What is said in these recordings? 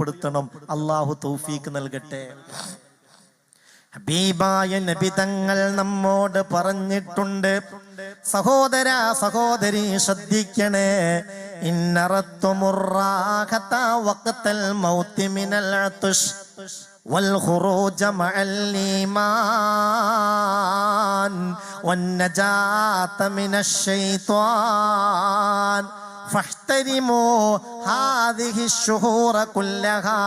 ഉപയോഗപ്പെടുത്തണം. അള്ളാഹു തൗഫീക്ക് നൽകട്ടെ. ഹബീബായ നബി തങ്ങൾ നമ്മോട് പറഞ്ഞിട്ടുണ്ട്, സഹോദര സഹോദരി ശ്രദ്ധിക്കണേ, ഇന്നറത്തുമുറാഖത വഖ്തൽ മൗതി മിനൽ അത്ഷ് വൽ ഖുറൂജ മഅൽ ഈമാൻ വൻ നജാത മിനശ് ശൈത്വാൻ فاحترموا هذه الشهور كلها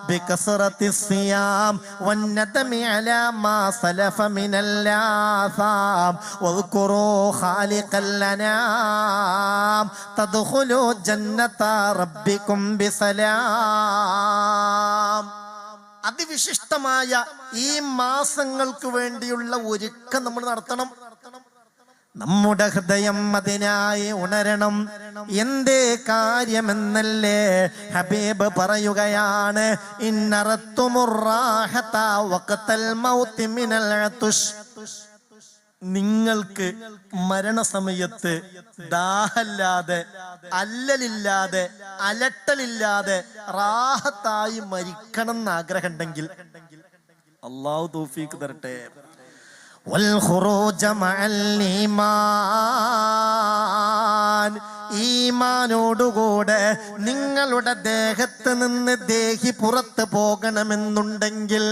بكثرة الصيام والندم على ما سلف من الآثام واذكروا خالق الأنام تدخلوا جنة ربكم بسلام. അതിവിശിഷ്ടമായ ഈ മാസങ്ങൾക്ക് വേണ്ടിയുള്ള ഒരുക്കം നമ്മൾ നടത്തണം. നമ്മുടെ ഹൃദയം അതിനായി ഉണരണം. എന്തേ കാര്യമെന്നല്ലേ ഹബീബ് പറയുകയാണ്, ഇന്നറത്തുമുറാഹത വഖ്തൽ മൗതി മിനൽ അത്ഷ്. നിങ്ങൾക്ക് മരണസമയത്ത് ദാഹമില്ലാതെ, അല്ലലില്ലാതെ, അലട്ടലില്ലാതെ റാഹത്തായി മരിക്കണം എന്ന് ആഗ്രഹമുണ്ടെങ്കിൽ അല്ലാഹു തൗഫീഖ് തരട്ടെ. വൽഖുറൂജ മഅൽ ഈമാൻ, ഈമാനോടുകൂടെ നിങ്ങളുടെ ദേഹത്ത് നിന്ന് ദേഹി പുറത്ത് പോകണമെന്നുണ്ടെങ്കിൽ,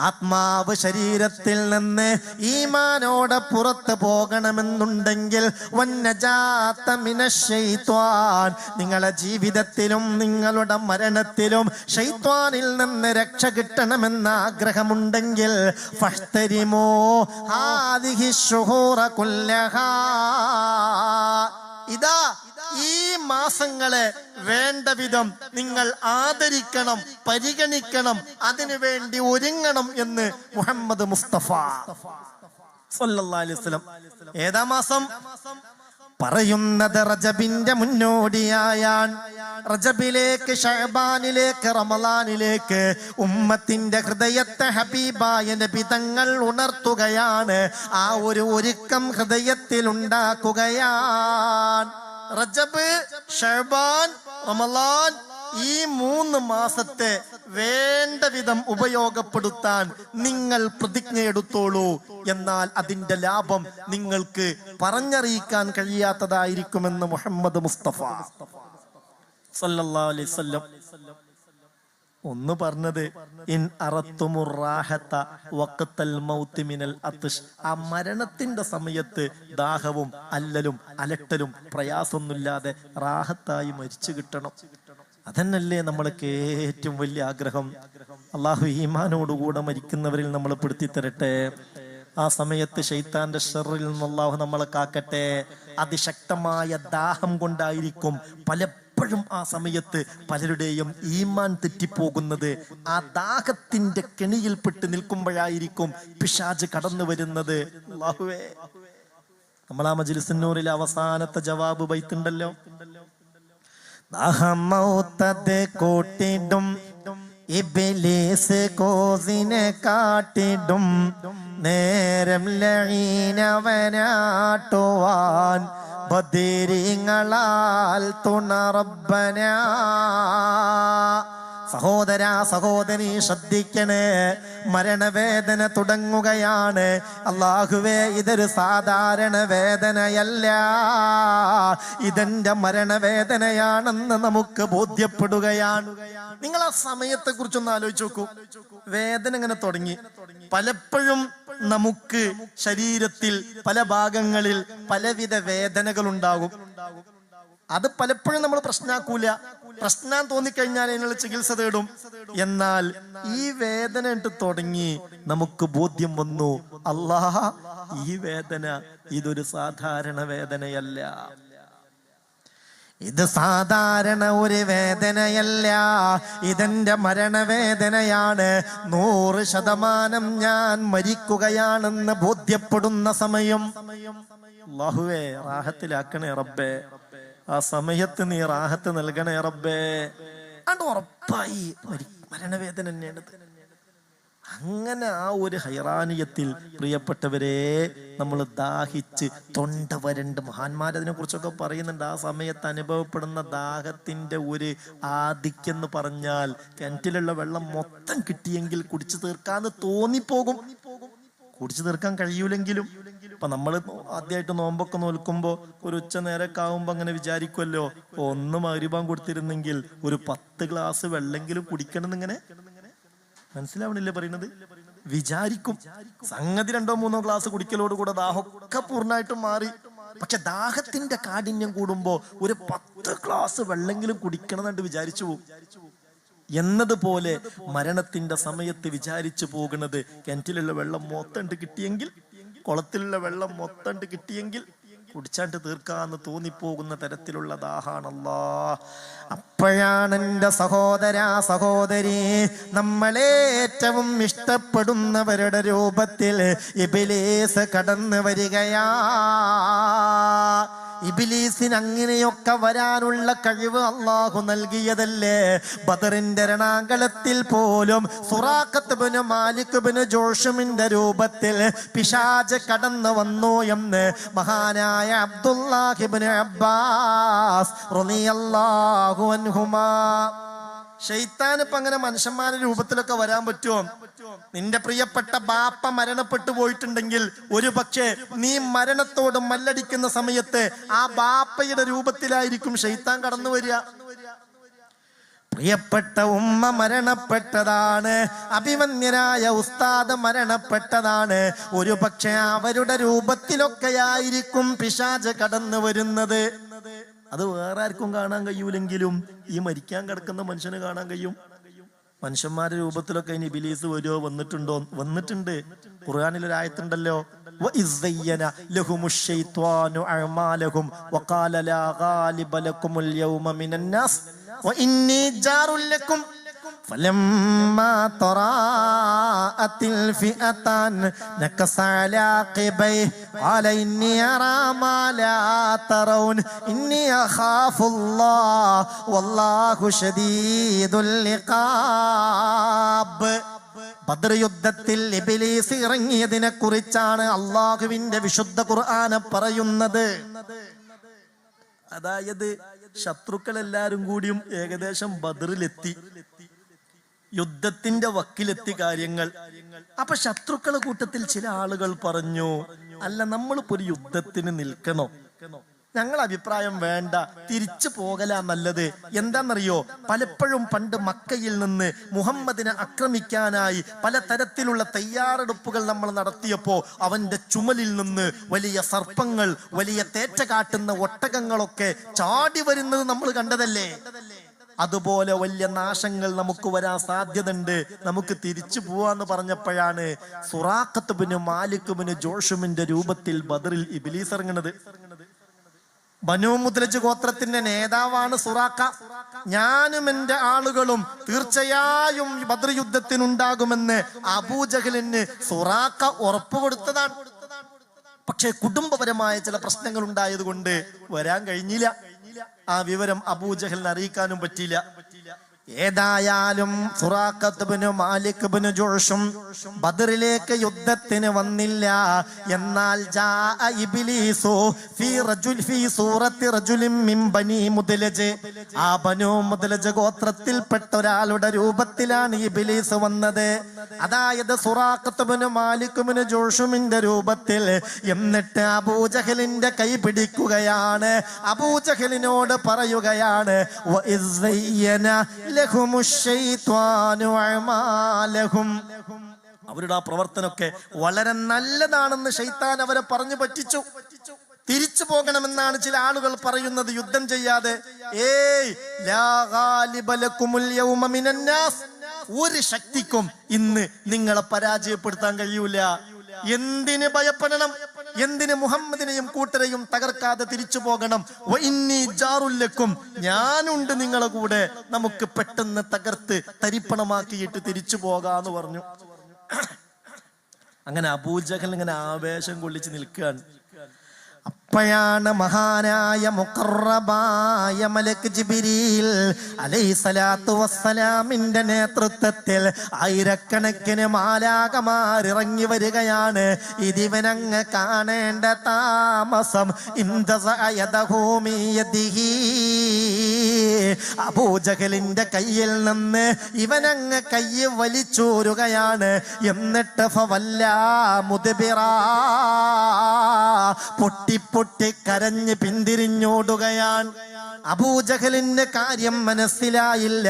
ആത്മാവ് ശരീരത്തിൽ നിന്ന് ഈമാനോടെ പുറത്ത് പോകണമെന്നുണ്ടെങ്കിൽ, വന്നജാത മിനശ് ശൈത്വാൻ, നിങ്ങളുടെ ജീവിതത്തിലും നിങ്ങളുടെ മരണത്തിലും ശൈത്വാനിൽ നിന്ന് രക്ഷ കിട്ടണമെന്ന് ആഗ്രഹമുണ്ടെങ്കിൽ, ഫഹ്തരിമൂ ഹാദിഹി ശുഹൂറ കുല്ലഹാ, ഇതാ ഈ മാസങ്ങളെ വേണ്ട വിധം നിങ്ങൾ ആദരിക്കണം, പരിഗണിക്കണം, അതിനു വേണ്ടി ഒരുങ്ങണം എന്ന് മുഹമ്മദ് മുസ്തഫ സല്ലല്ലാഹു അലൈഹി വസല്ലം. ഏതാ മാസം പറയുന്നത്? റജബിന്റെ മുന്നോടിയായാണ്. റജബിലേക്ക്, ശഅബാനിലേക്ക്, റമളാനിലേക്ക് ഉമ്മത്തിന്റെ ഹൃദയത്തെ ഹബീബായ നബി തങ്ങൾ ഉണർത്തുകയാണ്. ആ ഒരു ഒരുക്കം ഹൃദയത്തിൽ ഉണ്ടാക്കുകയാണ്. റജബ്, ശഅബാൻ, റമളാൻ, ഈ 3 മാസത്തെ വേണ്ട വിധം ഉപയോഗപ്പെടുത്താൻ നിങ്ങൾ പ്രതിജ്ഞയെടുത്തോളൂ. എന്നാൽ അതിന്റെ ലാഭം നിങ്ങൾക്ക് പറഞ്ഞറിയിക്കാൻ കഴിയാത്തതായിരിക്കുമെന്ന് മുഹമ്മദ് മുസ്തഫ സല്ലല്ലാഹു അലൈഹി വസല്ലം. ഒന്ന് പറഞ്ഞത് ഇൻ അറത്തുമുറാഹത വഖ്തൽ മൗതി മിനൽ അത്ഷ്, ആ മരണത്തിന്റെ സമയത്ത് ദാഹവും അല്ലലും അലട്ടലും പ്രയാസമൊന്നുമില്ലാതെ റാഹത്തായി മരിച്ചു കിട്ടണം. അതന്നല്ലേ നമ്മൾക്ക് ഏറ്റവും വലിയ ആഗ്രഹം. അള്ളാഹു ഈമാനോടുകൂടെ മരിക്കുന്നവരിൽ നമ്മൾ പെടുത്തിത്തരട്ടെ. ആ സമയത്ത് ശൈത്താന്റെ ശർറിൽ നിന്ന് അള്ളാഹു നമ്മളെ കാക്കട്ടെ. അതിശക്തമായ ദാഹം കൊണ്ടായിരിക്കും പലപ്പോഴും ആ സമയത്ത് പലരുടെയും ഈമാൻ തെറ്റിപ്പോകുന്നത്. ആ ദാഹത്തിന്റെ കെണിയിൽപ്പെട്ട് നിൽക്കുമ്പോഴായിരിക്കും പിശാച് കടന്നു വരുന്നത്. അല്ലാഹുവേ, നമ്മളാ മജ്ലിസുന്നൂറിലെ അവസാനത്തെ ജവാബ് ബൈത്തുണ്ടല്ലോ, ദാഹമൗത്തതെ കൂട്ടിടും ഇബ്ലീസ് കോസിനെ കാട്ടിടും, നേരം ലഈനവനാട്ടുവാൻ ബദരീങ്ങളാൽ തുണ റബ്ബനാ. സഹോദര സഹോദരി ശ്രദ്ധിക്കണേ, മരണവേദന തുടങ്ങുകയാണ്. അല്ലാഹുവേ, ഇതൊരു സാധാരണ വേദനയല്ല, ഇതെന്റെ മരണവേദനയാണെന്ന് നമുക്ക് ബോധ്യപ്പെടുകയാണ്. നിങ്ങൾ ആ സമയത്തെ കുറിച്ചൊന്ന് ആലോചിച്ച് നോക്കൂ. വേദന ഇങ്ങനെ തുടങ്ങി. പലപ്പോഴും നമുക്ക് ശരീരത്തിൽ പല ഭാഗങ്ങളിൽ പലവിധ വേദനകൾ ഉണ്ടാകും. അത് പലപ്പോഴും നമ്മൾ പ്രശ്നമാക്കൂല. പ്രശ്നം തോന്നിക്കഴിഞ്ഞാൽ അതിനുള്ള ചികിത്സ തേടും. എന്നാൽ ഈ വേദന ഇട്ട് തുടങ്ങി നമുക്ക് ബോധ്യം വന്നു, അല്ലാഹ്, ഈ വേദന ഇതൊരു സാധാരണ വേദനയല്ല, ഇത് സാധാരണ ഒരു വേദനയല്ല, ഇതെന്റെ മരണവേദനയാണ്. 100% ഞാൻ മരിക്കുകയാണെന്ന് ബോധ്യപ്പെടുന്ന സമയം, അല്ലാഹുവേ റാഹത്തിലാക്കണേ റബ്ബേ, ആ സമയത്ത് നീ റാഹത്ത് നൽകണേ റബ്ബേ. അത് ഉറപ്പായി മരണവേദന തന്നെയാണ്. അങ്ങനെ ആ ഒരു ഹൈറാനിയത്തിൽ പ്രിയപ്പെട്ടവരെ നമ്മൾ ദാഹിച്ച് തൊണ്ട വരണ്ട്, മഹാന്മാരതിനെ കുറിച്ചൊക്കെ പറയുന്നുണ്ട്. ആ സമയത്ത് അനുഭവപ്പെടുന്ന ദാഹത്തിന്റെ ഒരു ആധിക്യം എന്ന് പറഞ്ഞാൽ കിണറ്റിലുള്ള വെള്ളം മൊത്തം കിട്ടിയെങ്കിൽ കുടിച്ചു തീർക്കാന്ന് തോന്നിപ്പോകും. കുടിച്ചു തീർക്കാൻ കഴിയൂലെങ്കിലും ഇപ്പൊ നമ്മൾ ആദ്യമായിട്ട് നോമ്പൊക്കെ നോൽക്കുമ്പോ ഒരു ഉച്ച നേരൊക്കെ ആവുമ്പോ അങ്ങനെ വിചാരിക്കുമല്ലോ, ഒന്ന് മഗ്‌രിബാങ്ക് കൊടുത്തിരുന്നെങ്കിൽ ഒരു 10 ഗ്ലാസ് വെള്ളെങ്കിലും കുടിക്കണം എന്നിങ്ങനെ. മനസ്സിലാവണില്ലേ പറയുന്നത്? വിചാരിക്കും. സംഗതി 2-3 ഗ്ലാസ് കുടിക്കലോടുകൂടെ ദാഹമൊക്കെ പൂർണ്ണമായിട്ടും മാറി. പക്ഷെ ദാഹത്തിന്റെ കാഠിന്യം കൂടുമ്പോ ഒരു 10 ഗ്ലാസ് വെള്ളെങ്കിലും കുടിക്കണം എന്നിട്ട് വിചാരിച്ചു പോകും. എന്നതുപോലെ മരണത്തിന്റെ സമയത്ത് വിചാരിച്ചു പോകുന്നത്, കിണറ്റിലുള്ള വെള്ളം മൊത്തം കിട്ടിയെങ്കിൽ, കുളത്തിലുള്ള വെള്ളം മൊത്തം കിട്ടിയെങ്കിൽ കുടിച്ചാണ്ട് തീർക്കാന്ന് തോന്നിപ്പോകുന്ന തരത്തിലുള്ള ദാഹാണല്ലാ. അപ്പോഴാണ് എൻ്റെ സഹോദരാ സഹോദരി, നമ്മളെ ഏറ്റവും ഇഷ്ടപ്പെടുന്നവരുടെ രൂപത്തിൽ ഇബ്ലീസ് കടന്നു വരികയാ. ഇബ്ലീസിന് അങ്ങനെയൊക്കെ വരാനുള്ള കഴിവ് അല്ലാഹു നൽകിയതല്ലേ. ബദറിന്റെ രണാങ്കളത്തിൽ പോലും സുറാഖത്ത് ഇബ്നു മാലിക് ഇബ്നു ജോഷമിന്റെ രൂപത്തിൽ പിശാച് കടന്നു വന്നു എന്ന് മഹാനായ അബ്ദുല്ലാഹി ഇബ്നു അബ്ബാസ് റളിയല്ലാഹു അൻഹുമാ. ശൈത്താൻ ഇപ്പൊ അങ്ങനെ മനുഷ്യന്മാരുടെ രൂപത്തിലൊക്കെ വരാൻ പറ്റുമോ? നിന്റെ പ്രിയപ്പെട്ട ബാപ്പ മരണപ്പെട്ടു പോയിട്ടുണ്ടെങ്കിൽ ഒരു പക്ഷേ നീ മരണത്തോട് മല്ലടിക്കുന്ന സമയത്ത് ആ ബാപ്പയുടെ രൂപത്തിലായിരിക്കും ശൈത്താൻ കടന്നു വരിക. പ്രിയപ്പെട്ട ഉമ്മ മരണപ്പെട്ടതാണ്, അഭിമന്യനായ ഉസ്താദ് മരണപ്പെട്ടതാണ്. ഒരു പക്ഷേ അവരുടെ രൂപത്തിലൊക്കെയായിരിക്കും പിശാച് കടന്നു വരുന്നത്. അത് വേറെ ആർക്കും കാണാൻ കഴിയൂലെങ്കിലും ഈ മരിക്കാൻ കിടക്കുന്ന മനുഷ്യന് കാണാൻ കഴിയും. മനുഷ്യന്മാരുടെ രൂപത്തിലൊക്കെ ഇനി ഇബ്ലീസ് വരുമോ? വന്നിട്ടുണ്ടോ? വന്നിട്ടുണ്ട്. ഖുർആനിൽ ഒരു ആയത്തുണ്ടല്ലോ, വഇസ്സയ്യന ലഹുമുശ് ശൈത്വാനു അഅമാലഹും വഖാല ലാ ഗാലിബ ലക്കുമുൽ യൗമ മിനന്നാസ് വഇന്നി ജാറുൽ ലക്കും فلما تراءت الفئتان نكص على عقبيه قال إني أرى ما لا ترون إني أخاف الله والله شديد العقاب. ബദർ യുദ്ധത്തിൽ ഇബ്ലീസ് ഇറങ്ങിയതിനെ കുറിച്ചാണ് അള്ളാഹുവിന്റെ വിശുദ്ധ ഖുർആൻ പറയുന്നത്. അതായത് ശത്രുക്കൾ എല്ലാരും കൂടിയും ഏകദേശം ബദറിലെത്തി, യുദ്ധത്തിന്റെ വക്കിലെത്തി കാര്യങ്ങൾ. അപ്പൊ ശത്രുക്കളെ കൂട്ടത്തിൽ ചില ആളുകൾ പറഞ്ഞു, അല്ല നമ്മളിപ്പോ ഒരു യുദ്ധത്തിന് നിൽക്കണോ? ഞങ്ങൾ അഭിപ്രായം വേണ്ട, തിരിച്ചു പോകലാ നല്ലത്. എന്താണെന്നറിയോ, പലപ്പോഴും പണ്ട് മക്കയിൽ നിന്ന് മുഹമ്മദിനെ ആക്രമിക്കാനായി പലതരത്തിലുള്ള തയ്യാറെടുപ്പുകൾ നമ്മൾ നടത്തിയപ്പോ അവന്റെ ചുമലിൽ നിന്ന് വലിയ സർപ്പങ്ങൾ, വലിയ തേറ്റ കാട്ടുന്ന ഒട്ടകങ്ങളൊക്കെ ചാടി വരുന്നത് നമ്മൾ കണ്ടതല്ലേ. അതുപോലെ വലിയ നാശങ്ങൾ നമുക്ക് വരാൻ സാധ്യതയുണ്ട്, നമുക്ക് തിരിച്ചു പോവാന്ന് പറഞ്ഞപ്പോഴാണ് സുറാഖത്ത് ഇബ്നു മാലിക് ഇബ്നു ജോഷുമിന്റെ രൂപത്തിൽ ബദറിൽ ഇബ്ലീസ് ഇറങ്ങുന്നത്. ബനൂ മുദ്ലജ് ഗോത്രത്തിന്റെ നേതാവാണ് സുറാഖ. ഞാനും എന്റെ ആളുകളും തീർച്ചയായും ബദർ യുദ്ധത്തിനുണ്ടാകുമെന്ന് അബൂജഹലിന് സുറാഖ ഉറപ്പ് കൊടുത്തതാണ്. പക്ഷെ കുടുംബപരമായ ചില പ്രശ്നങ്ങൾ ഉണ്ടായത് കൊണ്ട് വരാൻ കഴിഞ്ഞില്ല. ആ വിവരം അബൂജഹലിനെ അറിയിക്കാനും പറ്റിയില്ല. ഏതായാലും സുറാഖത്ത് ഇബ്നു മാലിക് ഇബ്നു ജുഅ്ശും ബദറിലേക്ക് യുദ്ധത്തിന് വന്നില്ല. എന്നാൽ ജാഅ ഇബ്ലീസു ഫീ സൂറത്തി റജുലിൻ മിൻ ബനി മുദ്ലജ്. ആ ബനൂ മുദ്ലജ് ഗോത്രത്തിൽപ്പെട്ട ഒരാളുടെ രൂപത്തിലാണ് ഇബ്ലീസ് വന്നത്. അതായത് സുറാഖത്ത് ഇബ്നു മാലിക് ഇബ്നു ജുഅ്ശുമിന്റെ രൂപത്തിൽ. എന്നിട്ട് അബൂജഹലിന്റെ കൈ പിടിക്കുകയാണ്, അബൂജഹലിനോട് പറയുകയാണ്, വഇസ്സയ്യന അവരുടെ ആ പ്രവർത്തനമൊക്കെ വളരെ നല്ലതാണെന്ന് ശൈത്താൻ അവരെ പറഞ്ഞു പറ്റിച്ചു. തിരിച്ചു പോകണമെന്നാണ് ചില ആളുകൾ പറയുന്നത്, യുദ്ധം ചെയ്യാതെ. ലാ ഗാലിബ ലക്കുമുൽ യൗമ മിനന്നാസ്, ഒരു ശക്തിക്കും ഇന്ന് നിങ്ങളെ പരാജയപ്പെടുത്താൻ കഴിയൂല. എന്തിന് ഭയപ്പെടണം? എന്തിന് മുഹമ്മദിനെയും കൂട്ടരെയും തകർക്കാതെ തിരിച്ചു പോകണം? ഞാനുണ്ട് നിങ്ങളെ കൂടെ, നമുക്ക് പെട്ടെന്ന് തകർത്ത് തരിപ്പണമാക്കിയിട്ട് തിരിച്ചു പോകാന്ന് പറഞ്ഞു. അങ്ങനെ അബൂജഹൽ ഇങ്ങനെ ആവേശം കൊള്ളിച്ച് നിൽക്കുകയാണ്. അപ്പോഴാണ് മഹാനായ മുഖറബായ മലക്ക് ജിബ്രീൽ അലൈഹിസ്സലാത്തു വസ്സലാമിന്റെ നേതൃത്വത്തിൽ ആയിരക്കണക്കിന് മാലാകമാരിറങ്ങി വരികയാണ്. ഇതിവനങ്ങ് കാണേണ്ട താമസം അബൂജഹലിന്റെ കയ്യിൽ നിന്ന് ഇവനങ്ങ് കയ്യ് വലിച്ചൂരുകയാണ്. എന്നിട്ട് പൊട്ടി പൊട്ടി കരഞ്ഞ് പിന്തിരിഞ്ഞോടുകയാണ്. അബൂജഹലിന്റെ കാര്യം മനസ്സിലായില്ല.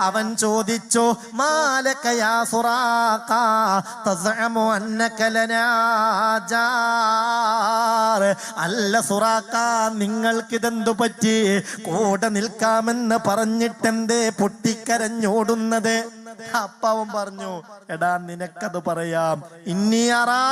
അവൻ ചോദിച്ചു, മാലക യാ സുറാഖ തസ്അമു അന്നക ലനാ ജാർ. അല്ല സുറാഖ, നിങ്ങൾക്കിതെന്തു പറ്റി? കൂടെ നിൽക്കാമെന്ന് പറഞ്ഞിട്ടെന്തേ പൊട്ടിക്കരഞ്ഞോടുന്നത്? അപ്പാവൻ പറഞ്ഞു, എടാ നിനക്കത് പറയാം. ഇന്നി അറാ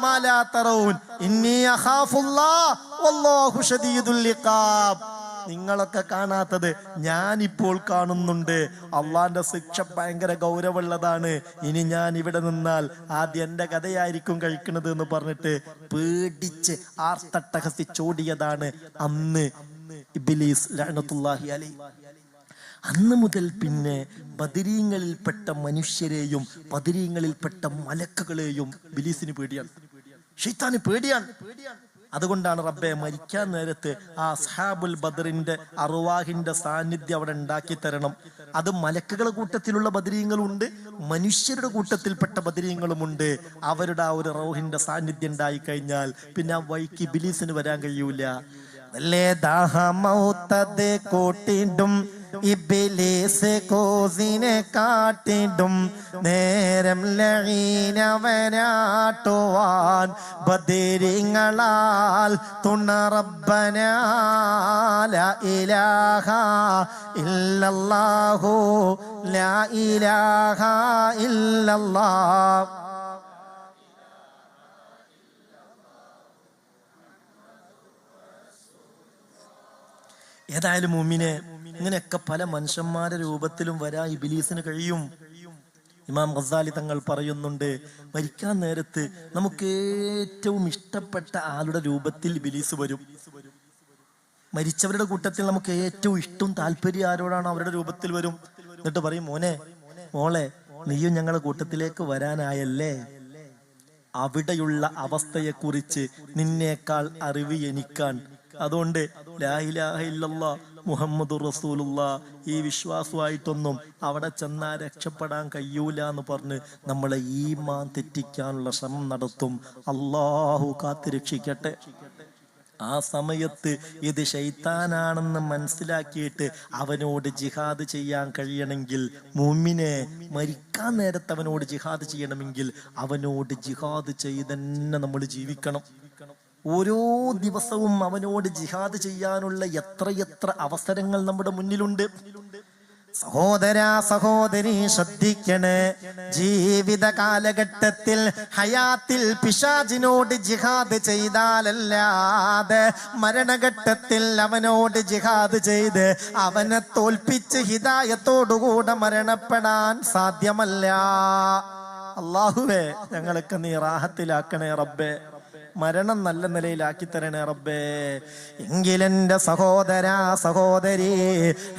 മാ ലാ തറൗൻ ഇന്നി അഖാഫുല്ലാഹ് വല്ലാഹു ശദീദുൽ ഇഖാബ്. നിങ്ങളൊക്കെ കാണാത്തത് ഞാനിപ്പോൾ കാണുന്നുണ്ട്. അള്ളാന്റെ ശിക്ഷ ഭയങ്കര ഗൗരവമുള്ളതാണ്. ഇനി ഞാൻ ഇവിടെ നിന്നാൽ ആദ്യം എന്റെ കഥയായിരിക്കും കഴിക്കുന്നത് എന്ന് പറഞ്ഞിട്ട് പേടിച്ച് ആർത്തട്ടഹസിച്ചോടിയതാണ് അന്ന് ഇബ്ലീസ് ലഅനത്തുല്ലാഹി അലൈഹി. അന്ന് മുതൽ പിന്നെ ബദരീങ്ങളിൽപ്പെട്ട മനുഷ്യരെയും ബദരീങ്ങളിൽപ്പെട്ട മലക്കുകളെയും ഇബ്ലീസിന് പേടിയാണ്, ശൈത്താന് പേടിയാണ്. അതുകൊണ്ടാണ് റബ്ബെ മരിക്കാൻ നേരത്ത് ആ അസ്ഹാബുൽ ബദറിന്റെ അർവാഹിന്റെ സാന്നിധ്യം അവിടെ ഉണ്ടാക്കി തരണം. അത് മലക്കുകളുടെ കൂട്ടത്തിലുള്ള ബദരീങ്ങളുണ്ട്, മനുഷ്യരുടെ കൂട്ടത്തിൽപ്പെട്ട ബദരീങ്ങളുമുണ്ട്. അവരുടെ ആ ഒരു റൗഹിന്റെ സാന്നിധ്യം ഉണ്ടായി കഴിഞ്ഞാൽ പിന്നെ ആ വഴിക്ക് ഇബ്ലീസിന് വരാൻ കഴിയൂല. കൂട്ടിടും ഇബ്ലീസ് കോസിനെ കാട്ടിടും നേരം ലഈനവനാട്ടുവാൻ ബദരീങ്ങളാൽ തുണ റബ്ബനാ ലാ ഇലാഹ ഇല്ലല്ലാഹു ലാ ഇലാഹ ഇല്ലല്ലാഹ്. ഏതായാലും മുഅ്മിനെ, ഇങ്ങനെയൊക്കെ പല മനുഷ്യന്മാരുടെ രൂപത്തിലും വരാൻ ഇബ്ലീസിന് കഴിയും. ഇമാം ഗസാലി തങ്ങൾ പറയുന്നുണ്ട്, മരിക്കാൻ നേരത്ത് നമുക്ക് ഏറ്റവും ഇഷ്ടപ്പെട്ട ആളുടെ രൂപത്തിൽ ഇബ്ലീസ് വരും. മരിച്ചവരുടെ കൂട്ടത്തിൽ നമുക്ക് ഏറ്റവും ഇഷ്ടവും താല്പര്യം ആരോടാണോ അവരുടെ രൂപത്തിൽ വരും. എന്നിട്ട് പറയും, മോനെ മോളെ നീയും ഞങ്ങളുടെ കൂട്ടത്തിലേക്ക് വരാനായല്ലേ, അവിടെയുള്ള അവസ്ഥയെക്കുറിച്ച് നിന്നേക്കാൾ അറിവ് എനിക്കാണ്. അതുകൊണ്ട് ലാ ഇലാഹ ഇല്ലല്ലാഹ് മുഹമ്മദുർ റസൂലുള്ളാഹ് ഈ വിശ്വാസമായിട്ടൊന്നും അവിടെ ചെന്നാൽ രക്ഷപ്പെടാൻ കഴിയൂല എന്ന് പറഞ്ഞ് നമ്മളെ ഈമാൻ തെറ്റിക്കാനുള്ള ശ്രമം നടത്തും. അല്ലാഹു കാത്തുരക്ഷിക്കട്ടെ. ആ സമയത്ത് ഇത് ശൈത്താനാണെന്ന് മനസ്സിലാക്കിയിട്ട് അവനോട് ജിഹാദ് ചെയ്യാൻ കഴിയണമെങ്കിൽ, മുഅ്മിനെ മരിക്കാൻ നേരത്ത് അവനോട് ജിഹാദ് ചെയ്യണമെങ്കിൽ അവനോട് ജിഹാദ് ചെയ്തന്നെ നമ്മൾ ജീവിക്കണം. ഓരോ ദിവസവും അവനോട് ജിഹാദ് ചെയ്യാനുള്ള എത്രയെത്ര അവസരങ്ങൾ നമ്മുടെ മുന്നിലുണ്ട്. സഹോദര സഹോദരി ശ്രദ്ധിക്കണേ, ജീവിത കാലഘട്ടത്തിൽ ഹയാത്തിൽ പിശാചിനോട് ജിഹാദ് ചെയ്താലല്ലാതെ മരണഘട്ടത്തിൽ അവനോട് ജിഹാദ് ചെയ്ത് അവനെ തോൽപ്പിച്ച് ഹിദായത്തോടുകൂടെ മരണപ്പെടാൻ സാധ്യമല്ല. അല്ലാഹുവേ, ഞങ്ങളൊക്കെ നീ റാഹത്തിലാക്കണേ റബ്ബേ, മരണം നല്ല നിലയിലാക്കി തരണേ റബ്ബേ. എങ്കിലെന്റെ സഹോദര സഹോദരി,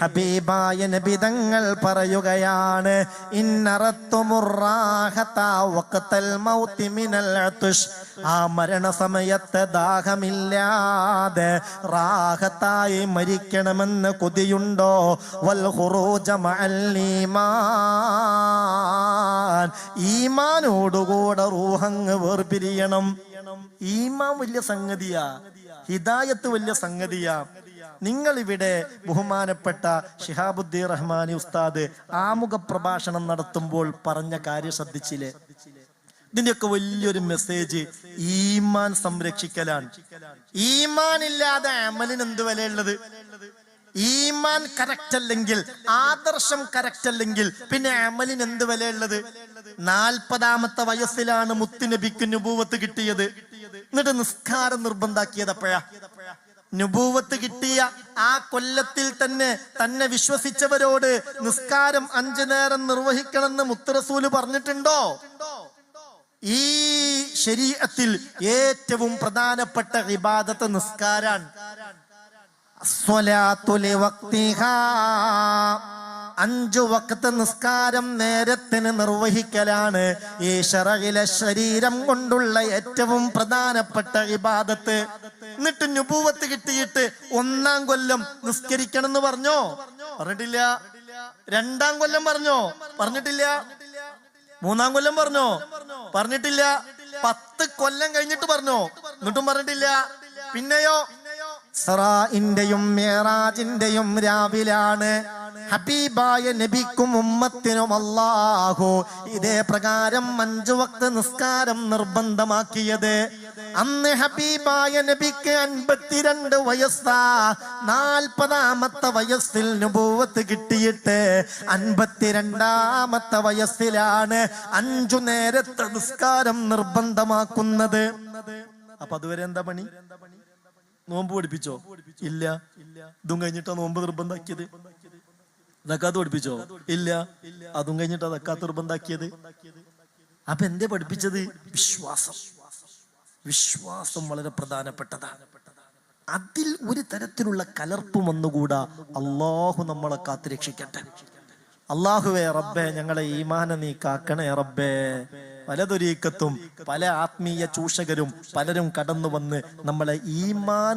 ഹബീബായ നബി തങ്ങൾ പറയുകയാണ്, ഇന്നറത്തുമുറാഹത വഖ്തൽ മൗതി മിനൽ അത്ഷ്. ആ മരണസമയത്ത് ദാഹമില്ലാതെ റാഹത്തായി മരിക്കണമെന്ന് കൊതിയുണ്ടോ? വൽ ഖുറൂജ മഅൽ ഈമാൻ, ഈമാനോടുകൂടെ റൂഹങ്ങ് വേർപിരിയണം. ഈമാൻ വലിയ സംഗതിയാ, ഹിദായത്ത് വലിയ സംഗതിയാ. നിങ്ങൾ ഇവിടെ ബഹുമാനപ്പെട്ട ശിഹാബുദ്ദീൻ റഹ്മാനി ഉസ്താദ് ആമുഖ പ്രഭാഷണം നടത്തുമ്പോൾ പറഞ്ഞ കാര്യം ശ്രദ്ധിച്ചില്ലേ? ഇതിന്റെയൊക്കെ വലിയൊരു മെസ്സേജ് ഈമാൻ സംരക്ഷിക്കലാണ്. ഈമാൻ ഇല്ലാതെ അമലിന് എന്ത് വിലയുള്ളത്? ഈമാൻ കറക്റ്റ് അല്ലെങ്കിൽ, ആദർശം കറക്റ്റ് അല്ലെങ്കിൽ പിന്നെ അമലിന് എന്ത് വിലയുള്ളത്? 40-ാമത്തെ വയസ്സിലാണ് മുത്തുനബിക്ക് നുബൂവത്ത് കിട്ടിയത്. എന്നിട്ട് നിസ്കാരം നിർബന്ധാക്കിയത് അപ്പോഴാ. നുബൂവത്ത് കിട്ടിയ ആ കൊല്ലത്തിൽ തന്നെ വിശ്വസിച്ചവരോട് നിസ്കാരം 5 നേരം നിർവഹിക്കണമെന്ന് മുത്ത് റസൂല് പറഞ്ഞിട്ടുണ്ടോ? ഈ ശരീഅത്തിൽ ഏറ്റവും പ്രധാനപ്പെട്ട ഇബാദത്ത് നിസ്കാരാണ്. അസ്സലാത്തു ലിവഖ്തിഹാ, 5 വഖ്ത് നിസ്കാരം നേരത്തിന് നിർവഹിക്കലാണ് ഈ ശറഇലെ ശരീരം കൊണ്ടുള്ള ഏറ്റവും പ്രധാനപ്പെട്ട ഇബാദത്ത്. എന്നിട്ട് നുബുവത്ത് കിട്ടിയിട്ട് 1-ാം കൊല്ലം നിസ്കരിക്കണം എന്ന് പറഞ്ഞോ? പറഞ്ഞിട്ടില്ല. 2-ാം കൊല്ലം പറഞ്ഞോ? പറഞ്ഞിട്ടില്ല. 3-ാം കൊല്ലം പറഞ്ഞോ? പറഞ്ഞിട്ടില്ല. 10 കൊല്ലം കഴിഞ്ഞിട്ട് പറഞ്ഞോ? എന്നിട്ടും പറഞ്ഞിട്ടില്ല. പിന്നെയോ ഇസ്റാഇന്റെയും മിഅ്റാജിന്റെയും രാവിലാണ് ഹബീബായ നബിക്കും ഉമ്മത്തിനും അല്ലാഹു ഇതേ പ്രകാരം 5 വഖ്ത് നിസ്കാരം നിർബന്ധമാക്കിയത്. അന്ന് ഹബീബായ നബിക്ക് 52 വയസ്സാ. 40-ാമത്തെ വയസ്സിൽ നുബുവത്ത് കിട്ടിയിട്ട് 52-ാമത്തെ വയസ്സിലാണ് 5 നേരത്തെ നിസ്കാരം നിർബന്ധമാക്കുന്നത്. അപ്പൊ അതുവരെ എന്താ പണി? നോമ്പ് പഠിപ്പിച്ചോ? ഇല്ല. ഇതും കഴിഞ്ഞിട്ടാ നോമ്പ് നിർബന്ധാക്കിയത്. സക്കാത്ത് പഠിപ്പിച്ചോ? ഇല്ല. അതും കഴിഞ്ഞിട്ടാ സക്കാത്ത് നിർബന്ധാക്കിയത്. അപ്പൊ എന്തേ പഠിപ്പിച്ചത്? വിശ്വാസം. വിശ്വാസം വളരെ പ്രധാനപ്പെട്ടതാണ്. അതിൽ ഒരു തരത്തിലുള്ള കലർപ്പും വന്നുകൂടാ. അള്ളാഹു നമ്മളെ കാത്ത് രക്ഷിക്കട്ടെ. അള്ളാഹുവേ റബ്ബേ, ഞങ്ങളെ ഈമാനെ നീ കാക്കണേ റബ്ബേ. പല ദുരീക്കത്തും പല ആത്മീയ ചൂഷകരും പലരും കടന്നു വന്ന് നമ്മളെ ഈമാൻ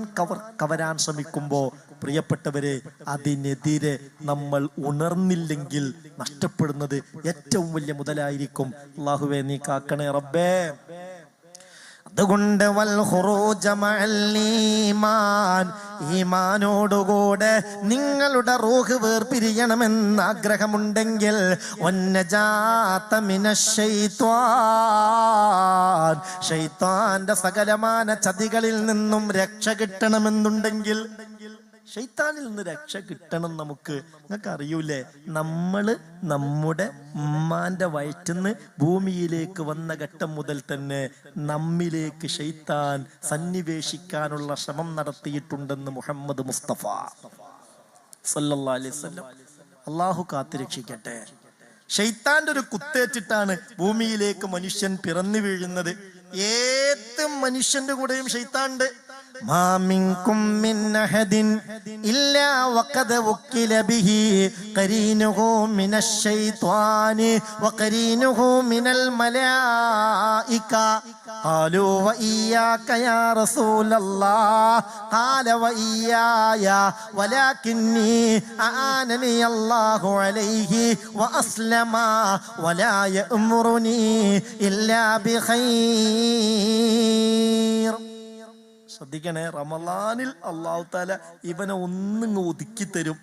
കവരാൻ ശ്രമിക്കുമ്പോ പ്രിയപ്പെട്ടവരെ, അതിനെതിരെ നമ്മൾ ഉണർന്നില്ലെങ്കിൽ നഷ്ടപ്പെടുന്നത് ഏറ്റവും വലിയ മുതലായിരിക്കും. അല്ലാഹുവേ നീ കാക്കണേ റബ്ബേ. അതുകൊണ്ട് വൽ ഖുറൂജ മഅൽ ഈമാൻ, ഈമാനോടുകൂടെ നിങ്ങളുടെ റൂഹ് വേർപിരിയണമെന്ന് ആഗ്രഹമുണ്ടെങ്കിൽ വന്നജാത മിനശ് ശൈത്വാൻ, ശൈത്താന്റെ സകലമാന ചതികളിൽ നിന്നും രക്ഷ കിട്ടണമെന്നുണ്ടെങ്കിൽ, ശൈത്താനിൽ നിന്ന് രക്ഷ കിട്ടണം നമുക്ക്. നിങ്ങൾക്ക് അറിയൂലേ, നമ്മള് നമ്മുടെ ഉമ്മാന്റെ വയറ്റിന്ന് ഭൂമിയിലേക്ക് വന്ന ഘട്ടം മുതൽ തന്നെ നമ്മിലേക്ക് ശൈത്താൻ സന്നിവേശിക്കാനുള്ള ശ്രമം നടത്തിയിട്ടുണ്ടെന്ന് മുഹമ്മദ് മുസ്തഫ സല്ലല്ലാഹു അലൈഹി വസല്ലം. അള്ളാഹു കാത്തുരക്ഷിക്കട്ടെ. ശൈത്താന്റെ ഒരു കുത്തേറ്റിട്ടാണ് ഭൂമിയിലേക്ക് മനുഷ്യൻ പിറന്നു വീഴുന്നത്. ഏത് മനുഷ്യന്റെ കൂടെയും ശൈത്താനുണ്ട്. മാ മിൻകും മിൻ അഹദിൻ ഇല്ലാ വഖദ വക്കില ബിഹി ഖരീനുഹു മിനശ് ശൈത്വാനി വഖരീനുഹു മിനൽ മലായിക ഖാലൂ വഇയ്യാക യാ റസൂലല്ലാഹ് ഖാല വഇയ്യായ വലാകിന്നി ആനനി അല്ലാഹു അലൈഹി വഅസ്ലമ വലാ യഅ്മുറുനി ഇല്ലാ ബിഖൈർ. ശ്രദ്ധിക്കണേ, റമളാനിൽ അല്ലാഹു തആല ഇവനെ ഒന്നിങ്ങ് ഒതുക്കി തരും.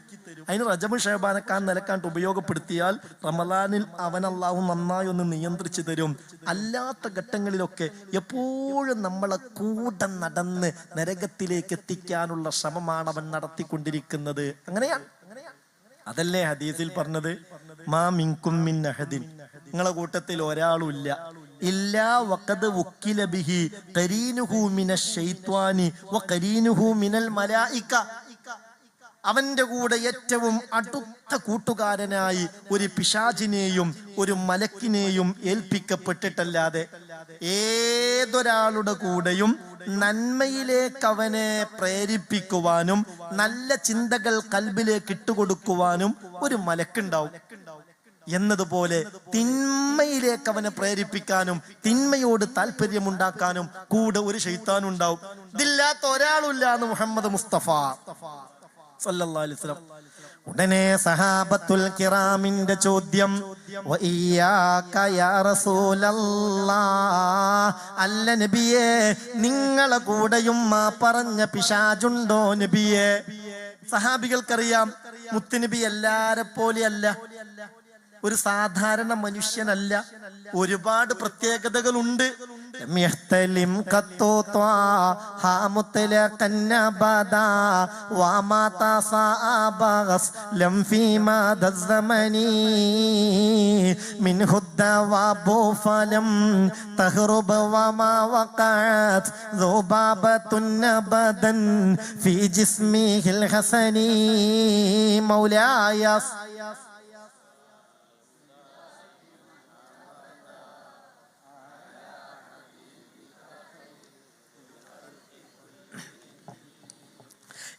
അതിന് റജബ് ഷഅബാനക്കാൻ നിലക്കാണ്ട് ഉപയോഗപ്പെടുത്തിയാൽ റമളാനിൽ അവൻ അല്ലാഹു നന്നായി ഒന്ന് നിയന്ത്രിച്ചു തരും. അല്ലാത്ത ഘട്ടങ്ങളിലൊക്കെ എപ്പോഴും നമ്മളെ കൂടെ നടന്ന് നരകത്തിലേക്ക് എത്തിക്കാനുള്ള ശ്രമമാണ് അവൻ നടത്തിക്കൊണ്ടിരിക്കുന്നത്. അങ്ങനെയാണ്. അതല്ലേ ഹദീസിൽ പറഞ്ഞത്, മാ മിൻകും മിൻ അഹദിൻ, നിങ്ങളെ കൂട്ടത്തിൽ ഒരാളും ഇല്ല, ഇല്ലാ വഖദ് വക്കില ബിഹി ഖരീനുഹു മിനശ് ശൈത്വാനി വഖരീനുഹു മിനൽ മലായിക, അവന്റെ കൂടെ ഏറ്റവും അടുത്ത കൂട്ടുകാരനായി ഒരു പിശാചിനെയും ഒരു മലക്കിനെയും ഏൽപ്പിക്കപ്പെട്ടിട്ടല്ലാതെ ഏതൊരാളുടെ കൂടെയും നന്മയിലേക്ക് അവനെ പ്രേരിപ്പിക്കുവാനും നല്ല ചിന്തകൾ കൽബിലേക്ക് ഇട്ടുകൊടുക്കുവാനും ഒരു മലക്കുണ്ടാവും എന്നതുപോലെ തിന്മയിലേക്ക് അവനെ പ്രേരിപ്പിക്കാനും തിന്മയോട് താല്പര്യമുണ്ടാക്കാനും കൂടെ ഒരു ശൈത്താനും ഉണ്ടാവും. ഇതില്ലാത്ത ഒരാളുമില്ല എന്ന് മുഹമ്മദ് മുസ്തഫ സല്ലല്ലാഹു അലൈഹി വസല്ലം. ഉടനെ സഹാബത്തുൽ കിറാമിന്റെ ചോദ്യം, വഇയ്യാക യാ റസൂലല്ലാഹ്, അല്ല നബിയേ, നിങ്ങളെ കൂടെയും ആ പറഞ്ഞ പിശാചുണ്ടോ നബിയേ? സഹാബികൾക്കറിയാം, മുത്തുനബി എല്ലാരെ പോലെയല്ല, ഒരു സാധാരണ മനുഷ്യനല്ല, ഒരുപാട് പ്രത്യേകതകളുണ്ട്.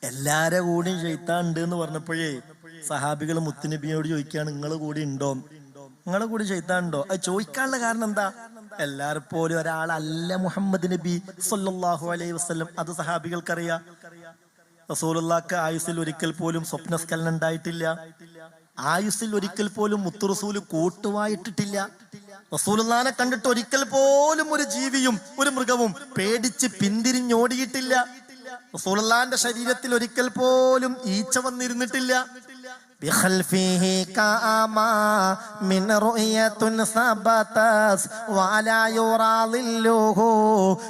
എല്ലാരെ കൂടെയും ശൈത്താൻ ഉണ്ട് എന്ന് പറഞ്ഞപ്പോഴേ സഹാബികൾ മുത്തുനബിയോട് ചോദിക്കുകയാണ്, നിങ്ങളെ കൂടി ഉണ്ടോ, നിങ്ങളെ കൂടി ശൈത്താൻ ഉണ്ടോ? അത് ചോദിക്കാനുള്ള കാരണം എന്താ? എല്ലാരും പോലും ഒരാളല്ല മുഹമ്മദ് നബി സല്ലല്ലാഹു അലൈഹി വസല്ലം. അത് സഹാബികൾക്കറിയാം. റസൂലുള്ളാഹിക്ക് ആയുസ്സിൽ ഒരിക്കൽ പോലും സ്വപ്നസ്ഖലനം ഉണ്ടായിട്ടില്ല. ആയുസ്സിൽ ഒരിക്കൽ പോലും മുത്തു റസൂല് കൂട്ടുവായിട്ടിട്ടില്ല. റസൂലുള്ളാഹിനെ കണ്ടിട്ട് ഒരിക്കൽ പോലും ഒരു ജീവിയും ഒരു മൃഗവും പേടിച്ച് പിന്തിരിഞ്ഞോടിയിട്ടില്ല. റസൂലുള്ളാഹിന്റെ ശരീരത്തിൽ ഒരിക്കൽ പോലും ഈച്ച വന്നിരുന്നിട്ടില്ല. بخلفه كأما من رؤية ثبتت ولا يرى ظله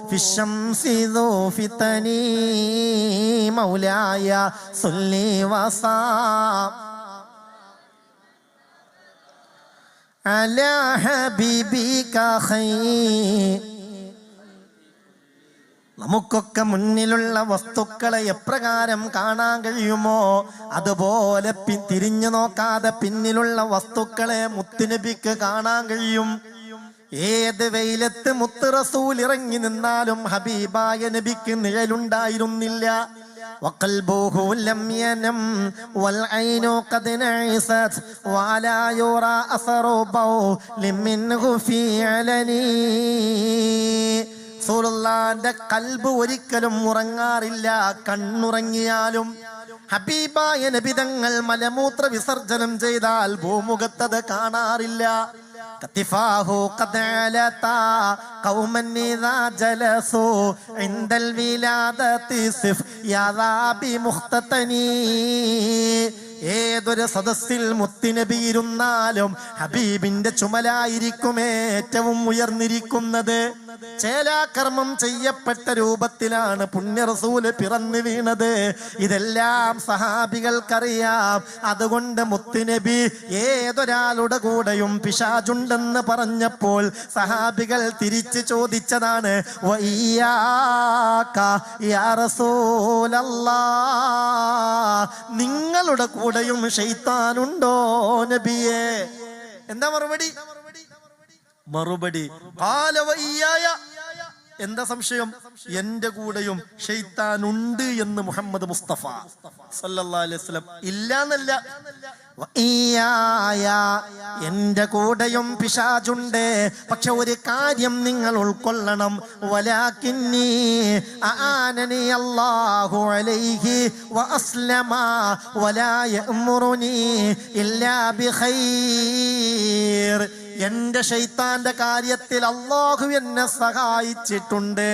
في الشمس ذو فتن مولاي صلي وسلم على حبيبك خير. നമുക്കൊക്കെ മുന്നിലുള്ള വസ്തുക്കളെ എപ്രകാരം കാണാൻ കഴിയുമോ അതുപോലെ തിരിഞ്ഞു നോക്കാതെ പിന്നിലുള്ള വസ്തുക്കളെ മുത്തുനബിക്ക് കാണാൻ കഴിയും. ഏത് വെയിലത്ത് മുത്ത് റസൂൽ ഇറങ്ങി നിന്നാലും ഹബീബായ നബിക്ക് നിഴലുണ്ടായിരുന്നില്ല. وقلبه لم ينم والعين قد نعست ولا يرى أثر بول منه في علني. റസൂലുള്ളാഹിന്റെ ഖൽബ് ഒരിക്കലും ഉറങ്ങാറില്ല. കണ്ണുറങ്ങിയാലും ഹബീബായ നബി തങ്ങൾ മലമൂത്ര വിസർജനം ചെയ്താൽ ഭൂമുഖത്തത് കാണാറില്ല. കത്തിഫാഹു ഖദ് അലതാ ഖൗമൻ ഇദാ ജലസു ഇൻദൽ വിലാദതി സിഫ് യാ ദാബി മുഖ്തതനി. ഏതൊരു സദസ്സിൽ മുത്തുനബി ഇരുന്നാലും ഹബീബിന്റെ ചുമലായിരിക്കും ഏറ്റവും ഉയർന്നിരിക്കുന്നത്. ചേലാകർമ്മം ചെയ്യപ്പെട്ട രൂപത്തിലാണ് പുണ്യ റസൂല് പിറന്നു വീണത്. ഇതെല്ലാം സഹാബികൾക്കറിയാം. അതുകൊണ്ട് മുത്തുനബി ഏതൊരാളുടെ കൂടെയും പിശാചുണ്ടെന്ന് പറഞ്ഞപ്പോൾ സഹാബികൾ തിരിച്ചു ചോദിച്ചതാണ്, വഇയ്യാക യാ റസൂലല്ലാഹ്, നിങ്ങളുടെ കൂടെയും ശൈത്താനുണ്ടോ നബിയേ? എന്താ മറുപടി? എന്താ സംശയം? എന്റെ കൂടെയും ശൈത്താനുണ്ട് എന്ന് മുഹമ്മദ് മുസ്തഫ സല്ലല്ലാഹു അലൈഹി വസല്ലം. ഇല്ലാന്നല്ല, എന്റെ കൂടെയും പിശാചുണ്ട്. പക്ഷെ ഒരു കാര്യം നിങ്ങൾ ഉൾക്കൊള്ളണം, വലാകിന്നി ആനനി അല്ലാഹു അലൈഹി വഅസ്ലമ വലാ യഅ്മുറുനി ഇല്ലാ ബിഖൈർ. എന്റെ ശൈത്താന്റെ കാര്യത്തിൽ അല്ലാഹു എന്നെ സഹായിച്ചിട്ടുണ്ട്.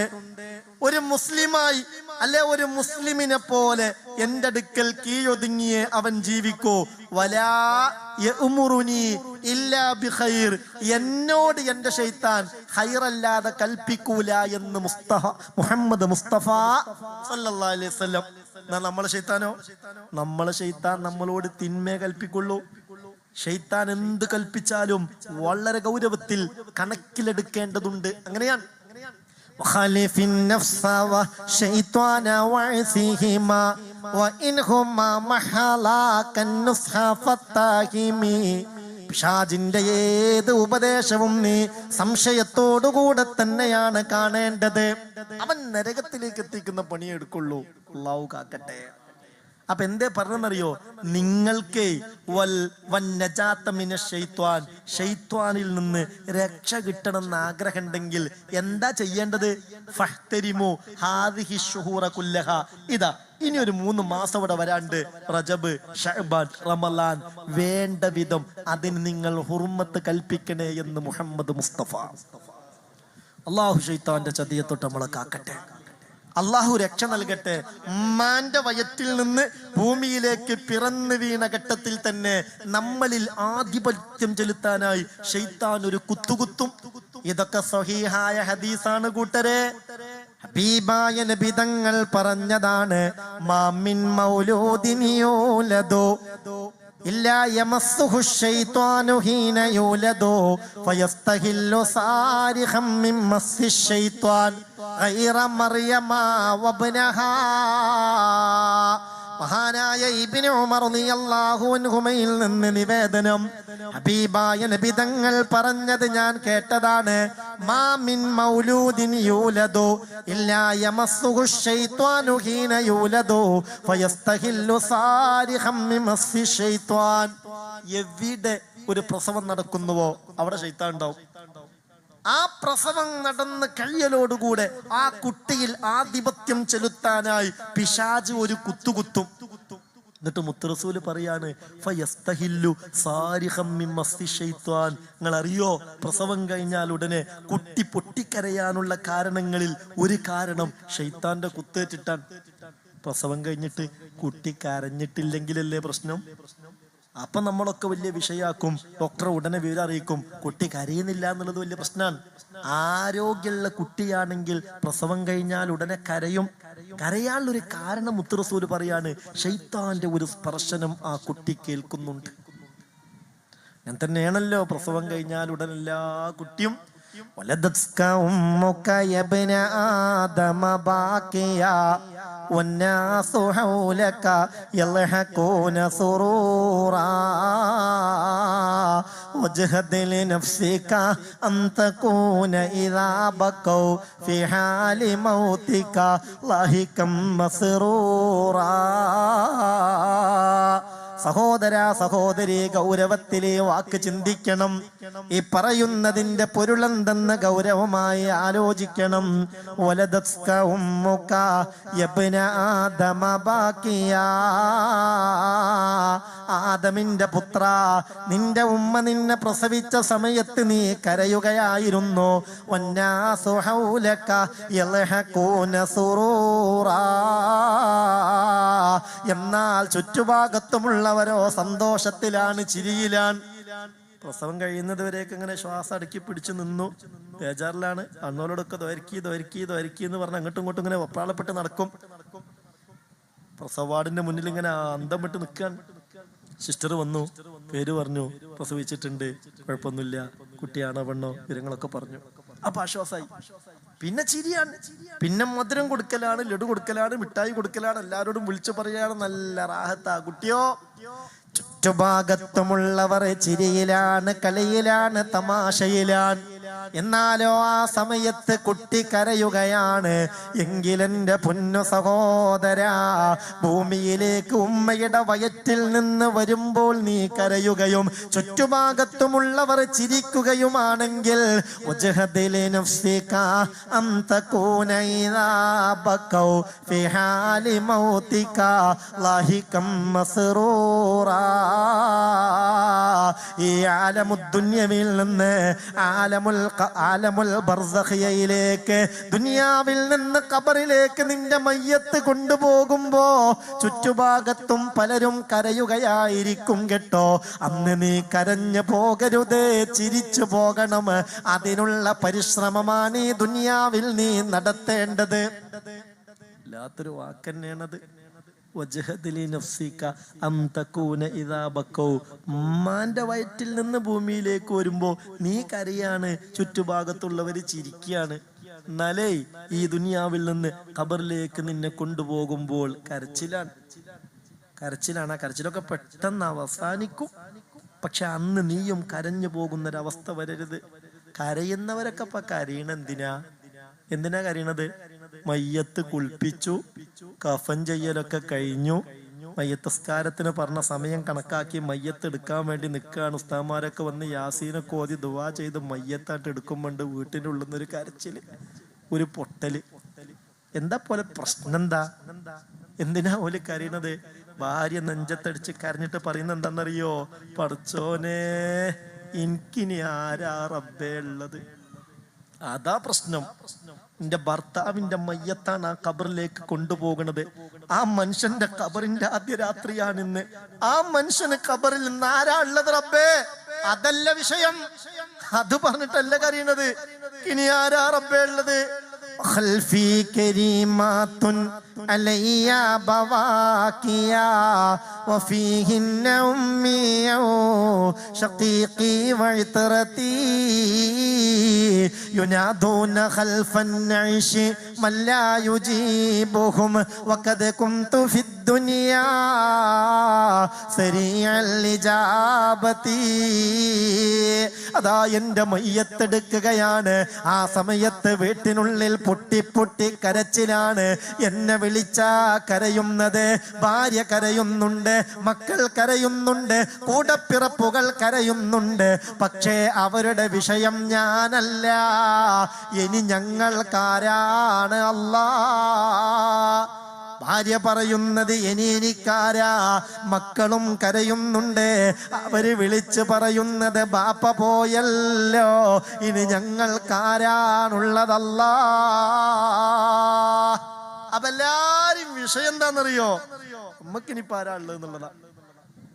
ഒരു മുസ്ലിമായി അല്ലെ ഒരു മുസ്ലിമിനെ പോലെ എന്റെ അടുക്കൽ കീഴൊതുങ്ങിയേ അവൻ ജീവിക്കൂ. വലാ യഅ്മുറുനി ഇല്ലാ ബിഖൈർ, എന്നോട് എന്റെ ശൈത്താൻ ഖൈറല്ലാതെ കൽപ്പിക്കൂല എന്ന് മുഹമ്മദ് മുസ്തഫ സല്ലല്ലാഹു അലൈഹി വസല്ലം. നമ്മളെ ശൈത്താനോ? നമ്മളെ ശൈത്താൻ നമ്മളോട് തിന്മയെ കൽപ്പിക്കുള്ളൂ. ശൈത്താൻ എന്ത് കൽപ്പിച്ചാലും വളരെ ഗൗരവത്തിൽ കണക്കിലെടുക്കേണ്ടതുണ്ട്. അങ്ങനെയാണ്. وخالف النفس والشيطان وعصيهما وإنهما محلاك النصح فاتهما. പിശാചിന്റെ ഏത് ഉപദേശവും നീ സംശയത്തോടുകൂടെ തന്നെയാണ് കാണേണ്ടത്. അവൻ നരകത്തിലേക്ക് എത്തിക്കുന്ന പണിയെടുക്കുള്ളൂ. അല്ലാഹു കാക്കട്ടെ. അപ്പൊ എന്തേ പറഞ്ഞറിയോ? നിങ്ങൾക്ക് ഷൈത്വാനിൽ നിന്ന് രക്ഷ കിട്ടണമെന്ന് ആഗ്രഹം ഉണ്ടെങ്കിൽ എന്താ ചെയ്യേണ്ടത്? ഫഹ്തരിമു ഹാദിഹി ശുഹൂറ കുല്ലഹ. ഇതാ ഇനി ഒരു 3 മാസം ഇവിടെ വരാണ്ട്, റജബ്, ശഅബാൻ, റമളാൻ. വേണ്ട വിധം അതിന് നിങ്ങൾ ഹുർമത്ത് കൽപ്പിക്കണേ എന്ന് മുഹമ്മദ് മുസ്തഫ. അല്ലാഹു ശൈത്താന്റെ ചതിയെ തൊട്ട് നമ്മളെ കാക്കട്ടെ. അള്ളാഹു രക്ഷ നൽകട്ടെ. ഉമ്മാന്റെ വയറ്റിൽ നിന്ന് ഭൂമിയിലേക്ക് പിറന്നു വീണ ഘട്ടത്തിൽ തന്നെ നമ്മളിൽ ആധിപത്യം ചെലുത്താനായി ശൈത്താൻ ഒരു കുത്തുകുത്തും. ഇതൊക്കെ സ്വഹീഹായ ഹദീസാണ് കൂട്ടരെ. ഹബീബായ നബി തങ്ങൾ പറഞ്ഞതാണ്, മാമിൻ മൗലൂദിൻ യൂലദു ഇല്ലാ യമസ്സുഹു ശൈത്വാനു ഹീന യൂലദു ഫയസ്തഹില്ലു സാരിഖം മിൻ മസ്സി ശൈത്വാൻ ഗൈറ മർയമ വബ്നഹാ. മഹാനായ ഇബ്നു ഉമർ റളിയല്ലാഹു അൻഹുമയിൽ നിന്ന് നിവേദനം. ഹബീബായ നബി തങ്ങൾ പറഞ്ഞത് ഞാൻ കേട്ടതാണ്. മാ മിൻ മൗലൂദിൻ യൂലദു ഇല്ലാ യമസ്സുഹു ശൈത്വാനു ഹീന യൂലദു ഫയസ്തഹില്ലു സാരിഹം മിമസ്സി ശൈത്വാൻ. എവിടെ ഒരു പ്രസവം നടക്കുന്നുവോ അവിടെ ശൈത്താൻ ഉണ്ടാവും. ആ പ്രസവം നടന്ന് കഴിയലോടുകൂടെ ആ കുട്ടിയിൽ ആധിപത്യം ചെലുത്താനായി പിശാച് ഒരു കുത്തുകുത്തും. എന്നിട്ട് മുത്തറസൂല് പറയാണ് ഫയസ്തഹില്ലു സാരിഹം മിമസ്സി ശൈത്വാൻ. നിങ്ങൾ അറിയോ, പ്രസവം കഴിഞ്ഞാൽ ഉടനെ കുട്ടി പൊട്ടിക്കരയാനുള്ള കാരണങ്ങളിൽ ഒരു കാരണം ശൈത്താന്റെ കുത്തേറ്റിട്ടാണ്. പ്രസവം കഴിഞ്ഞിട്ട് കുട്ടി കരഞ്ഞിട്ടില്ലെങ്കിലല്ലേ പ്രശ്നം. അപ്പൊ നമ്മളൊക്കെ വലിയ വിഷയാക്കും, ഡോക്ടറെ ഉടനെ വിവരം അറിയിക്കും, കുട്ടി കരയുന്നില്ല എന്നുള്ളത് വലിയ പ്രശ്നമാണ്. ആരോഗ്യമുള്ള കുട്ടിയാണെങ്കിൽ പ്രസവം കഴിഞ്ഞാൽ ഉടനെ കരയും. കരയാനുള്ളൊരു കാരണം മുത്തറസൂല് പറയാണ്, ശൈത്താന്റെ ഒരു സ്പർശനം ആ കുട്ടി കേൾക്കുന്നുണ്ട്. ഞാൻ തന്നെയാണല്ലോ പ്രസവം കഴിഞ്ഞാൽ ഉടൻ എല്ലാ കുട്ടിയും വലദത്ക ഉമ്മുക യബ്ന ആദമ ബാക്കിയാ വന്നാസു ഹൗലക യൽഹഖൂന സുറൂറാ വജ്ഹദ് ലിനഫ്സിക അൻ തകൂന ഇദാ ബഖൗ ഫി ഹാലി മൗതിക ലഹികം മസ്റൂറാ. സഹോദര സഹോദരി, ഗൗരവത്തിലെ വാക്ക് ചിന്തിക്കണം. ഈ പറയുന്നതിന്റെ പൊരുളെന്തെന്ന് ഗൗരവമായി ആലോചിക്കണം. വലദത്ക ഉമ്മുക യബ്ന ആദമ ബാക്കിയാ. ആദമിന്റെ പുത്ര, നിന്റെ ഉമ്മ നിന്നെ പ്രസവിച്ച സമയത്ത് നീ കരയുകയായിരുന്നു. വന്നാസു ഹൗലക യൽഹഖൂന സുറൂറാ. എന്നാൽ ചുറ്റുഭാഗത്തുമുള്ളവരോ സന്തോഷത്തിലാണ്, ചിരിയിലാണ്. പ്രസവം കഴിയുന്നത് വരെയൊക്കെ ഇങ്ങനെ ശ്വാസം അടക്കി പിടിച്ചു നിന്നു, ബേജാറിലാണ്. അണ്ണോലോടൊക്കെ ദ്വരക്കി എന്ന് പറഞ്ഞ് അങ്ങോട്ടും ഇങ്ങോട്ടും ഇങ്ങനെ ഒപ്പാളപ്പെട്ട് നടക്കും. പ്രസവ വാർഡിന്റെ മുന്നിൽ ഇങ്ങനെ അന്തം വിട്ട് നിൽക്കാൻ. സിസ്റ്റർ വന്നു, പേര് പറഞ്ഞു, പ്രസവിച്ചിട്ടുണ്ട്, കുഴപ്പമൊന്നുമില്ല, കുട്ടിയാണോ പെണ്ണോ വിവരങ്ങളൊക്കെ പറഞ്ഞു. അപ്പൊ ആശ്വാസമായി. പിന്നെ ചിരിയാണ്, പിന്നെ മധുരം കൊടുക്കലാണ്, ലഡു കൊടുക്കലാണ്, മിഠായി കൊടുക്കലാണ്, എല്ലാവരോടും വിളിച്ചു പറയാണ്, നല്ല റാഹത്താ കുട്ടിയോ. ചുറ്റുഭാഗത്തുമുള്ളവർ ചിരിയിലാണ്, കളിയിലാണ്, തമാശയിലാണ്. എന്നാലോ ആ സമയത്ത് കുട്ടി കരയുകയാണ്. എങ്കിലെന്റെ പൊന്നു സഹോദരാ, ഭൂമിയിലേക്ക് ഉമ്മയുടെ വയറ്റിൽ നിന്ന് വരുമ്പോൾ നീ കരയുകയും ചുറ്റുഭാഗത്തുമുള്ളവർ ചിരിക്കുകയുമാണെങ്കിൽ ഈ ആലമുദ്ദുന്യവിൽ നിന്ന് ആലമുൽ ബർസഖിയയിലേക്ക്, ദുനിയാവിൽ നിന്ന് ഖബറിലേക്ക് നിന്റെ മയ്യത്ത് കൊണ്ടുപോകുമ്പോ ചുറ്റുഭാഗത്തും പലരും കരയുകയായിരിക്കും കേട്ടോ. അന്ന് നീ കരഞ്ഞു പോകരുത്, ചിരിച്ചു പോകണം. അതിനുള്ള പരിശ്രമമാണ് ഈ ദുനിയാവിൽ നീ നടത്തേണ്ടത്. വല്ലാത്തൊരു വാക്കന്നെയാണത്. ഉമ്മാന്റെ വയറ്റിൽ നിന്ന് ഭൂമിയിലേക്ക് വരുമ്പോ നീ കരയാണ്, ചുറ്റുഭാഗത്തുള്ളവര് ചിരിക്കുകയാണ്. എന്നാലേ ഈ ദുനിയാവിൽ നിന്ന് ഖബറിലേക്ക് നിന്നെ കൊണ്ടുപോകുമ്പോൾ കരച്ചിലാണ്. ആ കരച്ചിലൊക്കെ പെട്ടെന്ന് അവസാനിക്കും. പക്ഷെ അന്ന് നീയും കരഞ്ഞു പോകുന്നൊരവസ്ഥ വരരുത്. കരയുന്നവരൊക്കെ ഇപ്പൊ എന്തിനാ കരയണത്? മയ്യത്ത് കുളിപ്പിച്ചു, കഫൻ ചെയ്യലൊക്കെ കഴിഞ്ഞു, മയ്യത്തസ്കാരത്തിന് പറഞ്ഞ സമയം കണക്കാക്കി മയ്യത്ത് എടുക്കാൻ വേണ്ടി നിൽക്കുകയാണ്. ഉസ്താദ്മാരൊക്കെ വന്ന് യാസീനൊക്കെ ഓതി ദുആ ചെയ്ത് മയ്യത്തായിട്ട് എടുക്കുമ്പോണ്ട് വീട്ടിൻ്റെ ഉള്ളിൽ നിന്നൊരു കരച്ചില്, ഒരു പൊട്ടല്. എന്താ പോലെ പ്രശ്നം എന്താ? എന്തിനാ ഓല് കരയണത്? ഭാര്യ നെഞ്ചത്തടിച്ച് കരഞ്ഞിട്ട് പറയുന്നത് എന്താണെന്നറിയോ? പടച്ചോനെ, എനിക്കിനി ആരാ റബ്ബേ ഉള്ളത്? അതാ പ്രശ്നം. എന്റെ ഭർത്താവിന്റെ മയ്യത്താണ് ആ ഖബറിലേക്ക് കൊണ്ടുപോകുന്നത്. ആ മനുഷ്യന്റെ ഖബറിന്റെ ആദ്യ രാത്രിയാണിന്ന്. ആ മനുഷ്യന് ഖബറിൽ നിന്ന് ആരാ ഉള്ളത് റബ്ബേ? അതല്ല വിഷയം. അത് പറഞ്ഞിട്ടല്ല കരയുന്നത്. ഇനി ആരാ റബ്ബേ ഉള്ളത്? ഖൽഫി കരീമാത്തുൻ അലയ്യ ബവാകിയാ വഫീഹിന്ന ഉമ്മിയ ശഖീഖി വഇത്രതി യുനാദൂന ഖൽഫൻ നൈശി മല്ലാ യുജീബുഹും വഖദ് കുന്തു ഫിദ്ദുനിയാ സരീഅൽ ഇജാബതി. അതാ എൻ്റെ മയ്യത്തെടുക്കുകയാണ്. ആ സമയത്ത് വീട്ടിനുള്ളിൽ പൊട്ടി പൊട്ടി കരച്ചിലാണ്. എന്നെ വിളിച്ചാ കരയുന്നത്, ഭാര്യ കരയുന്നുണ്ട്, മക്കൾ കരയുന്നുണ്ട്, കൂടപ്പിറപ്പുകൾ കരയുന്നുണ്ട്. പക്ഷേ അവരുടെ വിഷയം ഞാനല്ല. ഇനി ഞങ്ങൾക്കാരാണ് അല്ലാ. ഭാര്യ പറയുന്നത് ഇനി എനിക്കാരാ. മക്കളും കരയുന്നുണ്ട്. അവര് വിളിച്ച് പറയുന്നത് ബാപ്പ പോയല്ലോ, ഇനി ഞങ്ങൾക്കാരാണുള്ളതല്ലാ. അപ്പൊ എല്ലാരും വിഷയം എന്താണെന്നറിയോ? നമുക്കിനിപ്പോ ആരാ ഉള്ളത് എന്നുള്ളതാ.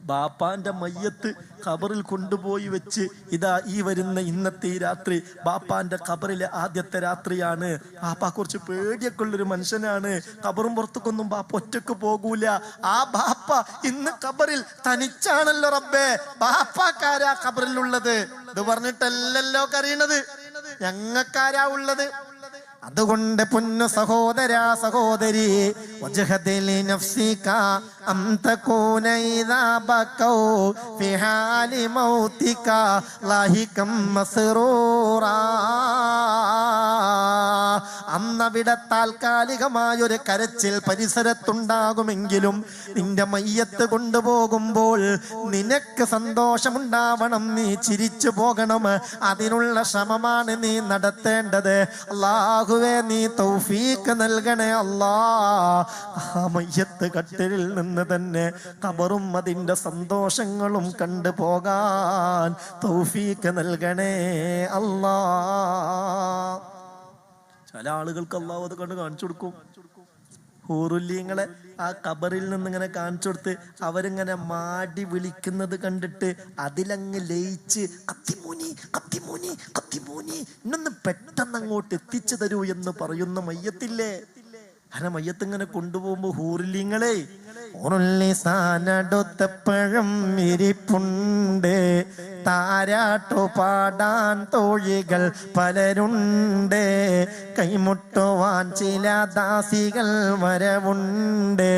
ബാപ്പാന്റെ മയ്യത്ത് ഖബറിൽ കൊണ്ടുപോയി വെച്ച് ഇതാ ഈ വരുന്ന ഇന്നത്തെ ഈ രാത്രി ബാപ്പാന്റെ ഖബറിലെ ആദ്യത്തെ രാത്രിയാണ്. ബാപ്പ കുറച്ച് പേടിയൊക്കെ ഉള്ളൊരു മനുഷ്യനാണ്. ഖബറും പുറത്തേക്കൊന്നും ബാപ്പ ഒറ്റക്ക് പോകൂല. ആ ബാപ്പ ഇന്ന് ഖബറിൽ തനിച്ചാണല്ലോ റബ്ബേ. ബാപ്പാക്കാരാ ഖബറിലുള്ളത് ഇത് പറഞ്ഞിട്ടല്ലല്ലോ കരയണത്, ഞങ്ങൾക്കാരാ ഉള്ളത്. അതുകൊണ്ട് പൊന്നു സഹോദരാ സഹോദരി, വജ്ഹദിൽ നഫ്സിക അം തകൂന ഇദാ ബകൗ ഫി ഹാലി മൗതിക ലാഹികം മസ്റൂറാ. അന്നവിടെ താൽക്കാലികമായൊരു കരച്ചിൽ പരിസരത്തുണ്ടാകുമെങ്കിലും നിന്റെ മയ്യത്ത് കൊണ്ടുപോകുമ്പോൾ നിനക്ക് സന്തോഷമുണ്ടാവണം, നീ ചിരിച്ചു പോകണം. അതിനുള്ള ശ്രമമാണ് നീ നടത്തേണ്ടത്. അല്ലാഹുവേ, നീ തൗഫീഖ് നൽകണേ അല്ലാ. ആ മയ്യത്ത് കട്ടിലിൽ നിന്ന് തന്നെ ഖബറും അതിൻ്റെ സന്തോഷങ്ങളും കണ്ടു പോകാൻ തൗഫീഖ് നൽകണേ അല്ലാ. ചില ആളുകൾക്ക് അല്ലാഹു അത് കണ്ട് കാണിച്ചു കൊടുക്കും. ഹൂറുല്യങ്ങളെ ആ ഖബറിൽ നിന്ന് ഇങ്ങനെ കാണിച്ചു കൊടുത്ത് അവരിങ്ങനെ മാടി വിളിക്കുന്നത് കണ്ടിട്ട് അതിലങ്ങ് ലയിച്ച് കത്തിമൂനി കത്തിമൂനി കത്തിമൂനി ഇന്നൊന്ന് പെട്ടെന്ന് അങ്ങോട്ട് എത്തിച്ചു തരൂ എന്ന് പറയുന്ന മയ്യത്തില്ലേ. അങ്ങനെ മയ്യത്ത് ഇങ്ങനെ കൊണ്ടുപോകുമ്പോ ഹൂറുല്യങ്ങളെ ടുത്തപ്പഴം ഇരിപ്പുണ്ട്, താരാട്ടു പാടാൻ തോഴികൾ പലരുണ്ട്, കൈമുട്ടുവാൻ ചില ദാസികൾ വരവുണ്ട്,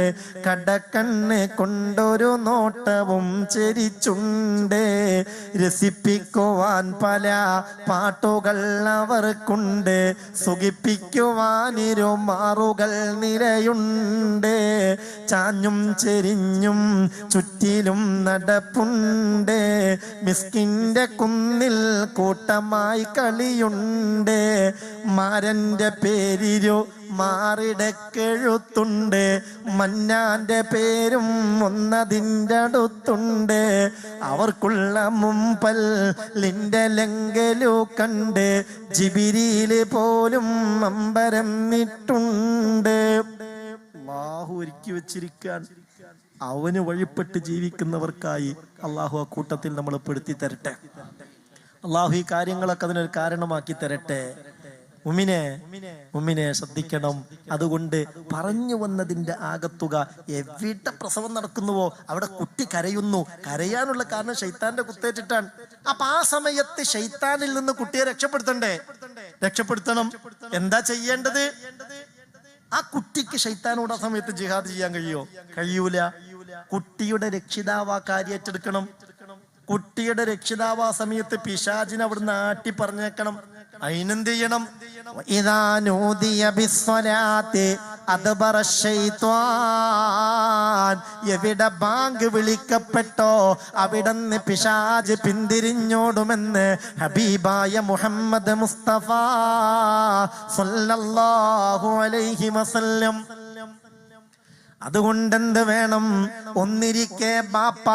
കടക്കണ്ണ് കൊണ്ടൊരു നോട്ടവും ചെരിച്ചുണ്ട്, രസിപ്പിക്കുവാൻ പല പാട്ടുകൾ അവർക്കുണ്ട്, സുഖിപ്പിക്കുവാൻ ഇരുമാറുകൾ നിരയുണ്ട്, ചാഞ്ഞും ചെരിഞ്ഞും ചുറ്റിലും നടപ്പുണ്ട്, മിസ്കിന്റെ കുന്നിൽ കൂട്ടമായി കളിയുണ്ട്, മാരന്റെ പേരിരു മാറിടക്കെഴുത്തുണ്ട്, മന്നാന്റെ പേരും ഒന്നതിൻ്റെ അടുത്തുണ്ട്, അവർക്കുള്ള മുമ്പല്ലിന്റെ ലങ്കലു കണ്ട് ജിബിരിയില് പോലും അമ്പരം ഇട്ടുണ്ട്. അല്ലാഹു ഒരുക്കി വെച്ചിരിക്കാൻ അവന് വഴിപ്പെട്ട് ജീവിക്കുന്നവർക്കായി അള്ളാഹു ആ കൂട്ടത്തിൽ നമ്മൾ പെടുത്തി തരട്ടെ. അള്ളാഹു ഈ കാര്യങ്ങളൊക്കെ അതിനൊരു കാരണമാക്കി തരട്ടെ. മുഅ്മിനെ ശ്രദ്ധിക്കണം. അതുകൊണ്ട് പറഞ്ഞു വന്നതിന്റെ ആകത്തുക, എവിടെ പ്രസവം നടക്കുന്നുവോ അവിടെ കുട്ടി കരയുന്നു. കരയാനുള്ള കാരണം ശൈത്താന്റെ കുത്തേറ്റിട്ടാണ്. അപ്പൊ ആ സമയത്ത് ശൈത്താനിൽ നിന്ന് കുട്ടിയെ രക്ഷപ്പെടുത്തണം. എന്താ ചെയ്യേണ്ടത്? ആ കുട്ടിക്ക് ശൈത്താനോട് ആ സമയത്ത് ജിഹാദ് ചെയ്യാൻ കഴിയൂല. കുട്ടിയുടെ രക്ഷിതാവ് ആ കാര്യം ഏറ്റെടുക്കണം. കുട്ടിയുടെ രക്ഷിതാവ് ആ സമയത്ത് പിശാചിനെ അവിടുന്ന് ആട്ടി പറഞ്ഞേക്കണം. അതിനെന്ത് ചെയ്യണം? എവിടെ ബാങ്ക് വിളിക്കപ്പെട്ടോ അവിടുന്ന് പിശാച് പിന്തിരിഞ്ഞോടുമെന്ന് ഹബീബായ മുഹമ്മദ് മുസ്തഫ സല്ലല്ലാഹു അലൈഹി വസല്ലം. അതുകൊണ്ടെന്ത് വേണം? ഒന്നിരിക്കെ ബാപ്പ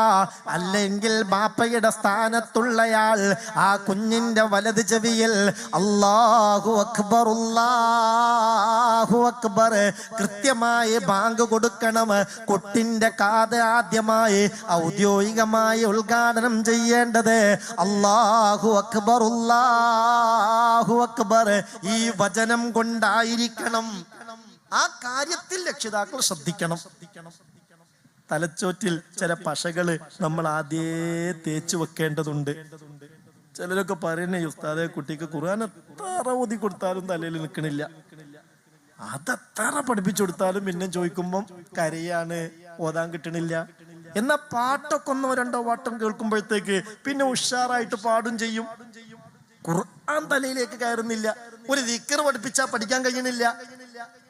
അല്ലെങ്കിൽ ബാപ്പയുടെ സ്ഥാനത്തുള്ളയാൾ ആ കുഞ്ഞിന്റെ വലത് ചെവിയിൽ അല്ലാഹു അക്ബർ അല്ലാഹു അക്ബർ കൃത്യമായി ബാങ്ക് കൊടുക്കണം. കുട്ടിന്റെ കാത് ആദ്യമായി ഔദ്യോഗികമായി ഉദ്ഘാടനം ചെയ്യേണ്ടത് അല്ലാഹു അക്ബർ അല്ലാഹു അക്ബർ ഈ വചനം കൊണ്ടായിരിക്കണം. ആ കാര്യത്തിൽ രക്ഷിതാക്കൾ ശ്രദ്ധിക്കണം. തലച്ചോറ്റിൽ ചില പശകള് നമ്മൾ ആദ്യേ തേച്ചു വെക്കേണ്ടതുണ്ട്. ചിലരൊക്കെ പറയുന്നേ, ഉസ്താദെ കുട്ടിക്ക് ഖുർആൻ എത്ര ഓതി കൊടുത്താലും തലയിൽ നിൽക്കണില്ല. അതെത്ര പഠിപ്പിച്ചു കൊടുത്താലും പിന്നെ ചോദിക്കുമ്പം കരയാണ്, ഓതാൻ കിട്ടണില്ല. എന്നാ പാട്ടൊക്കെ ഒന്നോ രണ്ടോ പാട്ടം കേൾക്കുമ്പോഴത്തേക്ക് പിന്നെ ഉഷാറായിട്ട് പാടും ചെയ്യും. ഖുർആൻ തലയിലേക്ക് കയറുന്നില്ല, ഒരു ദിക്ർ പഠിപ്പിച്ചാൽ പഠിക്കാൻ കഴിയണില്ല.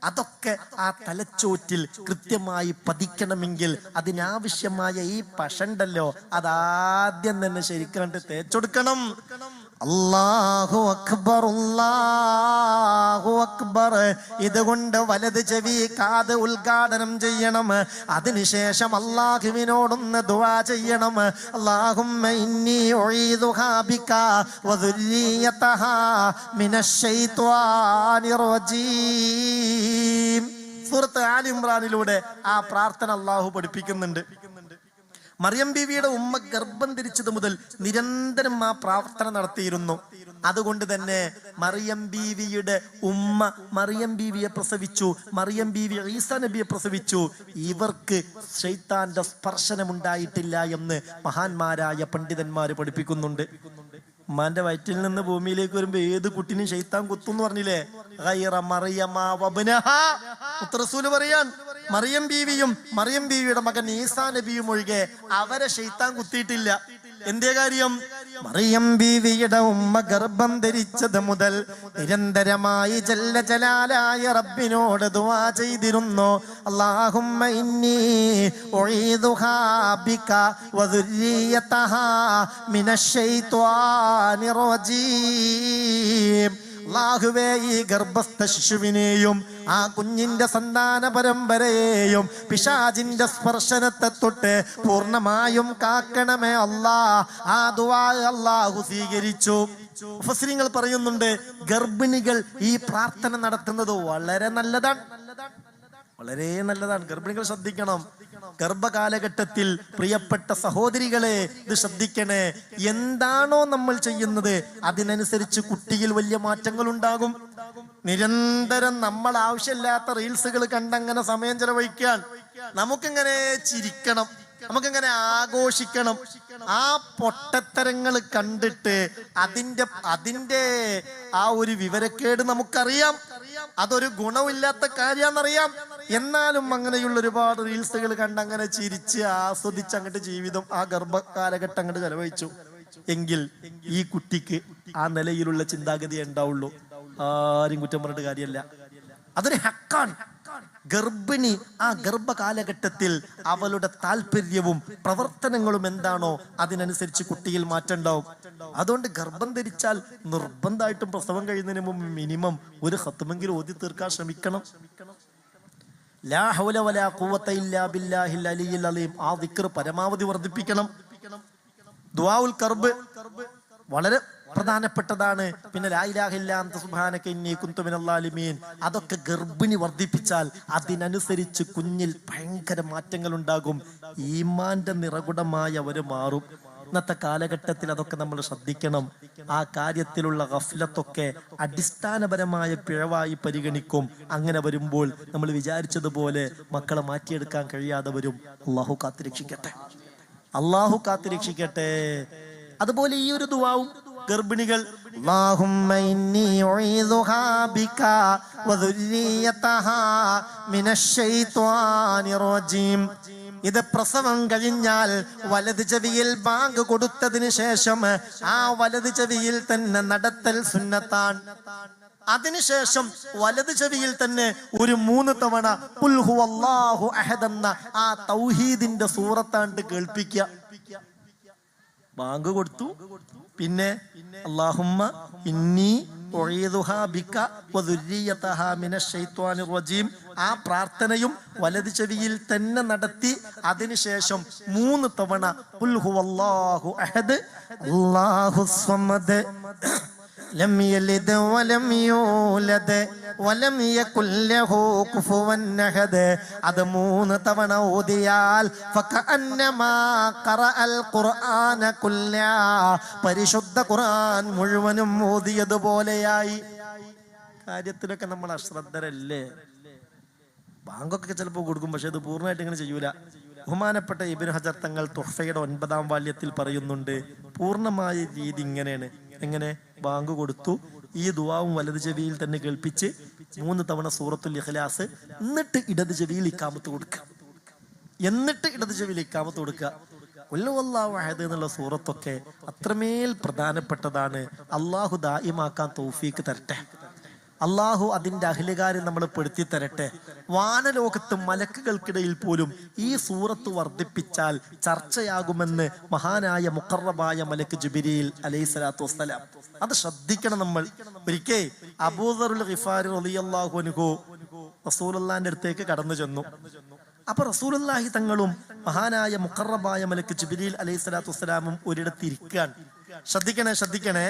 അതൊക്കെ ആ തലച്ചോറ്റിൽ കൃത്യമായി പതിക്കണമെങ്കിൽ അതിനാവശ്യമായ ഈ പശണ്ടല്ലോ, അതാദ്യം തന്നെ ശരിക്കണ്ട് തേച്ചെടുക്കണം. അല്ലാഹു അക്ബർ, അല്ലാഹു അക്ബർ. ഇതുകൊണ്ട് വലത് ചെവി കാത് ഉദ്ഘാടനം ചെയ്യണം. അതിനുശേഷം അല്ലാഹുവിനോടൊന്ന് ദുആ ചെയ്യണം. അല്ലാഹുമ്മ ഇന്നി ഉഈദുഹാ ബിക വദുരിയതഹാ മിനശ് ശൈത്വാനിർ റജീം. സൂറത്ത് ആൽ ഇംറാനിലൂടെ ആ പ്രാർത്ഥന അല്ലാഹു പഠിപ്പിക്കുന്നുണ്ട്. മറിയം ബീവിയുടെ ഉമ്മ ഗർഭം ധരിച്ചത് മുതൽ നിരന്തരം ആ പ്രാർത്ഥന നടത്തിയിരുന്നു. അതുകൊണ്ട് തന്നെ മറിയം ബീവിയുടെ ഉമ്മ മറിയം ബീവിയെ പ്രസവിച്ചു, മറിയം ബീവി ഈസാ നബിയെ പ്രസവിച്ചു. ഇവർക്ക് ശൈത്താന്റെ സ്പർശനമുണ്ടായിട്ടില്ല എന്ന് മഹാന്മാരായ പണ്ഡിതന്മാര് പഠിപ്പിക്കുന്നുണ്ട്. ഉമ്മാന്റെ വയറ്റിൽ നിന്ന് ഭൂമിയിലേക്ക് വരുമ്പോ ഏത് കുട്ടിനും ശൈത്താൻ കുത്തും എന്ന് പറഞ്ഞില്ലേ? റസൂല് പറയാൻ മറിയം ബീവിയും മറിയം ബീവിയുടെ മകൻ ഈസാ നബിയും ഒഴികെ അവരെ ശൈത്താൻ കുത്തിയിട്ടില്ല. എന്തേ കാര്യം? മറിയം ബീവിയുടെ ഉമ്മ ഗർഭം ധരിച്ചത് മുതൽ നിരന്തരമായി ജല്ല ജലാലായ റബ്ബിനോട് ദുആ ചെയ്തിരുന്നു. അല്ലാഹുമ്മ ഇന്നി ഉഈദുഹാ ബിക വദുരിയതഹാ മിനശ് ശൈത്വാനിർ റജീം. അല്ലാഹുവേ, ഈ ഗർഭസ്ഥ ശിശുവിനെയും ആ കുഞ്ഞിന്റെ സന്താന പരമ്പരയെയും പിശാചിന്റെ സ്പർശനത്തെ തൊട്ട് പൂർണ്ണമായും കാക്കണമേ അല്ലാ. ആ ദുആ അല്ലാഹു സ്വീകരിച്ചു. മുഫസ്സിരിങ്ങൾ പറയുന്നുണ്ട്, ഗർഭിണികൾ ഈ പ്രാർത്ഥന നടത്തുന്നത് വളരെ നല്ലതാണ്, വളരെ നല്ലതാണ്. ഗർഭിണികൾ ശ്രദ്ധിക്കണം. ഗർഭകാലഘട്ടത്തിൽ പ്രിയപ്പെട്ട സഹോദരികളെ ഇത് ശ്രദ്ധിക്കണേ. എന്താണോ നമ്മൾ ചെയ്യുന്നത് അതിനനുസരിച്ച് കുട്ടിയിൽ വലിയ മാറ്റങ്ങൾ ഉണ്ടാകും. നിരന്തരം നമ്മൾ ആവശ്യമില്ലാത്ത റീൽസുകൾ കണ്ടങ്ങനെ സമയം ചെലവഴിക്കാൻ നമുക്കിങ്ങനെ ചിരിക്കണം, നമുക്കിങ്ങനെ ആഘോഷിക്കണം. ആ പൊട്ടത്തരങ്ങൾ കണ്ടിട്ട് അതിന്റെ ആ ഒരു വിവരക്കേട് നമുക്കറിയാം, അതൊരു ഗുണമില്ലാത്ത കാര്യമാണെന്നറിയാം. എന്നാലും അങ്ങനെയുള്ള ഒരുപാട് റീൽസുകൾ കണ്ട് അങ്ങനെ ചിരിച്ച് ആസ്വദിച്ച് അങ്ങോട്ട് ജീവിതം ആ ഗർഭകാലഘട്ടം അങ്ങോട്ട് ചെലവഴിച്ചു എങ്കിൽ ഈ കുട്ടിക്ക് ആ നിലയിലുള്ള ചിന്താഗതി ഉണ്ടാവുള്ളൂ. ആരും കുറ്റം പറഞ്ഞിട്ട് കാര്യമല്ല, അതൊരു ഹക്കാണ്. ഗർഭിണി ആ ഗർഭകാലഘട്ടത്തിൽ അവളുടെ താല്പര്യവും പ്രവർത്തനങ്ങളും എന്താണോ അതിനനുസരിച്ച് കുട്ടിയിൽ മാറ്റം ഉണ്ടാവും. അതുകൊണ്ട് ഗർഭം ധരിച്ചാൽ നിർബന്ധമായിട്ടും പ്രസവം കഴിയുന്നതിന് മുമ്പ് മിനിമം ഒരു ഖത്മെങ്കിലും ഓതി തീർക്കാൻ ശ്രമിക്കണം. ലാ ഹൗല വലാ ഖുവത ഇല്ലാ ബില്ലാഹിൽ അലിയിൽ അലീം. ആ ദിക്ർ പരമാവധി വർദ്ധിപ്പിക്കണം. ദുആഉൽ കർബ് വളരെ പ്രധാനപ്പെട്ടതാണ്. പിന്നെ ലാ ഇലാഹ ഇല്ലാ അൻത സുബ്ഹാനക ഇന്നി കുന്തു മിനൽ ളാലിമീൻ. അതൊക്കെ ഗർഭിണി വർദ്ധിപ്പിച്ചാൽ അതിനനുസരിച്ച് കുഞ്ഞിൽ ഭയങ്കര മാറ്റങ്ങൾ ഉണ്ടാകും. ഈമാന്റെ നിറകുടമായി അവര് മാറും. ഇന്നത്തെ കാലഘട്ടത്തിൽ അതൊക്കെ നമ്മൾ ശ്രദ്ധിക്കണം. ആ കാര്യത്തിലുള്ള ഗഫ്ലത്തൊക്കെ അടിസ്ഥാനപരമായ പിഴവായി പരിഗണിക്കും. അങ്ങനെ വരുമ്പോൾ നമ്മൾ വിചാരിച്ചതുപോലെ മക്കളെ മാറ്റിയെടുക്കാൻ കഴിയാതെ വരും. അള്ളാഹു കാത്തുരക്ഷിക്കട്ടെ, അള്ളാഹു കാത്തുരക്ഷിക്കട്ടെ. അതുപോലെ ഈ ഒരു ദുആവും ഗർഭിണികൾ അല്ലാഹുമ്മ ഇന്നി ഉഈദുഹാ ബിക വദുരിയതഹാ മിനശ് ശൈത്വാനിർ റജീം. ഇത് പ്രസവം കഴിഞ്ഞാൽ വലത് ചെവിയിൽ ബാങ്ക് കൊടുത്തതിന് ശേഷം ആ വലത് ചെവിയിൽ തന്നെ നടത്തൽ സുന്നത്താണ്. അതിനുശേഷം വലത് ചെവിയിൽ തന്നെ ഒരു 3 തവണ ഖുൽ ഹുവല്ലാഹു അഹദ് എന്ന ആ തൗഹീദിന്റെ സൂറത്താണ്ട് കേൾപ്പിക്കുക. ബാങ്ക് കൊടുത്തു, പിന്നെ അല്ലാഹുമ്മ ഇന്നി ഉഈദുഹാ ബിക വദുരിയതഹാ മിനശ് ശൈത്വാനിർ റജീം ആ പ്രാർത്ഥനയും വലത് ചെവിയിൽ തന്നെ നടത്തി അതിനുശേഷം 3 തവണ ഖുൽ ഹുവല്ലാഹു അഹദ് അല്ലാഹുസ് സമദ് ലം യലിദ് വലം യൂലദ് വലം യകുൽ ലഹു കുഫുവൻ അഹദ്. അത് 3 തവണ ഓതിയാൽ ഫകഅന്നമാ ഖറഅൽ ഖുർആന കുല്ലാ, പരിശുദ്ധ ഖുർആൻ മുഴുവനും ഓതിയതുപോലെയായി. കാര്യത്തിലൊക്കെ നമ്മൾ അശ്രദ്ധരല്ലേ? ബാങ്കൊക്കെ ചിലപ്പോൾ കൊടുക്കും, പക്ഷെ അത് പൂർണ്ണമായിട്ട് ഇങ്ങനെ ചെയ്യൂല. ബഹുമാനപ്പെട്ട ഇബ്നു ഹജർ തങ്ങൾ തുഹ്ഫയുടെ 9-ാം വാല്യത്തിൽ പറയുന്നുണ്ട്, പൂർണ്ണമായ രീതി ഇങ്ങനെയാണ്. എങ്ങനെ? ബാങ്ക് കൊടുത്തു, ഈ ദുആവും വലത് ചെവിയിൽ തന്നെ കേൾപ്പിച്ച് 3 തവണ സൂറത്തുൽ ഇഖ്ലാസ്, എന്നിട്ട് ഇടത് ചെവിയിൽ ഇഖാമത്ത് കൊടുക്കുക. ഖുൽ ഹുവല്ലാഹു അഹദ് എന്നുള്ള സൂറത്തൊക്കെ അത്രമേൽ പ്രധാനപ്പെട്ടതാണ്. അള്ളാഹു ദായിമാക്കാൻ തൗഫീക്ക് തരട്ടെ. അള്ളാഹു അതിൻ്റെ അഹ്ലുകാരെ നമ്മൾ പെടുത്തി തരട്ടെ. വാനലോകത്ത് മലക്കുകൾക്കിടയിൽ പോലും ഈ സൂറത്ത് വർദ്ധിപ്പിച്ചാൽ ചർച്ചയാകുമെന്ന് മഹാനായ മുഖറബായ മലക്ക് ജിബ്രീൽ അലൈഹിസ്സലാത്തു വസ്സലാം. അത് ശ്രദ്ധിക്കണം നമ്മൾ. ഒരിക്കൽ അബൂദറുൽ ഗിഫാരി റളിയല്ലാഹു അൻഹു റസൂലുള്ളാഹിന്റെ അടുത്തേക്ക് കടന്നു ചെന്നു. അപ്പൊ റസൂലുള്ളാഹി തങ്ങളും മഹാനായ മുഖറബായ മലക്ക് ജിബ്രീൽ അലൈഹിസ്സലാത്തു വസ്സലാമും ഒരിടത്ത് ഇരിക്കുകയാണ്. ശ്രദ്ധിക്കണേ.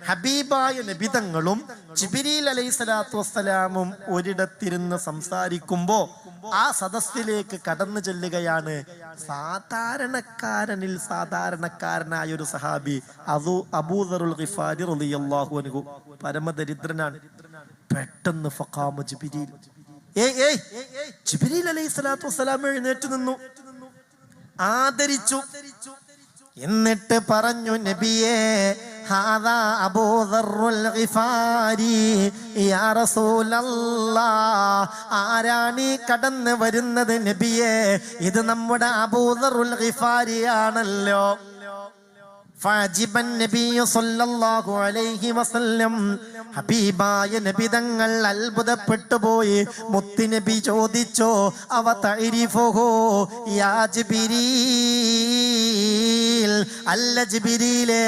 ഹബീബായ നബി തങ്ങളും ജിബ്രീൽ അലൈഹിസ്സലാത്തു വസ്സലാമും ഒരിടത്തിരുന്ന് സംസാരിക്കുമ്പോ ആ സദസ്സിലേക്ക് കടന്നു ചെല്ലുകയാണ് സാധാരണക്കാരനിൽ സാധാരണക്കാരനായ ഒരു സഹാബി, അബൂദറുൽ ഗിഫാരി റളിയല്ലാഹു അൻഹു. പരമദരിദ്രനാണ്. പെട്ടെന്ന് ഫഖാമ ജിബ്രീൽ. ജിബ്രീൽ അലൈഹിസ്സലാത്തു വസ്സലാം എഴുന്നേറ്റ് നിന്നു, ആദരിച്ചു. എന്നിട്ട് പറഞ്ഞു, നബിയേ, ഹാദാ അബൂദറുൽ ഗിഫാരി യാ റസൂലല്ലാഹ്. ആരാണീ കടന്നു വരുന്നത് നബിയേ? ഇത് നമ്മുടെ അബൂദറുൽ ഗിഫാരിയാണല്ലോ. ഫഅജിബൻ നബിയു സല്ലല്ലാഹു അലൈഹി വസല്ലം. ഹബീബായ നബി തങ്ങൾ അത്ഭുതപ്പെട്ടു പോയി. മുത്ത് നബി ചോദിച്ചോ, അവ തഅരിഫുഹു യാ ജിബ്രീൽ? അല്ല ജിബ്രീലേ,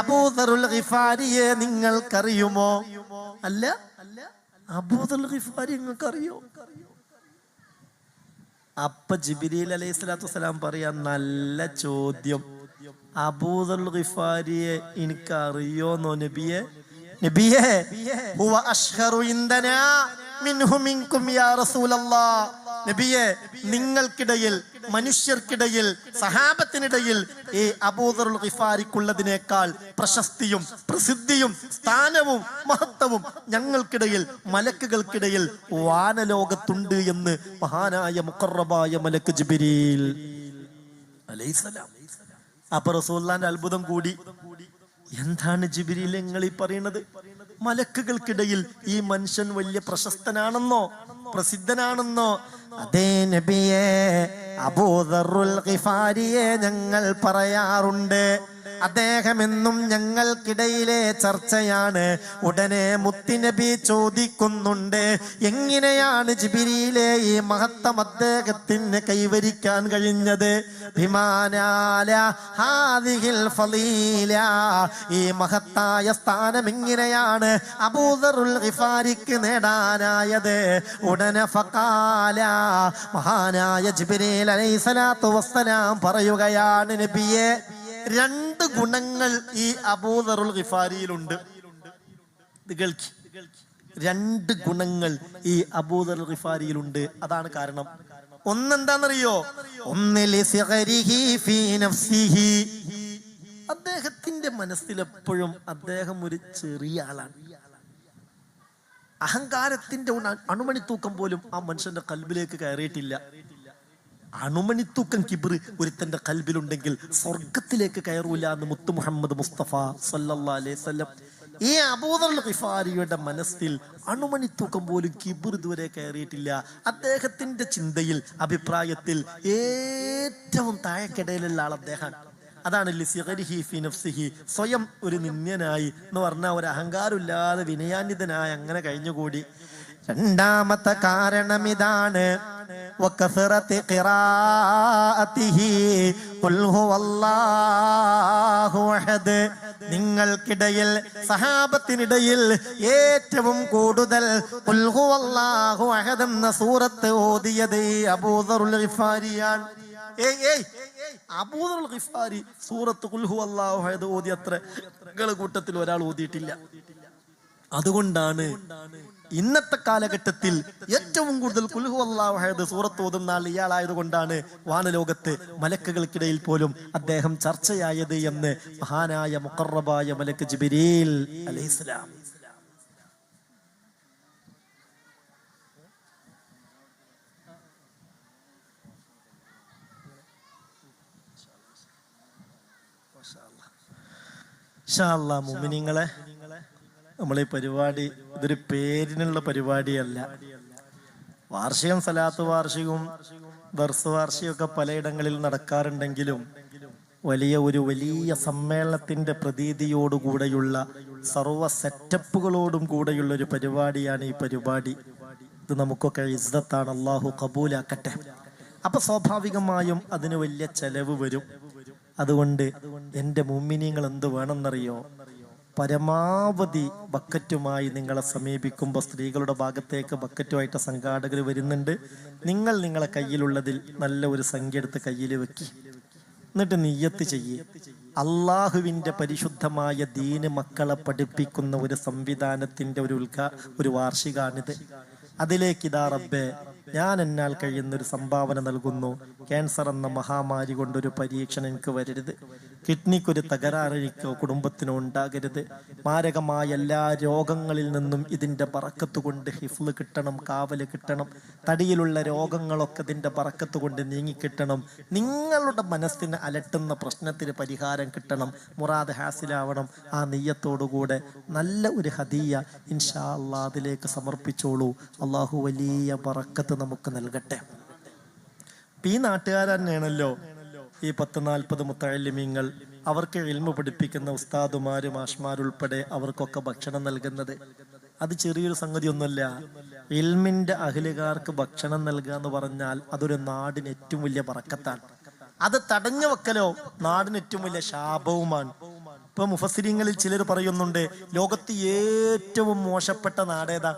അബൂദറുൽ ഗിഫാരിയെ നിങ്ങൾക്കറിയുമോ? അല്ല, അബൂദറുൽ ഗിഫാരി നിങ്ങൾക്കറിയോ? അപ്പൊ ജിബ്രീൽ അലൈഹിസ്സലാത്തു വസ്സലാം പറയാ, നല്ല ചോദ്യം. അബൂദറുൽ ഗിഫാരിയെ എനിക്കറിയോന്നോ നബിയെ? നബിയെ, ഹുവ അഷ്ഹറു ഇൻദനാ മിൻഹു മിൻകും യാ റസൂലല്ലാഹ്. നബിയെ, നിങ്ങൾക്കിടയിൽ, മനുഷ്യർക്കിടയിൽ, സഹാബത്തിനിടയിൽ ഈ അബൂദറുൽ ഗിഫാരിക്കുള്ളതിനേക്കാൾ പ്രശസ്തിയും പ്രസിദ്ധിയും സ്ഥാനവും മഹത്വവും ഞങ്ങൾക്കിടയിൽ, മലക്കുകൾക്കിടയിൽ വാനലോകത്തുണ്ട് എന്ന് മഹാനായ മുഖറബായ മലക്ക് ജിബ്രീൽ അലൈഹിസ്സലാം. അപ്പൊ റസൂലുള്ളാഹിന്റെ അത്ഭുതം കൂടി. എന്താണ് ജിബ്രീൽ നിങ്ങൾ ഈ പറയുന്നത്? മലക്കുകൾക്കിടയിൽ ഈ മനുഷ്യൻ വലിയ പ്രശസ്തനാണെന്നോ പ്രസിദ്ധനാണെന്നോ? അതേ നബിയെ, അബൂദറുൽ ഗിഫാരിയെ ഞങ്ങൾ പറയാറുണ്ട്. അദ്ദേഹം എന്നും ഞങ്ങൾക്കിടയിലെ ചർച്ചയാണ്. ഉടനെ മുത്തുനബി ചോദിക്കുന്നുണ്ട്, എങ്ങനെയാണ് ജിബ്രീലെ ഈ മഹത്വം അദ്ദേഹത്തിന് കൈവരിക്കാൻ കഴിഞ്ഞത്? ബിമാനാല ഹാദിഹിൽ ഫളീല, ഈ മഹത്തായ സ്ഥാനം എങ്ങനെയാണ് അബൂദറുൽ ഗിഫാരിക്ക് നേടാനായത്? ഉടനെ ഫഖാല, മഹാനായ ജിബ്രീൽ അലൈഹിസ്സലാത്തു വസ്സലാം പറയുകയാണ്, നബിയെ, 2 ഗുണങ്ങൾ ഈ അബൂദറുൽ ഗിഫാരിയിലുണ്ട്. 2 ഗുണങ്ങൾ ഈ അബൂദറുൽ ഗിഫാരിയിലുണ്ട്. അതാണ് കാരണം. ഒന്നെന്താണെന്നറിയോ? അദ്ദേഹത്തിന്റെ മനസ്സിൽ എപ്പോഴും അദ്ദേഹം ഒരു ചെറിയ ആളാണ്. അഹങ്കാരത്തിന്റെ അണുമണിത്തൂക്കം പോലും ആ മനുഷ്യന്റെ കൽബിലേക്ക് കയറിയിട്ടില്ല. അണുമണിത്തൂക്കം കിബ്ർ ഒരുത്തന്റെ കൽബിലുണ്ടെങ്കിൽ സ്വർഗത്തിലേക്ക് കയറൂല എന്ന് മുത്ത് മുഹമ്മദ് മുസ്തഫ സല്ലല്ലാഹു അലൈഹി വസല്ലം. ഈ അബൂദറുൽ ഗിഫാരിയുടെ മനസ്സിൽ അണുമണിത്തൂക്കം പോലും കിബ്ർ ഇതുവരെ കയറിയിട്ടില്ല. അദ്ദേഹത്തിന്റെ ചിന്തയിൽ, അഭിപ്രായത്തിൽ ഏറ്റവും താഴെക്കിടയിലുള്ള ആൾ അദ്ദേഹം. അതാണ് ലിസിഗരിഹി ഫി നഫ്സിഹി, സ്വയം ഒരു നിന്ദ്യനായി എന്ന് പറഞ്ഞാൽ ഒരു അഹങ്കാരമില്ലാതെ വിനയാന്വിതനായി അങ്ങനെ കഴിഞ്ഞുകൂടി. രണ്ടാമത്തെ കാരണം ഇതാണ്, വകസറത്തി ഖിറാഅതിഹി ഖുൽ ഹുവല്ലാഹു അഹദ്. നിങ്ങൾക്കിടയിൽ, സഹാബത്തിനിടയിൽ ഏറ്റവും കൂടുതൽ ഖുൽ ഹുവല്ലാഹു അഹദ് എന്ന സൂറത്ത് ഓതിയത് അബൂദറുൽ ഗിഫാരിയാണ്. അബൂദറുൽ ഗിഫാരി സൂറത്ത് ഖുൽ ഹുവല്ലാഹു അഹദ് ഓതി അത്ര കൂട്ടത്തിൽ ഒരാൾ ഓതിയിട്ടില്ല. അതുകൊണ്ടാണ് ഇന്നത്തെ കാലഘട്ടത്തിൽ ഏറ്റവും കൂടുതൽ ഖുൽ ഹുവല്ലാഹു അഹദ് സൂറത്ത് ഓതുന്ന ആൾ ഇയാളായതുകൊണ്ടാണ് വാനലോകത്ത് മലക്കുകൾക്കിടയിൽ പോലും അദ്ദേഹം ചർച്ചയായത് എന്ന് മഹാനായ മുഖറബായ മലക്ക് ജിബ്രീൽ അലൈഹിസ്സലാം. ഇൻഷാ അല്ലാഹ് മുഅ്മിനീങ്ങളെ, നമ്മളീ പരിപാടി ഇതൊരു പേരിനുള്ള പരിപാടിയല്ല. വാർഷികം, സലാത്ത് വാർഷികവും ദർസ് വാർഷികമൊക്കെ പലയിടങ്ങളിൽ നടക്കാറുണ്ടെങ്കിലും വലിയ സമ്മേളനത്തിന്റെ പ്രതീതിയോടുകൂടെയുള്ള സർവ്വ സെറ്റപ്പുകളോടും കൂടെയുള്ള ഒരു പരിപാടിയാണ് ഈ പരിപാടി. ഇത് നമുക്കൊക്കെ ഇസ്സത്താണ്, അള്ളാഹു കബൂലാക്കട്ടെ. അപ്പൊ സ്വാഭാവികമായും അതിന് വലിയ ചെലവ് വരും. അതുകൊണ്ട് എൻ്റെ മുഅ്മിനീങ്ങൾ എന്ത് വേണമെന്നറിയോ? പരമാവധി ബക്കറ്റുമായി നിങ്ങളെ സമീപിക്കുമ്പോൾ സ്ത്രീകളുടെ ഭാഗത്തേക്ക് ബക്കറ്റുമായിട്ട് സംഘാടകർ വരുന്നുണ്ട്. നിങ്ങളെ കയ്യിലുള്ളതിൽ നല്ല ഒരു സംഖ്യ എടുത്ത് കയ്യിൽ വെക്കി, എന്നിട്ട് നിയ്യത്ത് ചെയ്യേ. അള്ളാഹുവിൻ്റെ പരിശുദ്ധമായ ദീന് മക്കളെ പഠിപ്പിക്കുന്ന ഒരു സംവിധാനത്തിൻ്റെ ഒരു വാർഷികാണിത്. അതിലേക്ക് ഇതാ റബ്ബേ, ഞാൻ എന്നാൽ കഴിയുന്നൊരു സംഭാവന നൽകുന്നു. ക്യാൻസർ എന്ന മഹാമാരി കൊണ്ടൊരു പരീക്ഷണം എനിക്ക് വരരുത്. കിഡ്നിക്കൊരു തകരാറെനിക്കോ കുടുംബത്തിനോ ഉണ്ടാകരുത്. മാരകമായ എല്ലാ രോഗങ്ങളിൽ നിന്നും ഇതിൻ്റെ ബറക്കത്ത് കൊണ്ട് ഹിഫ്ള് കിട്ടണം, കാവല് കിട്ടണം. തടിയിലുള്ള രോഗങ്ങളൊക്കെ ഇതിൻ്റെ ബറക്കത്ത് കൊണ്ട് നീങ്ങിക്കിട്ടണം. നിങ്ങളുടെ മനസ്സിന് അലട്ടുന്ന പ്രശ്നത്തിന് പരിഹാരം കിട്ടണം, മുറാദ് ഹാസിലാവണം. ആ നെയ്യത്തോടുകൂടെ നല്ല ഒരു ഹദിയ ഇൻഷാ അല്ലാഹ് അതിലേക്ക് സമർപ്പിച്ചോളൂ. അള്ളാഹു വലിയ ബറക്കത്ത് നമുക്ക് നൽകട്ടെ. ഈ നാട്ടുകാർ തന്നെയാണല്ലോ ഈ 10-40 മുത്തഅല്ലിമീങ്ങൾ. അവർക്ക് ഇൽമു പഠിപ്പിക്കുന്ന ഉസ്താദുമാര്, മാഷ്മാരുൾപ്പെടെ അവർക്കൊക്കെ ഭക്ഷണം നൽകുന്നത്. അത് ചെറിയൊരു സംഗതി ഒന്നുമല്ല. ഇൽമിന്റെ അഹ്ലുകാർക്ക് ഭക്ഷണം നൽകുക എന്ന് പറഞ്ഞാൽ അതൊരു നാടിന് ഏറ്റവും വലിയ ബറക്കത്താണ്. അത് തടഞ്ഞു വെക്കലോ നാടിന് ഏറ്റവും വലിയ ശാപവുമാണ്. ഇപ്പൊ മുഫസ്സിരീങ്ങളിൽ ചിലർ പറയുന്നുണ്ട്, ലോകത്ത് ഏറ്റവും മോശപ്പെട്ട നാടേതാ?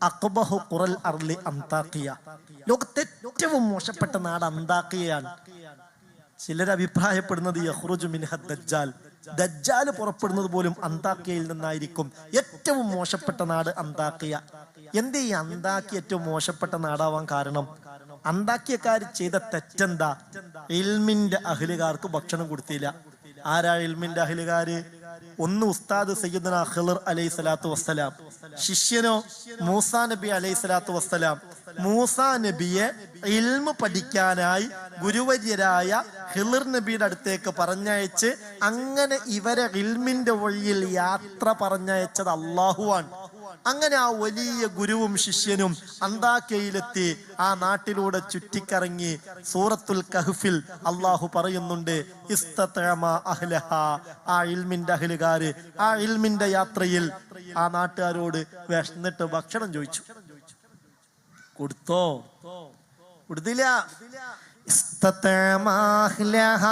അഖ്ബഹു ഖുറൽ അർളി അന്താഖിയ. ലോകത്തെ ഏറ്റവും മോശപ്പെട്ട നാട് അന്താഖിയയാണ്. ചിലർ അഭിപ്രായപ്പെടുന്നത് യഖ്റുജു മിൻഹ ദജ്ജാൽ, ദജ്ജാൽ പുറപ്പെടുന്നത് പോലും അന്താഖിയയിൽ നിന്നായിരിക്കും. ഏറ്റവും മോശപ്പെട്ട നാട് അന്താഖിയ. എന്തേ ഈ അന്താഖിയ ഏറ്റവും മോശപ്പെട്ട നാടാവാൻ കാരണം? അന്താഖിയക്കാർ ചെയ്ത തെറ്റെന്താ? ഇൽമിന്റെ അഹ്ലുകാർക്ക് ഭക്ഷണം കൊടുത്തില്ല. ആരാ ഇൽമിന്റെ അഹ്ലുകാര്? ഒന്ന് ഉസ്താദ് സയ്യിദുനാ ഖിളർ അലൈഹി സ്വലാത്തു വസ്സലാം, ശിഷ്യനോ മൂസാ നബി അലൈഹി സ്വലാത്തു വസ്സലാം. മൂസാ നബിയെ ഇൽമു പഠിക്കാനായി ഗുരുവര്യരായ ഖിളർ നബിയുടെ അടുത്തേക്ക് പറഞ്ഞയച്ച് അങ്ങനെ ഇവരെ ഇൽമിന്റെ വഴിയിൽ യാത്ര പറഞ്ഞയച്ചത് അള്ളാഹുവാണ്. അങ്ങനെ ആ വലിയ ഗുരുവും ശിഷ്യനും അന്താക്കയിലെത്തി ആ നാട്ടിലൂടെ ചുറ്റിക്കറങ്ങി. സൂറത്തുൽ കഹ്ഫിൽ അള്ളാഹു പറയുന്നുണ്ട്, ഇസ്തതഅമ അഹ്ലഹ. ആ ഇൽമിന്റെ അഹ്ലുകാര് ആ ഇൽമിന്റെ യാത്രയിൽ ആ നാട്ടുകാരോട് വിശന്നിട്ട് ഭക്ഷണം ചോദിച്ചു. കൊടുത്തോ? കൊടുത്തില്ല. ഇസ്തതഅമ അഹ്ലഹ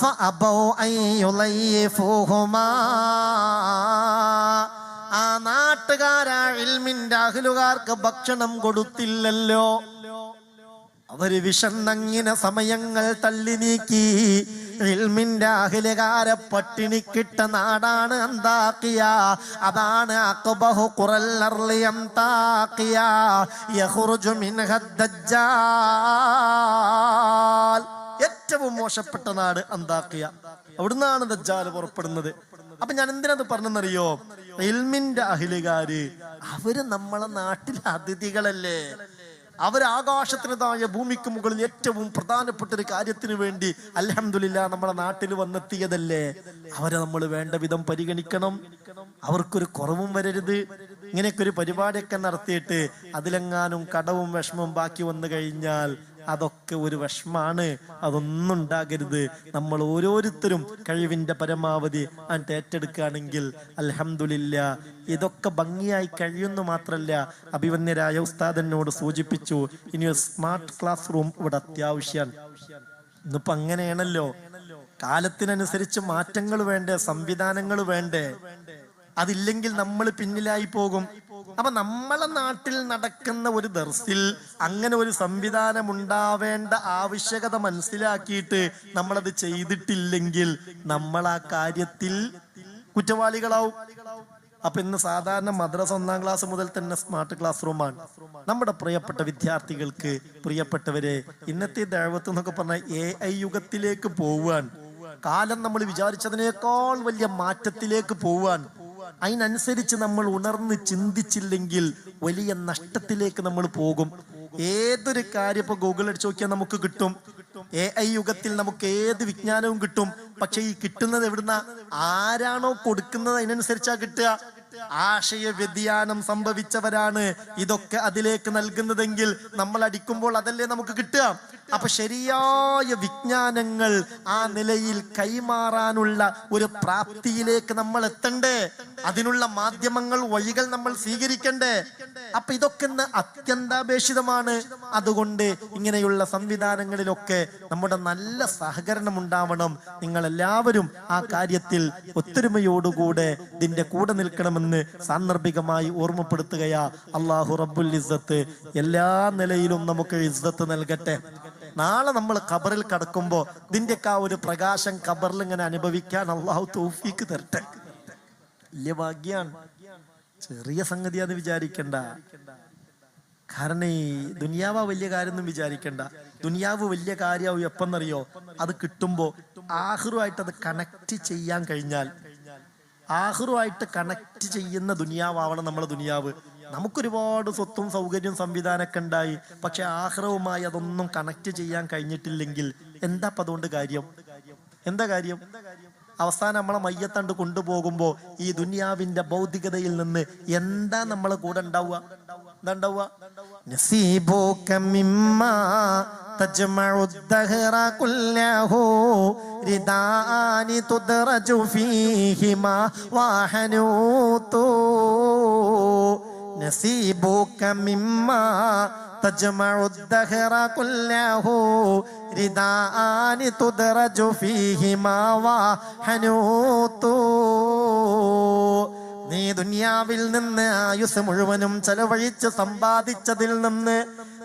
ഫഅബൗ അൻ യുളയ്യിഫുഹുമാ. ആ നാട്ടുകാരാ ഇൽമിന്റെ അഹ്ലുകാർക്ക് ഭക്ഷണം കൊടുത്തില്ലല്ലോ. അവര് വിശന്നങ്ങിനെ സമയങ്ങൾ തള്ളി നീക്കി. ഇൽമിന്റെ അഹ്ലുകാരെ പട്ടിണിക്കിട്ട നാടാണ് അന്താഖിയ. അതാണ് അഖ്ബഹു ഖുറൽ അർളി അന്താഖിയ യഖ്റുജു മിൻഹ ദജ്ജാൽ. ഏറ്റവും മോശപ്പെട്ട നാട് അന്താഖിയ. അവിടുന്നാണ് ദജ്ജാൽ പുറപ്പെടുന്നത്. അപ്പൊ ഞാൻ എന്തിനത് പറഞ്ഞെന്നറിയോ? ഇൽമിന്റെ അഹ്ലുകാര് അവര് നമ്മളെ നാട്ടിലെ അതിഥികളല്ലേ. അവർ ആകാശത്തിന് താഴെ ഭൂമിക്ക് മുകളിൽ ഏറ്റവും പ്രധാനപ്പെട്ട ഒരു കാര്യത്തിന് വേണ്ടി അൽഹംദുലില്ലാഹ് നമ്മുടെ നാട്ടിൽ വന്നെത്തിയതല്ലേ. അവരെ നമ്മൾ വേണ്ട വിധം പരിഗണിക്കണം. അവർക്കൊരു കുറവും വരരുത്. ഇങ്ങനെയൊക്കെ ഒരു പരിപാടിയൊക്കെ നടത്തിയിട്ട് അതിലെങ്ങാനും കടവും വിഷമവും ബാക്കി വന്നു കഴിഞ്ഞാൽ അതൊക്കെ ഒരു വിഷമാണ്. അതൊന്നും ഉണ്ടാകരുത്. നമ്മൾ ഓരോരുത്തരും കഴിവിന്റെ പരമാവധി അത് ഏറ്റെടുക്കുകയാണെങ്കിൽ അൽഹംദുലില്ലാഹ് ഇതൊക്കെ ഭംഗിയായി കഴിയുന്നു. മാത്രല്ല, അഭിവന്യരായ ഉസ്താദനോട് സൂചിപ്പിച്ചു, ഇനി സ്മാർട്ട് ക്ലാസ് റൂം ഇവിടെ അത്യാവശ്യമാണ്. ഇന്നിപ്പോ അങ്ങനെയാണല്ലോ. കാലത്തിനനുസരിച്ച് മാറ്റങ്ങൾ വേണ്ടേ, സംവിധാനങ്ങൾ വേണ്ടേ? അതില്ലെങ്കിൽ നമ്മൾ പിന്നിലായി പോകും. അപ്പൊ നമ്മളെ നാട്ടിൽ നടക്കുന്ന ഒരു ദർസിൽ അങ്ങനെ ഒരു സംവിധാനം ഉണ്ടാവേണ്ട ആവശ്യകത മനസ്സിലാക്കിയിട്ട് നമ്മളത് ചെയ്തിട്ടില്ലെങ്കിൽ നമ്മൾ ആ കാര്യത്തിൽ കുറ്റവാളികളാവും. അപ്പൊ ഇന്ന് സാധാരണ മദ്രസ 1-ാം ക്ലാസ് മുതൽ തന്നെ സ്മാർട്ട് ക്ലാസ് റൂമാണ്. നമ്മുടെ പ്രിയപ്പെട്ട വിദ്യാർത്ഥികൾക്ക്, പ്രിയപ്പെട്ടവരെ, ഇന്നത്തെ ദഅവത്ത് എന്നൊക്കെ പറഞ്ഞാൽ AI യുഗത്തിലേക്ക് പോവാൻ. കാലം നമ്മൾ വിചാരിച്ചതിനേക്കാൾ വലിയ മാറ്റത്തിലേക്ക് പോവാൻ. അതിനനുസരിച്ച് നമ്മൾ ഉണർന്ന് ചിന്തിച്ചില്ലെങ്കിൽ വലിയ നഷ്ടത്തിലേക്ക് നമ്മൾ പോകും. ഏതൊരു കാര്യം ഇപ്പൊ ഗൂഗിൾ അടിച്ച് നോക്കിയാൽ നമുക്ക് കിട്ടും. AI യുഗത്തിൽ നമുക്ക് ഏത് വിജ്ഞാനവും കിട്ടും. പക്ഷെ ഈ കിട്ടുന്നത് എവിടുന്ന? ആരാണോ കൊടുക്കുന്നത് അതിനനുസരിച്ചാ കിട്ടുക. ആശയ വ്യതിയാനം സംഭവിച്ചവരാണ് ഇതൊക്കെ അതിലേക്ക് നൽകുന്നതെങ്കിൽ നമ്മൾ അടിക്കുമ്പോൾ അതല്ലേ നമുക്ക് കിട്ടുക. അപ്പൊ ശരിയായ വിജ്ഞാനങ്ങൾ ആ നിലയിൽ കൈമാറാനുള്ള ഒരു പ്രാപ്തിയിലേക്ക് നമ്മൾ എത്തണ്ടേ? അതിനുള്ള മാധ്യമങ്ങൾ, വഴികൾ നമ്മൾ സ്വീകരിക്കണ്ടേ? അപ്പൊ ഇതൊക്കെ അത്യന്താപേക്ഷിതമാണ്. അതുകൊണ്ട് ഇങ്ങനെയുള്ള സംവിധാനങ്ങളിലൊക്കെ നമ്മുടെ നല്ല സഹകരണം ഉണ്ടാവണം. നിങ്ങൾ എല്ലാവരും ആ കാര്യത്തിൽ ഒത്തൊരുമയോടുകൂടെ ഇതിന്റെ കൂടെ നിൽക്കണമെന്ന് സാന്ദർഭികമായി ഓർമ്മപ്പെടുത്തുകയാ. അല്ലാഹു റബ്ബുൽ ഇസ്സത്ത് എല്ലാ നിലയിലും നമുക്ക് ഇസ്സത്ത് നൽകട്ടെ. നാളെ നമ്മൾ ഖബറിൽ കടക്കുമ്പോ ഇതിന്റെയൊക്കെ ആ ഒരു പ്രകാശം ഖബറിൽ ഇങ്ങനെ അനുഭവിക്കാൻ അള്ളാഹു തൗഫീക്ക് തരട്ടെ. വലിയ ഭാഗ്യാണ്, ചെറിയ സംഗതിയാന്ന് വിചാരിക്കണ്ട. കാരണം ഈ ദുനിയാവ് വലിയ കാര്യമൊന്നും വിചാരിക്കണ്ട. ദുനിയാവ് വലിയ കാര്യമാവും എപ്പെന്നറിയോ? അത് കിട്ടുമ്പോ ആഖിറുമായിട്ട് അത് കണക്ട് ചെയ്യാൻ കഴിഞ്ഞാൽ, ആഖിറുമായിട്ട് കണക്ട് ചെയ്യുന്ന ദുനിയാവണം നമ്മളെ ദുനിയാവ്. നമുക്കൊരുപാട് സ്വത്തും സൗകര്യവും സംവിധാനമൊക്കെ ഉണ്ടായി, പക്ഷെ ആഖിറവുമായി അതൊന്നും കണക്ട് ചെയ്യാൻ കഴിഞ്ഞിട്ടില്ലെങ്കിൽ എന്താ അപ്പൊ അതുകൊണ്ട് കാര്യം? എന്താ കാര്യം? അവസാനം നമ്മളെ മയ്യത്തണ്ട് കൊണ്ടുപോകുമ്പോ ഈ ദുനിയാവിന്റെ ഭൗതികതയിൽ നിന്ന് എന്താ നമ്മളെ കൂടെ ഉണ്ടാവുക? എന്താ ഉണ്ടാവുക? നസീബുക മിമ്മാ തജ്മഉ ദഹറ കുല്ലഹു റിദാനി തുദ്റജു ഫീഹിമാ വഹനൂതു. നസീബുക മിമ്മാ തജ്മഉ ദഹറ കുല്ലഹു റിദാനി തുദ്റജു ഫീഹിമാ വഹനൂതു. നീ ദുനിയാവിൽ നിന്ന് ആയുസ് മുഴുവനും ചെലവഴിച്ച് സമ്പാദിച്ചതിൽ നിന്ന്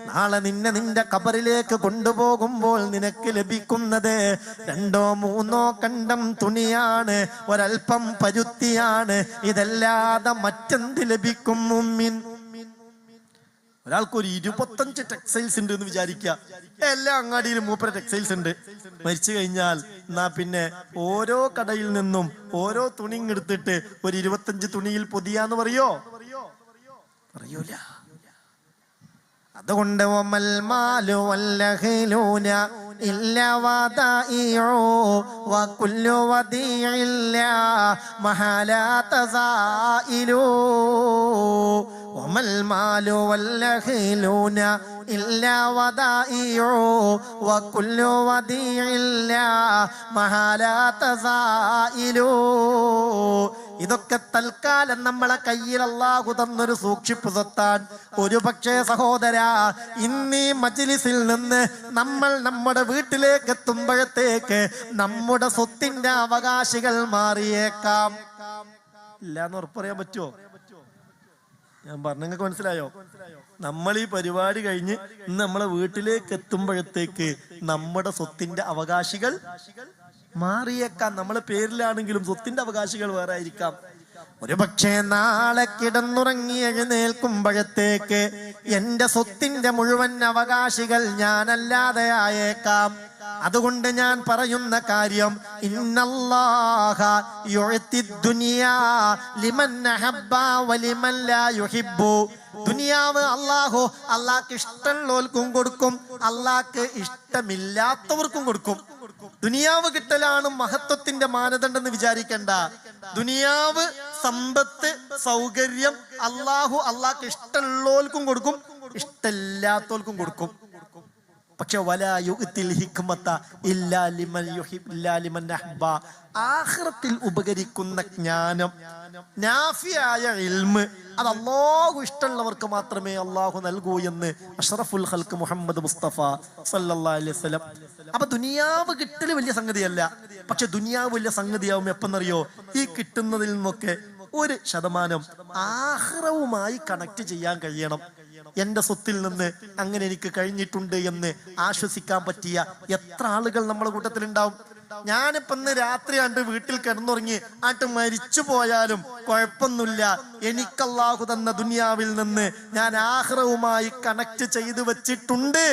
നാളെ നിന്നെ നിന്റെ ഖബറിലേക്ക് കൊണ്ടുപോകുമ്പോൾ നിനക്ക് ലഭിക്കുന്നത് 2 3 കണ്ടം തുണിയാണ്, ഒരൽപ്പം പരുത്തിയാണ്. ഇതല്ലാതെ മറ്റെന്ത് ലഭിക്കും മുമ്മിൻ? ഒരാൾക്ക് ഒരു 25 ടെക്സ്റ്റൈൽസ് ഉണ്ട് എന്ന് വിചാരിക്കുക. എല്ലാ അങ്ങാടിയിലും മൂപ്പര ടെക്സ്റ്റൈൽസ് ഉണ്ട്. മരിച്ചു കഴിഞ്ഞാൽ എന്നാ പിന്നെ ഓരോ കടയിൽ നിന്നും ഓരോ തുണി എടുത്തിട്ട് ഒരു 25 തുണിയിൽ പൊതിയാന്ന് പറയൂല. അതുകൊണ്ട് ഇതൊക്കെ തൽക്കാലം നമ്മളെ കയ്യിൽ അല്ലാഹു തന്നൊരു സൂക്ഷിപ്പ് സ്വത്താൻ. ഒരു പക്ഷേ സഹോദരാ, ഇന്നീ മജ്ലിസിൽ നിന്ന് നമ്മൾ നമ്മുടെ വീട്ടിലേക്ക് എത്തുമ്പോഴത്തേക്ക് നമ്മുടെ സ്വത്തിന്റെ അവകാശികൾ മാറിയേക്കാം. ഇല്ലാന്ന് ഉറപ്പറിയാൻ പറ്റുമോ? ഞാൻ പറഞ്ഞ നിങ്ങൾക്ക് മനസ്സിലായോ? നമ്മൾ ഈ പരിപാടി കഴിഞ്ഞ് ഇന്ന് നമ്മളെ വീട്ടിലേക്ക് എത്തുമ്പോഴത്തേക്ക് നമ്മുടെ സ്വത്തിന്റെ അവകാശികൾ മാറിയേക്കാം. നമ്മളെ പേരിലാണെങ്കിലും സ്വത്തിന്റെ അവകാശികൾ വേറെ ആയിരിക്കാം. ഒരു പക്ഷേ നാളെ കിടന്നുറങ്ങി എഴുന്നേൽക്കുമ്പോഴത്തേക്ക് എന്റെ സ്വത്തിന്റെ മുഴുവൻ അവകാശികൾ ഞാനല്ലാതെ ആയേക്കാം. അതുകൊണ്ട് ഞാൻ പറയുന്ന കാര്യം, ഇന്നല്ലാഹ യുഅതി ദുനിയാ ലിമൻ അഹബ്ബ വലിമൻ ലാ യുഹിബ്ബു. ദുനിയാവ് അള്ളാഹ്ക്ക് ഇഷ്ടമുള്ളവർക്കും കൊടുക്കും, അള്ളാഹ്ക്ക് ഇഷ്ടമില്ലാത്തവർക്കും കൊടുക്കും. ദുനിയാവ് കിട്ടലാണ് മഹത്വത്തിന്റെ മാനദണ്ഡം എന്ന് വിചാരിക്കണ്ട. ദുനിയാവ്, സമ്പത്ത്, സൗകര്യം അള്ളാഹ്ക്ക് ഇഷ്ടമുള്ളവർക്കും കൊടുക്കും, ഇഷ്ടമില്ലാത്തവർക്കും കൊടുക്കും. പക്ഷെ വലാ യുഅ്തിൽ ഹിക്മത ഇല്ലാ ലിമൻ യുഹിബ്ബു ഇല്ലാ ലിമൻ അഹബ്ബ. ആഖിറത്തിൽ ഉപകരിക്കുന്ന ജ്ഞാനം, നാഫിയായ ഇൽമ്, അത് അല്ലാഹു ഇഷ്ടമുള്ളവർക്ക് മാത്രമേ അല്ലാഹു നൽകൂ എന്ന് അഷ്റഫുൽ ഖൽഖ് മുഹമ്മദ് മുസ്തഫ സല്ലല്ലാഹു അലൈഹി വസല്ലം. അപ്പൊ ദുനിയാവ് കിട്ടല് വലിയ സംഗതിയല്ല. പക്ഷെ ദുനിയാവ് വലിയ സംഗതിയാവും എപ്പെന്നറിയോ? ഈ കിട്ടുന്നതിൽ നിന്നൊക്കെ 1% ആഖിറവുമായി കണക്ട് ചെയ്യാൻ കഴിയണം. എന്റെ സ്വത്തിൽ നിന്ന് അങ്ങനെ എനിക്ക് കഴിഞ്ഞിട്ടുണ്ട് എന്ന് ആശ്വസിക്കാൻ പറ്റിയ എത്ര ആളുകൾ നമ്മുടെ കൂട്ടത്തിലുണ്ടാവും? ഞാനിപ്പോ ഇന്ന് രാത്രി കണ്ട് വീട്ടിൽ കിടന്നുറങ്ങി മരിച്ചു പോയാലും കുഴപ്പമൊന്നുമില്ല. എനിക്ക് അല്ലാഹു തന്ന ദുനിയാവിൽ നിന്ന് ഞാൻ ആഖിറവുമായി കണക്ട് ചെയ്തു വെച്ചിട്ടുണ്ട്.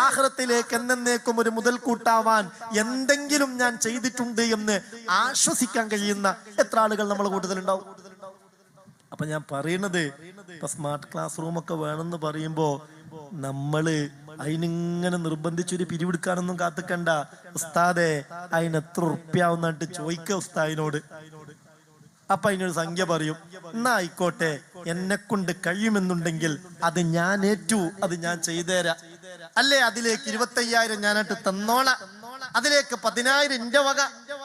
ആഖിറത്തിലേക്ക് എന്നേക്കും ഒരു മുതൽക്കൂട്ടാവാൻ എന്തെങ്കിലും ഞാൻ ചെയ്തിട്ടുണ്ട് എന്ന് ആശ്വസിക്കാൻ കഴിയുന്ന എത്ര ആളുകൾ നമ്മുടെ കൂട്ടത്തിലുണ്ടാവും? അപ്പൊ ഞാൻ പറയുന്നത്, ഇപ്പൊ സ്മാർട്ട് ക്ലാസ് റൂമൊക്കെ വേണമെന്ന് പറയുമ്പോ നമ്മള് അതിനിങ്ങനെ നിർബന്ധിച്ചൊരു പിരിവെടുക്കാനൊന്നും കാത്തിക്കണ്ട. ഉസ്താദെ അതിന് എത്ര ഉറുപ്പ്യാവുന്നിട്ട് ചോദിക്ക ഉസ്താദിനോട്. അപ്പൊ അതിനൊരു സംഖ്യ പറയും, എന്നാ ആയിക്കോട്ടെ, എന്നെ കൊണ്ട് കഴിയുമെന്നുണ്ടെങ്കിൽ അത് ഞാൻ ഏറ്റു, അത് ഞാൻ ചെയ്തുതരാം. അല്ലേ, അതിലേക്ക് 25,000 ഞാനായിട്ട് തന്നോളാം, അതിലേക്ക് 10,000 എന്റെ വക,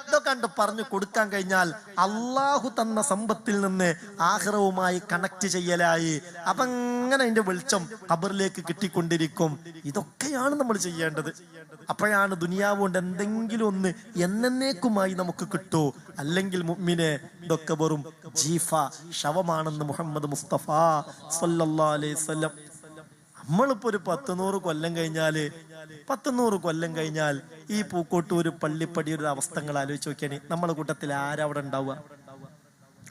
ഇതൊക്കെ കണ്ട് പറഞ്ഞു കൊടുക്കാൻ കഴിഞ്ഞാൽ അള്ളാഹു തന്ന സമ്പത്തിൽ നിന്ന് ആഖിറവുമായി കണക്ട് ചെയ്യലായി. അപ്പൊ അങ്ങനെ അതിന്റെ വെളിച്ചം ഖബറിലേക്ക് കിട്ടിക്കൊണ്ടിരിക്കും. ഇതൊക്കെയാണ് നമ്മൾ ചെയ്യേണ്ടത്. അപ്പോഴാണ് ദുനിയാവ് കൊണ്ട് എന്തെങ്കിലും ഒന്ന് എന്നേക്കുമായി നമുക്ക് കിട്ടൂ. അല്ലെങ്കിൽ മുഅ്മിനെ, ഇതൊക്കെ വെറും ജീഫ, ശവമാണെന്ന് മുഹമ്മദ് മുസ്തഫ സല്ലല്ലാഹു അലൈഹി വസല്ലം. നമ്മളിപ്പോ ഒരു 100 കൊല്ലം കഴിഞ്ഞാൽ ഈ പൂക്കോട്ടൂർ പള്ളിപ്പടിയുടെ അവസ്ഥകൾ ആലോചിച്ച് നോക്കിയാണ്. നമ്മളെ കൂട്ടത്തിൽ ആരവിടെ ഉണ്ടാവുക?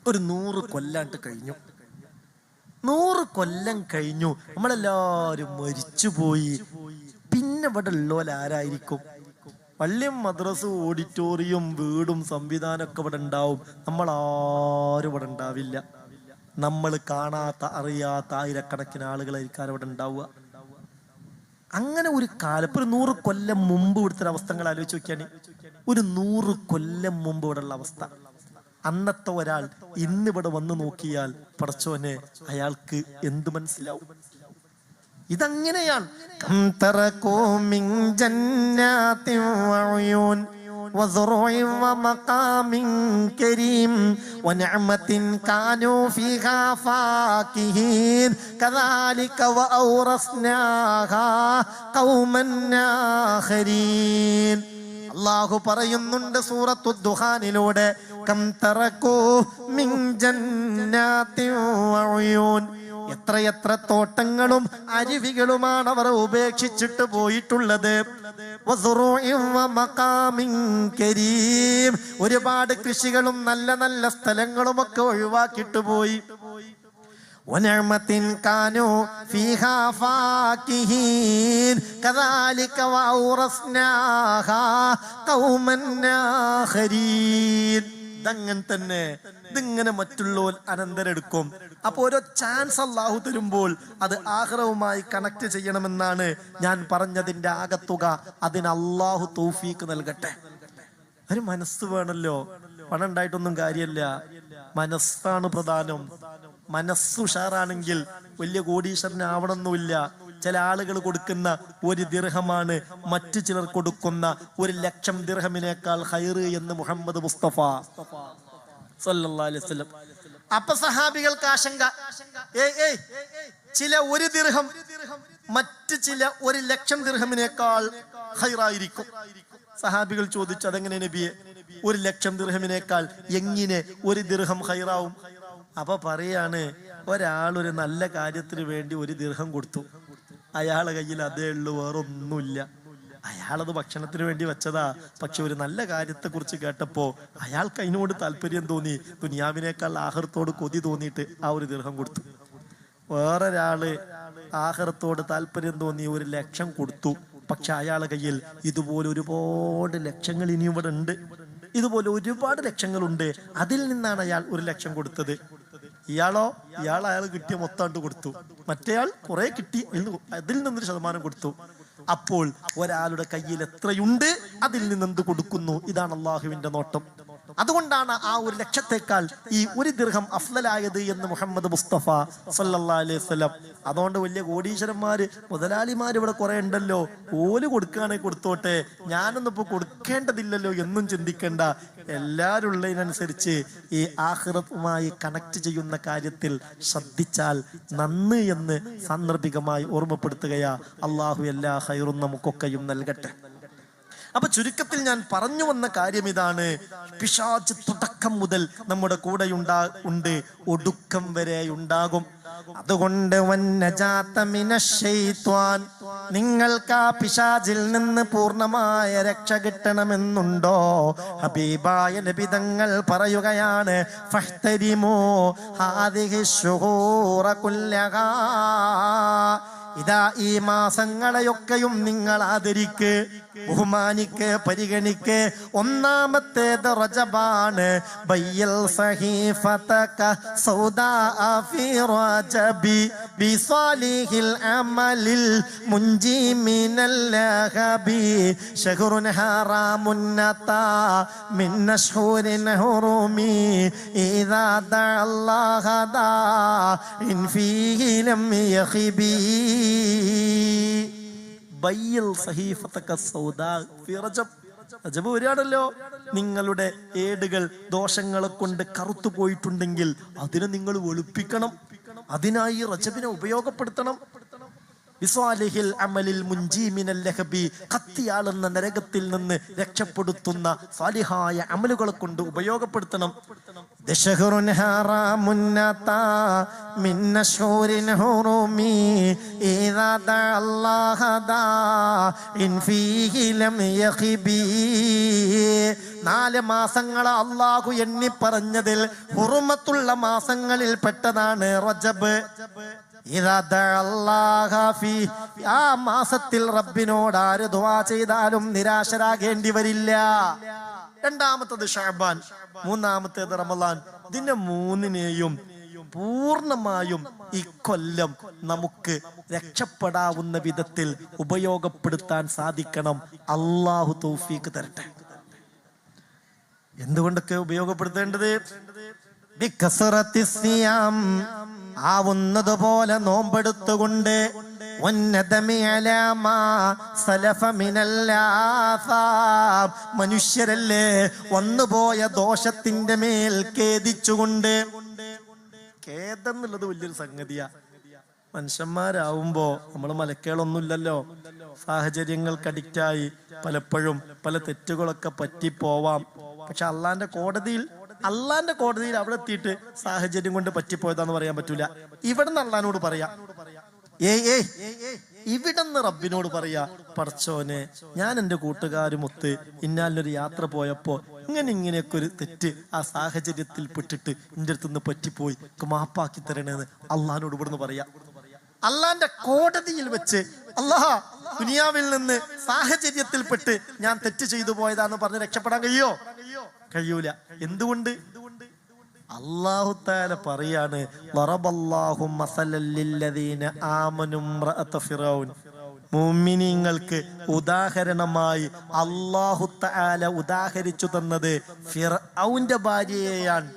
ഒരു 100 കൊല്ലാണ്ട് കഴിഞ്ഞു, 100 കൊല്ലം കഴിഞ്ഞു, നമ്മളെല്ലാരും മരിച്ചുപോയി. പിന്നെ ഇവിടെ ഉള്ളവരാരായിരിക്കും? പള്ളിയും മദ്രസും ഓഡിറ്റോറിയം വീടും സംവിധാനമൊക്കെ ഇവിടെ ഉണ്ടാവും, നമ്മളാരും ഇവിടെ ഉണ്ടാവില്ല. നമ്മൾ കാണാത്ത അറിയാത്ത ആയിരക്കണക്കിന് ആളുകളായിരിക്കും അവിടെ ഉണ്ടാവുക. അങ്ങനെ ഒരു കാലം, ഇപ്പൊ ഒരു 100 കൊല്ലം മുമ്പ് ഇവിടുത്തെ അവസ്ഥകൾ ആലോചിച്ച് നോക്കിയാണ്. ഒരു 100 കൊല്ലം മുമ്പ് ഇവിടെ ഉള്ള അവസ്ഥ. അന്നത്തെ ഒരാൾ ഇന്നിവിടെ വന്ന് നോക്കിയാൽ പടച്ചോനെ അയാൾക്ക് എന്ത് മനസ്സിലാവും? ഇതങ്ങനെയാണ്. وزروع ومقام كريم ونعمة كانوا فيها فاكهين كذلك وأورثناها قوما آخرين. അല്ലാഹു പറയുന്നുണ്ട് സൂറത്തു ദുഖാനിലൂടെ, കം തറകൂ മിൻ ജന്നാത്തിൻ വഉയൂൻ, എത്രയെത്ര തോട്ടങ്ങളും അരുവികളുമാണ് അവർ ഉപേക്ഷിച്ചിട്ട് പോയിട്ടുള്ളത്. ഒരുപാട് കൃഷികളും നല്ല നല്ല സ്ഥലങ്ങളും ഒക്കെ ഒഴിവാക്കിയിട്ട് പോയി. ഇതങ്ങനെ തന്നെ, ഇതിങ്ങനെ മറ്റുള്ളവർ അനന്തരെടുക്കും. അപ്പൊ ഓരോ ചാൻസ് അള്ളാഹു തരുമ്പോൾ അത് ആഖിറവുമായി കണക്ട് ചെയ്യണമെന്നാണ് ഞാൻ പറഞ്ഞതിന്റെ ആകത്തുക. അതിന് അള്ളാഹു തൗഫീക്ക് നൽകട്ടെ. ഒരു മനസ്സ് വേണമല്ലോ, പണം ഉണ്ടായിട്ടൊന്നും കാര്യമില്ല, മനസ്സാണ് പ്രധാനം. മനസ്സ് ഉഷാറാണെങ്കിൽ വലിയ കോടീശ്വരനാവണമെന്നില്ല. ചില ആളുകൾ കൊടുക്കുന്ന 1 ദിർഹമാണ് മറ്റു ചിലർ കൊടുക്കുന്ന 1,00,000 ദിർഹമിനേക്കാൾ ഖൈറ് എന്ന് മുഹമ്മദ് മുസ്തഫ സല്ലല്ലാഹു അലൈഹി വസല്ലം. അപ്പൊ സഹാബികൾക്ക് ആശങ്ക, ചില 1 ദിർഹം മറ്റു ചില 1,00,000 ദിർഹമിനേക്കാൾ ഖൈറായിരിക്കും. സഹാബികൾ ചോദിച്ചു, അതെങ്ങനെ നബിയെ, 1,00,000 ദിർഹമിനേക്കാൾ എങ്ങനെ 1 ദിർഹം ഖൈറാവും? അപ്പൊ പറയാണ്, ഒരാളൊരു നല്ല കാര്യത്തിന് വേണ്ടി 1 ദിർഹം കൊടുത്തു, അയാളെ കയ്യിൽ അതേ ഉള്ളൂ, വേറൊന്നുമില്ല. അയാളത് ഭക്ഷണത്തിന് വേണ്ടി വെച്ചതാ. പക്ഷെ ഒരു നല്ല കാര്യത്തെ കുറിച്ച് കേട്ടപ്പോ അയാൾക്ക് അതിനോട് താല്പര്യം തോന്നി, ദുനിയാവിനേക്കാൾ ആഖിറത്തോട് കൊതി തോന്നിയിട്ട് ആ 1 ദിർഹം കൊടുത്തു. വേറൊരാള് ആഖിറത്തോട് താല്പര്യം തോന്നി 1,00,000 കൊടുത്തു. പക്ഷെ അയാളെ കയ്യിൽ ഇതുപോലെ ഒരുപാട് ലക്ഷങ്ങൾ ഇനി ഇവിടെ ഉണ്ട്, ഇതുപോലെ ഒരുപാട് ലക്ഷങ്ങളുണ്ട്. അതിൽ നിന്നാണ് അയാൾ 1,00,000 കൊടുത്തത്. അയാൾ കിട്ടിയ മൊത്തമായിട്ട് കൊടുത്തു. മറ്റേയാൾ കുറെ കിട്ടി, അതിൽ നിന്നൊരു ശതമാനം കൊടുത്തു. അപ്പോൾ ഒരാളുടെ കയ്യിൽ എത്രയുണ്ട്, അതിൽ നിന്ന് എന്ത് കൊടുക്കുന്നു, ഇതാണ് അള്ളാഹുവിന്റെ നോട്ടം. അതുകൊണ്ടാണ് ആ 1,00,000-ത്തേക്കാൾ ഈ 1 ദിർഹം അഫ്ളലായത് എന്ന് മുഹമ്മദ് മുസ്തഫ സല്ലല്ലാഹു അലൈഹി വസല്ലം. അതുകൊണ്ട് വലിയ കോടീശ്വരന്മാര് മുതലാളിമാര് ഇവിടെ കുറെ ഉണ്ടല്ലോ, ഓല് കൊടുക്കുകയാണെങ്കിൽ കൊടുത്തോട്ടെ, ഞാനൊന്നിപ്പോ കൊടുക്കേണ്ടതില്ലല്ലോ എന്നും ചിന്തിക്കേണ്ട. എല്ലാവരും ഉള്ളതിനനുസരിച്ച് ഈ ആഖിറത്തുമായി കണക്ട് ചെയ്യുന്ന കാര്യത്തിൽ ശ്രദ്ധിച്ചാൽ നന്ന് എന്ന് സാന്ദർഭികമായി ഓർമ്മപ്പെടുത്തുകയാ. അള്ളാഹു എല്ലാ ഖൈറും നമുക്കൊക്കെയും നൽകട്ടെ. അപ്പൊ ചുരുക്കത്തിൽ ഞാൻ പറഞ്ഞു വന്ന കാര്യം ഇതാണ്, പിശാച് തുടക്കം മുതൽ നമ്മുടെ കൂടെ ഉണ്ട്, ഒടുക്കം വരെ ഉണ്ടാകും. അതുകൊണ്ട് നിങ്ങൾക്ക് ആ പിശാചിൽ നിന്ന് പൂർണ്ണമായ രക്ഷ കിട്ടണമെന്നുണ്ടോ? ഹബീബായ നബി തങ്ങൾ പറയുകയാണ്, ഫഹ്തരിമൂ ഹാദിഹി ശുഹൂറ കുല്ലഹാ, ഇതാ ഈ മാസങ്ങളെയൊക്കെയും നിങ്ങൾ ആദരിക്ക്, ബഹുമാനിക്ക്, പരിഗണിക്ക്. ഒന്നാമത്തേത് റജബാണ്. ബയ്യൽ സഹീഫതക സൗദാ ഫീ റജബി ബിസാലിഹിൽ അമലിൽ മുൻ മുൻജി മിനൽ ലഹബി ശഹ്റുൻ ഹറാമുൻ നതാ മിൻ അശ്ഹൂരിൻ ഹുറൂമി ഇദാ ദഅല്ലാഹ ദാ ഇൻ ഫീഹി ലം യഖിബി ബയ്യിൽ സഹീഫതക സൗദാ ഫി റജബ്. റജബ് വരികയാണല്ലോ. നിങ്ങളുടെ ഏടുകൾ ദോഷങ്ങളെ കൊണ്ട് കറുത്തു പോയിട്ടുണ്ടെങ്കിൽ അതിനെ നിങ്ങൾ വെളുപ്പിക്കണം. അതിനായി റജബിനെ ഉപയോഗപ്പെടുത്തണം. ബിസ്വാലിഹിൽ അമലിൽ മുൻജി മിനൽ ലഹബി, കത്തിയാളുന്ന നരകത്തിൽ നിന്ന് രക്ഷപ്പെടുത്തുന്ന സാലിഹായ അമലുകളെ കൊണ്ട് ഉപയോഗപ്പെടുത്തണം. ദശഹറുൻ ഹറാമുൻ നതാ മിൻ അശ്ഹൂരിൻ ഹുറൂമി ഇദാ ദഅല്ലാഹ ദാ ഇൻ ഫീഹി ലം യഖിബി. 4 മാസങ്ങൾ അല്ലാഹു എണ്ണി പറഞ്ഞതിൽ ഹുറുമത്തുള്ള മാസങ്ങളിൽ പെട്ടതാണ് റജബ്. ആ മാസത്തിൽ റബ്ബിനോട് ആര് ദുആ ചെയ്താലും നിരാശരാകേണ്ടി വരില്ല. രണ്ടാമത്തത് ശഅബാൻ, മൂന്നാമത്തേത് റമളാൻ. ഇതിന്റെ മൂന്നിനെയും പൂർണ്ണമായും ഇക്കൊല്ലം നമുക്ക് രക്ഷപ്പെടാവുന്ന വിധത്തിൽ ഉപയോഗപ്പെടുത്താൻ സാധിക്കണം. അല്ലാഹു തൗഫീഖ് തരട്ടെ. എന്തുകൊണ്ടൊക്കെ ഉപയോഗപ്പെടുത്തേണ്ടത്? ബികസറത്തിസ്സിയാം, ആവുന്നതുപോലെ നോമ്പെടുത്തുകൊണ്ട്, മനുഷ്യരല്ലേ വന്നുപോയ ദോഷത്തിന്റെ മേൽ ഖേദിച്ചുകൊണ്ട്. ഖേദം എന്നുള്ളത് വലിയൊരു സംഗതിയാ. മനുഷ്യന്മാരാവുമ്പോ നമ്മൾ മലക്കുകളൊന്നുമില്ലല്ലോ. സാഹചര്യങ്ങൾക്ക് അഡിക്റ്റായി പലപ്പോഴും പല തെറ്റുകളൊക്കെ പറ്റിപ്പോവാം. പക്ഷെ അള്ളാന്റെ കോടതിയിൽ അവിടെ എത്തിയിട്ട് സാഹചര്യം കൊണ്ട് പറ്റിപ്പോയതാന്ന് പറയാൻ പറ്റൂല. ഇവിടെ നിന്ന് അള്ളഹാനോട് പറയാ, ഇവിടെ നിന്ന് റബ്ബിനോട് പറയാ, പടച്ചോനെ, ഞാൻ എൻ്റെ കൂട്ടുകാരുമൊത്ത് ഇന്നാലൊരു യാത്ര പോയപ്പോ ഇങ്ങനെയൊക്കെ ഒരു തെറ്റ് ആ സാഹചര്യത്തിൽ പെട്ടിട്ട് എൻ്റെ അടുത്തുനിന്ന് പറ്റിപ്പോയി, മാപ്പാക്കി തരണേന്ന് അള്ളഹാനോട് ഇവിടുന്ന് പറയാ. അള്ളാന്റെ കോടതിയിൽ വെച്ച് അല്ലാഹ് ദുനിയാവിൽ നിന്ന് സാഹചര്യത്തിൽപ്പെട്ട് ഞാൻ തെറ്റ് ചെയ്തു പോയതാന്ന് പറഞ്ഞ് രക്ഷപ്പെടാൻ കഴിയൂല. എന്തുകൊണ്ട്? അല്ലാഹു തആല പറയാണ്, വറബല്ലാഹു മസലൽ ലില്ലദീന ആമനു ഇംറഅത ഫിറഔൻ. മുഅ്മിനീങ്ങൾക്ക് ഉദാഹരണമായി അല്ലാഹു തആല ഉദാഹരിച്ചു തന്നത് ഫിർഔന്റെ ഭാര്യയെയാണ്.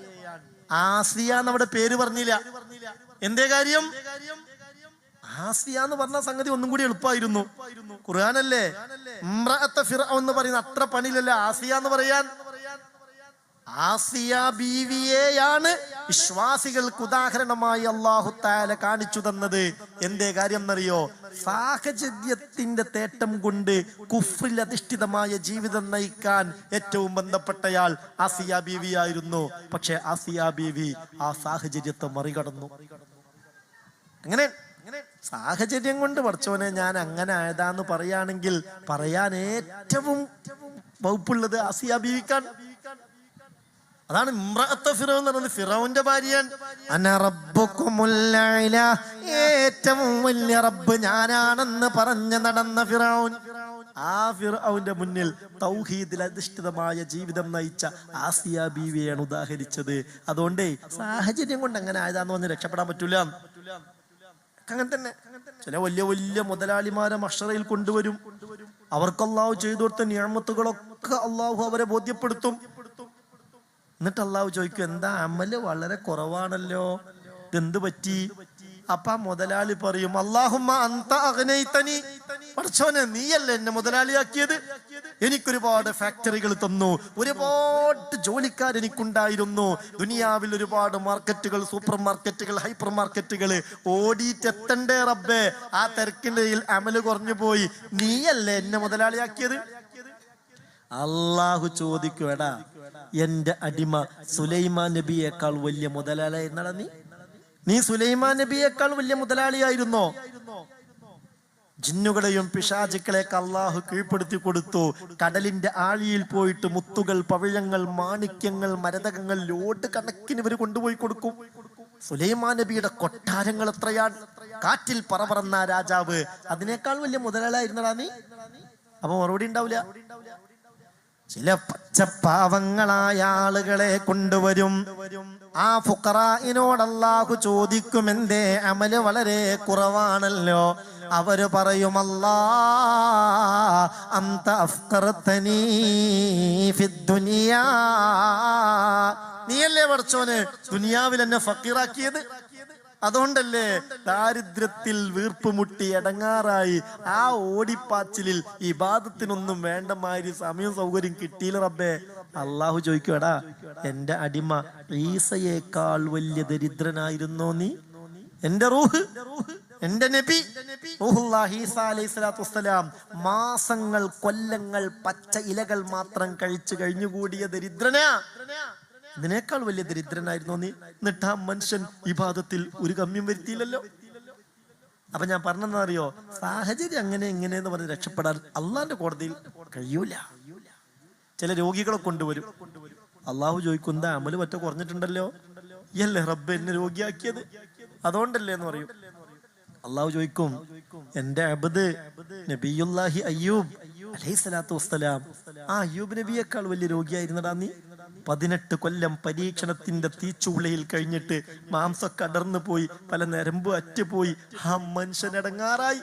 ആസിയ എന്നവിടെ പേര് പറഞ്ഞില്ല. എന്തേ കാര്യം? ആസിയ എന്ന് പറഞ്ഞ സംഗതി ഒന്നും കൂടി എളുപ്പമായിരുന്നു. ഖുർആനല്ലേ ഇംറഅത ഫിർഔൻ എന്ന് പറയുന്ന അത്ര പണിയില്ലല്ലോ ആസിയ എന്ന് പറയാൻ. ആസിയ ബീവിയെയാണ് വിശ്വാസികൾക്ക് ഉദാഹരണമായി അല്ലാഹു തആല കാണിച്ചു തന്നത്. എന്തേ കാര്യം എന്നറിയോ? സാഹചര്യത്തിന്റെ തേട്ടം കൊണ്ട് കുഫ്രിൽ അധിഷ്ഠിതമായ ജീവിതം നയിക്കാൻ ഏറ്റവും ബന്ധപ്പെട്ടയാൾ ആസിയ ബീവിയായിരുന്നു. പക്ഷെ ആസിയ ബീവി ആ സാഹചര്യത്തെ മറികടന്നു. അങ്ങനെ സാഹചര്യം കൊണ്ട് പഠിച്ചവനെ ഞാൻ അങ്ങനെ ആയതാന്ന് പറയുകയാണെങ്കിൽ പറയാൻ ഏറ്റവും വകുപ്പുള്ളത് ആസിയ ബീവിക്കാൻ. അതാണ് ഇംറഅത ഫിറഔൻ എന്ന് പറയുന്നത്. ഫിറഔന്റെ ഭാര്യയാണ്. അന റബ്ബുകുമുൽ അഅ്ല, ഏറ്റവും വലിയ റബ്ബ് ഞാനാണെന്ന് പറഞ്ഞ് നടന്ന ഫിറഔൻ. ആ ഫിറഔന്റെ മുന്നിൽ തൗഹീദിൽ അധിഷ്ഠിതമായ ജീവിതം നയിച്ച ആസിയ ബീവിയാണ് ഉദാഹരിച്ചത്. അതുകൊണ്ടേ സാഹചര്യം കൊണ്ട് അങ്ങനെ ആയതാന്ന് പറഞ്ഞ് രക്ഷപ്പെടാൻ പറ്റൂല. അങ്ങനെ തന്നെ ചില വലിയ വലിയ മുതലാളിമാരെ മഹ്ശറയിൽ കൊണ്ടുവരും. അവർക്ക് അല്ലാഹു ചെയ്തു കൊടുത്ത നിഅമത്തുകളൊക്കെ അല്ലാഹു അവരെ ബോധ്യപ്പെടുത്തും. എന്നിട്ട് അല്ലാഹു ചോദിക്കും, എന്താ അമല് വളരെ കുറവാണല്ലോ, ഇതെന്ത് പറ്റി? അപ്പൊ മുതലാളി പറയും, അല്ലാഹുമ്മ അൻത അഗ്നൈതനി, പടച്ചോനെ നീയല്ലേ എന്നെ മുതലാളിയാക്കിയത്, എനിക്കൊരുപാട് ഫാക്ടറികൾ തന്നു, ഒരുപാട് ജോലിക്കാർ എനിക്കുണ്ടായിരുന്നു, ദുനിയാവിൽ ഒരുപാട് മാർക്കറ്റുകൾ, സൂപ്പർ മാർക്കറ്റുകൾ, ഹൈപ്പർ മാർക്കറ്റുകൾ ഓടിയിട്ട് എത്തണ്ടേ റബ്ബേ, ആ തിരക്കിന്റെ അമല് കുറഞ്ഞു പോയി, നീയല്ലേ എന്നെ മുതലാളിയാക്കിയത്. അല്ലാഹു ചോദിക്കും, എടാ എന്റെ അടിമ സുലൈമാൻ നബിയേക്കാൾ വലിയ മുതലാളിയായിരുന്നടാ നീ സുലൈമാൻ നബിയേക്കാൾ വലിയ മുതലാളിയായിരുന്നോ? ജിന്നുകളെയും പിശാചുക്കളെയൊക്കെ അള്ളാഹു കീഴ്പ്പെടുത്തി കൊടുത്തു. കടലിന്റെ ആഴിയിൽ പോയിട്ട് മുത്തുകൾ, പവിഴങ്ങൾ, മാണിക്യങ്ങൾ, മരതകങ്ങൾ ലോഡ് കണക്കിന് ഇവർ കൊണ്ടുപോയി കൊടുക്കും. സുലൈമാൻ നബിയുടെ കൊട്ടാരങ്ങൾ എത്രയാണ്, കാറ്റിൽ പറന്ന രാജാവ്, അതിനേക്കാൾ വലിയ മുതലാളിയായിരുന്നടാ നീ. അപ്പൊ മറുപടി ഉണ്ടാവില്ല. ചില പച്ചപ്പാവങ്ങളായ ആളുകളെ കൊണ്ടുവരും. ആ ഫുഖറായിനോട് അല്ലാഹു ചോദിക്കും, എന്തേ അമല് വളരെ കുറവാണല്ലോ, അവര് പറയും അല്ലാ അന്ത അഫ്ഖറതനീ ഫിദ്ദുനിയാ, നീയല്ലേ പടച്ചോനെ ദുനിയാവിൽ എന്നെ ഫക്കീറാക്കിയത്. അതുകൊണ്ടല്ലേ ദാരിദ്ര്യത്തിൽ വീർപ്പുമുട്ടി എടങ്ങാറായി ആ ഓടിപ്പാച്ചിലിൽ ഇബാദത്തിനൊന്നും വേണ്ട മാതിരി സമയം സൗകര്യം കിട്ടിയില്ല റബ്ബേ. അള്ളാഹു ചോദിക്കുവാടാ, എന്റെ അടിമ ഈസയേക്കാൾ വലിയ ദരിദ്രനായിരുന്നോ നീ? എന്റെ റൂഹ്, എന്റെ നബി റൂഹുല്ലാഹി ഈസാ അലൈഹിസ്സലാത്തു വസ്സലാം മാസങ്ങൾ കൊല്ലങ്ങൾ പച്ച ഇലകൾ മാത്രം കഴിച്ചു കഴിഞ്ഞുകൂടിയ ദരിദ്രനാ. ഇതിനേക്കാൾ വലിയ ദരിദ്രനായിരുന്നോ നീ? എന്നിട്ട് ആ മനുഷ്യൻ ഇബാദത്തിൽ ഒരു കമ്മ്യം വരുത്തിയില്ലല്ലോ. അപ്പൊ ഞാൻ പറഞ്ഞെന്താ അറിയോ, സാഹചര്യം അങ്ങനെ എങ്ങനെയെന്ന് പറഞ്ഞ് രക്ഷപ്പെടാൻ അള്ളാന്റെ കോടതിയിൽ കഴിയൂല. ചില രോഗികളെ കൊണ്ടുവരും. അള്ളാഹു ചോദിക്കും, എന്താ അമല് പറ്റ കുറഞ്ഞിട്ടുണ്ടല്ലോ, യല്ലേ റബ്ബ് എന്നെ രോഗിയാക്കിയത്, അതുകൊണ്ടല്ലേ എന്ന് പറയും. അള്ളാഹു ചോദിക്കും, എന്റെ അബ്ദ് നബിയുല്ലാഹി അയ്യൂബ് അലൈഹിസ്സലാത്തു വസ്സലാം, ആ അയ്യൂബ് നബിയേക്കാൾ വലിയ രോഗിയായിരുന്നടാ നീ. 18 കൊല്ലം പരീക്ഷണത്തിന്റെ തീച്ചൂളയിൽ കഴിഞ്ഞിട്ട് മാംസമൊക്കെ അടർന്നു പോയി, പല നരമ്പ് അറ്റുപോയി, ആ മനുഷ്യനടങ്ങാറായി.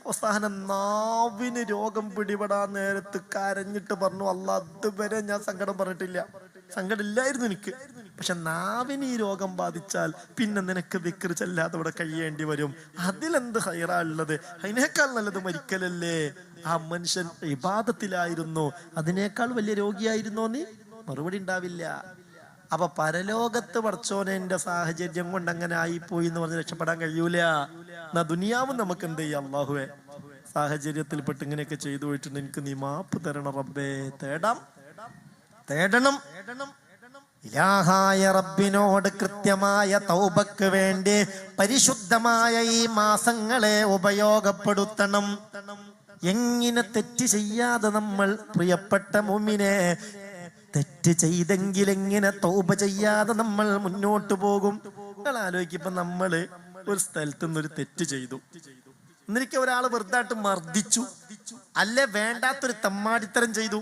അവസാനം നാവിന് രോഗം പിടിപെടാൻ നേരത്ത് കരഞ്ഞിട്ട് പറഞ്ഞു, അല്ലാ അതുവരെ ഞാൻ സങ്കടം പറഞ്ഞിട്ടില്ല, സങ്കടമില്ലായിരുന്നു എനിക്ക്, പക്ഷെ നാവിന് ഈ രോഗം ബാധിച്ചാൽ പിന്നെ നിനക്ക് ദിക്ർ ചെല്ലാതെ ഇവിടെ കഴിയേണ്ടി വരും, അതിലെന്ത് ഹൈറാ ഉള്ളത്, അതിനേക്കാൾ നല്ലത് മരിക്കലല്ലേ. ആ മനുഷ്യൻ ഇബാദത്തിലായിരുന്നു, അതിനേക്കാൾ വലിയ രോഗിയായിരുന്നോ നീ? മറുപടി ഉണ്ടാവില്ല. അപ്പൊ പരലോകത്ത് പടച്ചോനെ എന്റെ സാഹചര്യം കൊണ്ട് അങ്ങനെ ആയിപ്പോയി എന്ന് പറഞ്ഞ് രക്ഷപ്പെടാൻ കഴിയൂല. എന്നാ ദുനിയാവും നമുക്ക് എന്ത് ചെയ്യാം, അള്ളാഹുവേ സാഹചര്യത്തിൽ പെട്ട് ഇങ്ങനെയൊക്കെ ചെയ്തു പോയിട്ടുണ്ട്, എനിക്ക് നീ മാപ്പ് തരണം റബ്ബേ. തേടണം. ഇലാഹായ റബ്ബിനോട് കൃത്യമായ തൗബക്ക് വേണ്ടി പരിശുദ്ധമായ ഈ മാസങ്ങളെ ഉപയോഗപ്പെടുത്തണം. എങ്ങനെ തെറ്റ് ചെയ്യാതെ നമ്മൾ, പ്രിയപ്പെട്ട മുഅ്മിനേ, തെറ്റ് ചെയ്തെങ്കിൽ എങ്ങനെ തൗബ ചെയ്യാതെ നമ്മൾ മുന്നോട്ട് പോകും? നിങ്ങൾ ആലോചിക്കുമ്പോ നമ്മള് ഒരു സ്ഥലത്ത് നിന്നൊരു തെറ്റ് ചെയ്തു, എന്നിരിക്കെ ഒരാള് വെറുതായിട്ട് മർദ്ദിച്ചു, അല്ലെ വേണ്ടാത്തൊരു തമ്മാടിത്തരം ചെയ്തു.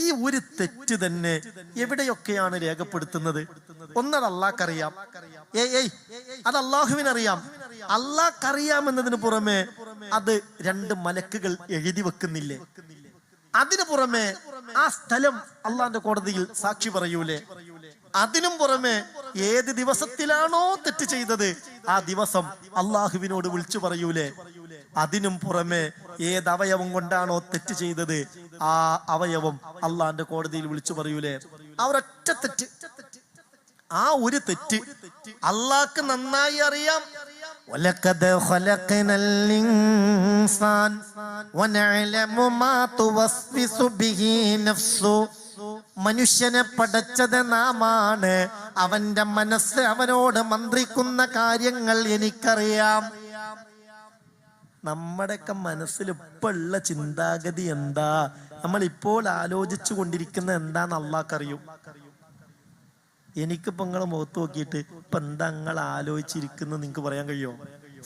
ഈ ഒരു തെറ്റ് തന്നെ എവിടെയൊക്കെയാണ് രേഖപ്പെടുത്തുന്നത്? ഒന്നത് അള്ളാഹ്ക്കറിയാം, അത് അള്ളാഹുവിനറിയാം. അള്ളാഹ്ക്കറിയാമെന്നതിന് പുറമെ അത് 2 മലക്കുകൾ എഴുതി വെക്കുന്നില്ലേ? അതിനു പുറമെ ആ സ്ഥലം അള്ളാന്റെ കോടതിയിൽ സാക്ഷി പറയൂലേ? അതിനും പുറമെ ഏത് ദിവസത്തിലാണോ തെറ്റ് ചെയ്തത് ആ ദിവസം അള്ളാഹുവിനോട് വിളിച്ചു പറയൂലേ? അതിനും പുറമെ ഏത് അവയവം കൊണ്ടാണോ തെറ്റ് ചെയ്തത് ആ അവയവം അള്ളാന്റെ കോടതിയിൽ വിളിച്ചു പറയൂലേ? ആ ഒരൊറ്റ തെറ്റ്, ആ ഒരു തെറ്റ് അള്ളാഹ്ക്ക് നന്നായി അറിയാം. وَلَقَدْ خَلَقْنَا الْإِنسَانَ وَنَعْلَمُ مَا تُوَسْوِسُ بِهِ نَفْسُهُ. മനുഷ്യനെ പടച്ചത് നാമാണ്, അവന്റെ മനസ്സ് അവനോട് മന്ത്രിക്കുന്ന കാര്യങ്ങൾ എനിക്കറിയാം. നമ്മുടെയൊക്കെ മനസ്സിൽ ഇപ്പോൾ ഉള്ള ചിന്താഗതി എന്താ, നമ്മൾ ഇപ്പോൾ ആലോചിച്ചു കൊണ്ടിരിക്കുന്ന എന്താന്ന് അള്ളാഹ്ക്കറിയും. എനിക്കിപ്പോ നിങ്ങളെ മുഖത്ത് നോക്കിയിട്ട് ഇപ്പൊ എന്താ നിങ്ങൾ ആലോചിച്ചിരിക്കുന്നത് നിങ്ങൾക്ക് പറയാൻ കഴിയുമോ?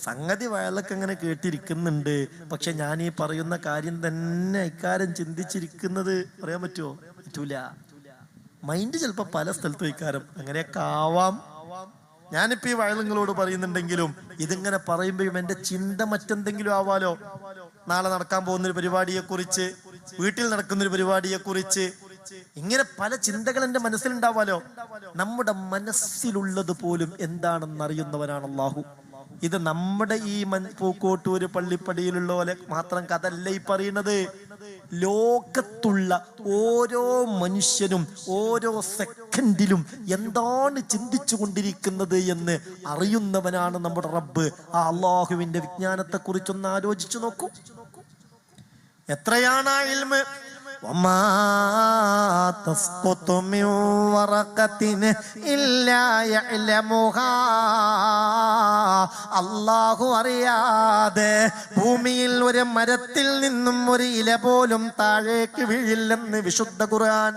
സംഗതി വയലൊക്കെ അങ്ങനെ കേട്ടിരിക്കുന്നുണ്ട്, പക്ഷെ ഞാൻ ഈ പറയുന്ന കാര്യം തന്നെ ഇക്കാര്യം ചിന്തിച്ചിരിക്കുന്നത് പറയാൻ പറ്റുമോ? പറ്റൂല. മൈൻഡ് ചിലപ്പോ പല സ്ഥലത്തും ഇക്കാരം അങ്ങനെയൊക്കെ ആവാം. ഞാനിപ്പോ ഈ വയൽ നിങ്ങളോട് പറയുന്നുണ്ടെങ്കിലും ഇതിങ്ങനെ പറയുമ്പോഴും എന്റെ ചിന്ത മറ്റെന്തെങ്കിലും ആവാലോ. നാളെ നടക്കാൻ പോകുന്നൊരു പരിപാടിയെ കുറിച്ച്, വീട്ടിൽ നടക്കുന്നൊരു പരിപാടിയെ കുറിച്ച്, ഇങ്ങനെ പല ചിന്തകൾ എന്റെ മനസ്സിലുണ്ടാവാലോ. നമ്മുടെ മനസ്സിലുള്ളത് പോലും എന്താണെന്ന് അറിയുന്നവനാണ് അള്ളാഹു. ഇത് നമ്മുടെ ഈ പൂക്കോട്ടൂര് പള്ളിപ്പടിയിലുള്ള പോലെ മാത്രം കഥല്ല ഈ പറയുന്നത്. ലോകത്തുള്ള ഓരോ മനുഷ്യനും ഓരോ സെക്കൻഡിലും എന്താണ് ചിന്തിച്ചു കൊണ്ടിരിക്കുന്നത് എന്ന് അറിയുന്നവനാണ് നമ്മുടെ റബ്ബ്. ആ അള്ളാഹുവിന്റെ വിജ്ഞാനത്തെ കുറിച്ചൊന്ന് ആലോചിച്ചു നോക്കൂ. എത്രയാണ് ആ ഇൽമ്? وما تسقط من ورقة إلا يعلمها. അല്ലാഹു അറിയാതെ ഭൂമിയിൽ ഒരു മരത്തിൽ നിന്നും ഒരു ഇല പോലും താഴേക്ക് വീഴില്ലെന്ന് വിശുദ്ധ ഖുർആൻ.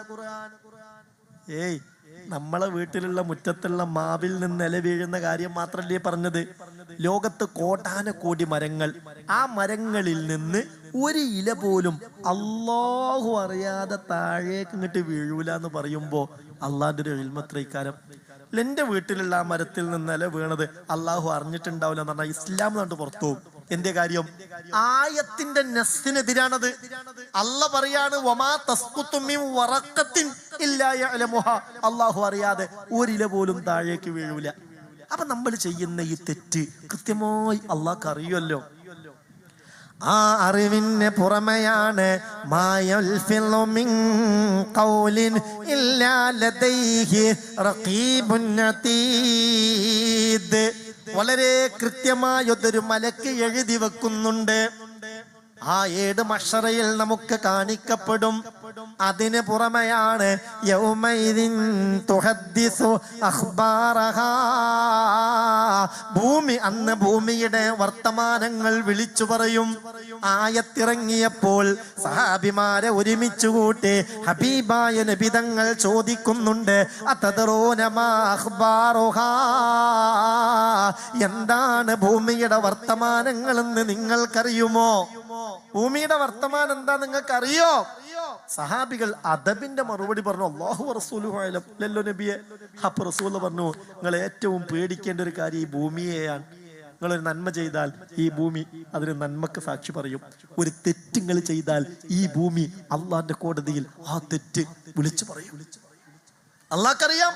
നമ്മളെ വീട്ടിലുള്ള മുറ്റത്തുള്ള മാവിൽ നിന്ന് ഇല വീഴുന്ന കാര്യം മാത്രമല്ലേ പറഞ്ഞത്? ലോകത്ത് കോടാനകോടി മരങ്ങൾ, ആ മരങ്ങളിൽ നിന്ന് ഒരു ഇല പോലും അല്ലാഹു അറിയാതെ താഴേക്ക് ഇങ്ങോട്ട് വീഴൂല എന്ന് പറയുമ്പോ അള്ളാന്റെ ഒരു ഇൽമത്ര ഇക്കാരം. എന്റെ വീട്ടിലുള്ള ആ മരത്തിൽ നിന്ന് ഇല വീണത് അള്ളാഹു അറിഞ്ഞിട്ടുണ്ടാവില്ല എന്ന് പറഞ്ഞാൽ ഇസ്ലാം കണ്ട് പുറത്തു പോകും. എന്തേ കാര്യം? ആയത്തിന്റെ നസ്സിനെതിരാണത്. അല്ല പറയാണ് വമാ തസ്ഖുതു മിൻ വറഖത്തിൻ ഇല്ലാ യഅലമുഹാ, അല്ലാഹു അറിയാതെ ഒരില പോലും താഴേക്ക് വീഴൂല. അപ്പൊ നമ്മൾ ചെയ്യുന്ന ഈ തെറ്റ് കൃത്യമായി അള്ളാഹ്ക്ക് അറിയുമല്ലോ. ആ അറിവിന് പുറമെയാണ് മായൽഫിളു മിൻ ഖൗലിൻ ഇല്ലാ ലദൈഹി റഖീബുൻ അതീദ്. വളരെ കൃത്യമായൊരു മലക്ക് എഴുതി വെക്കുന്നുണ്ട്. ആ ഏട് മഹ്ശറയിൽ നമുക്ക് കാണിക്കപ്പെടും. അതിന് പുറമെയാണ് യൗമൈദിൻ തുഹദ്ദിസു അഖ്ബാറഹാ, ഭൂമി അന്ന് ഭൂമിയുടെ വർത്തമാനങ്ങൾ വിളിച്ചു പറയും. ആയത്തിറങ്ങിയപ്പോൾ സഹാബിമാരെ ഒരുമിച്ച് കൂട്ടി ഹബീബായ നബി തങ്ങൾ ചോദിക്കുന്നുണ്ട്, അതദറൂന മാ അഖ്ബാറുഹാ, എന്താണ് ഭൂമിയുടെ വർത്തമാനങ്ങളെന്ന് നിങ്ങൾക്കറിയുമോ? ഭൂമിയുടെ വർത്തമാനം എന്താ നിങ്ങൾക്കറിയോ? സഹാബികൾ അദബിന്റെ മറുപടി പറഞ്ഞു, അല്ലാഹു റസൂലുഹു അലം, ലല്ലോ നബിയെ. അപ്പൊ റസൂൽ പറഞ്ഞു, നിങ്ങൾ ഏറ്റവും പേടിക്കേണ്ട ഒരു കാര്യം ഈ ഭൂമിയെയാണ്. നിങ്ങളൊരു നന്മ ചെയ്താൽ ഈ ഭൂമി അതിന് നന്മക്ക് സാക്ഷി പറയും. ഒരു തെറ്റുകൾ ചെയ്താൽ ഈ ഭൂമി അള്ളാന്റെ കോടതിയിൽ ആ തെറ്റ് വിളിച്ചു പറയും. അള്ളാഹ്ക്കറിയാം,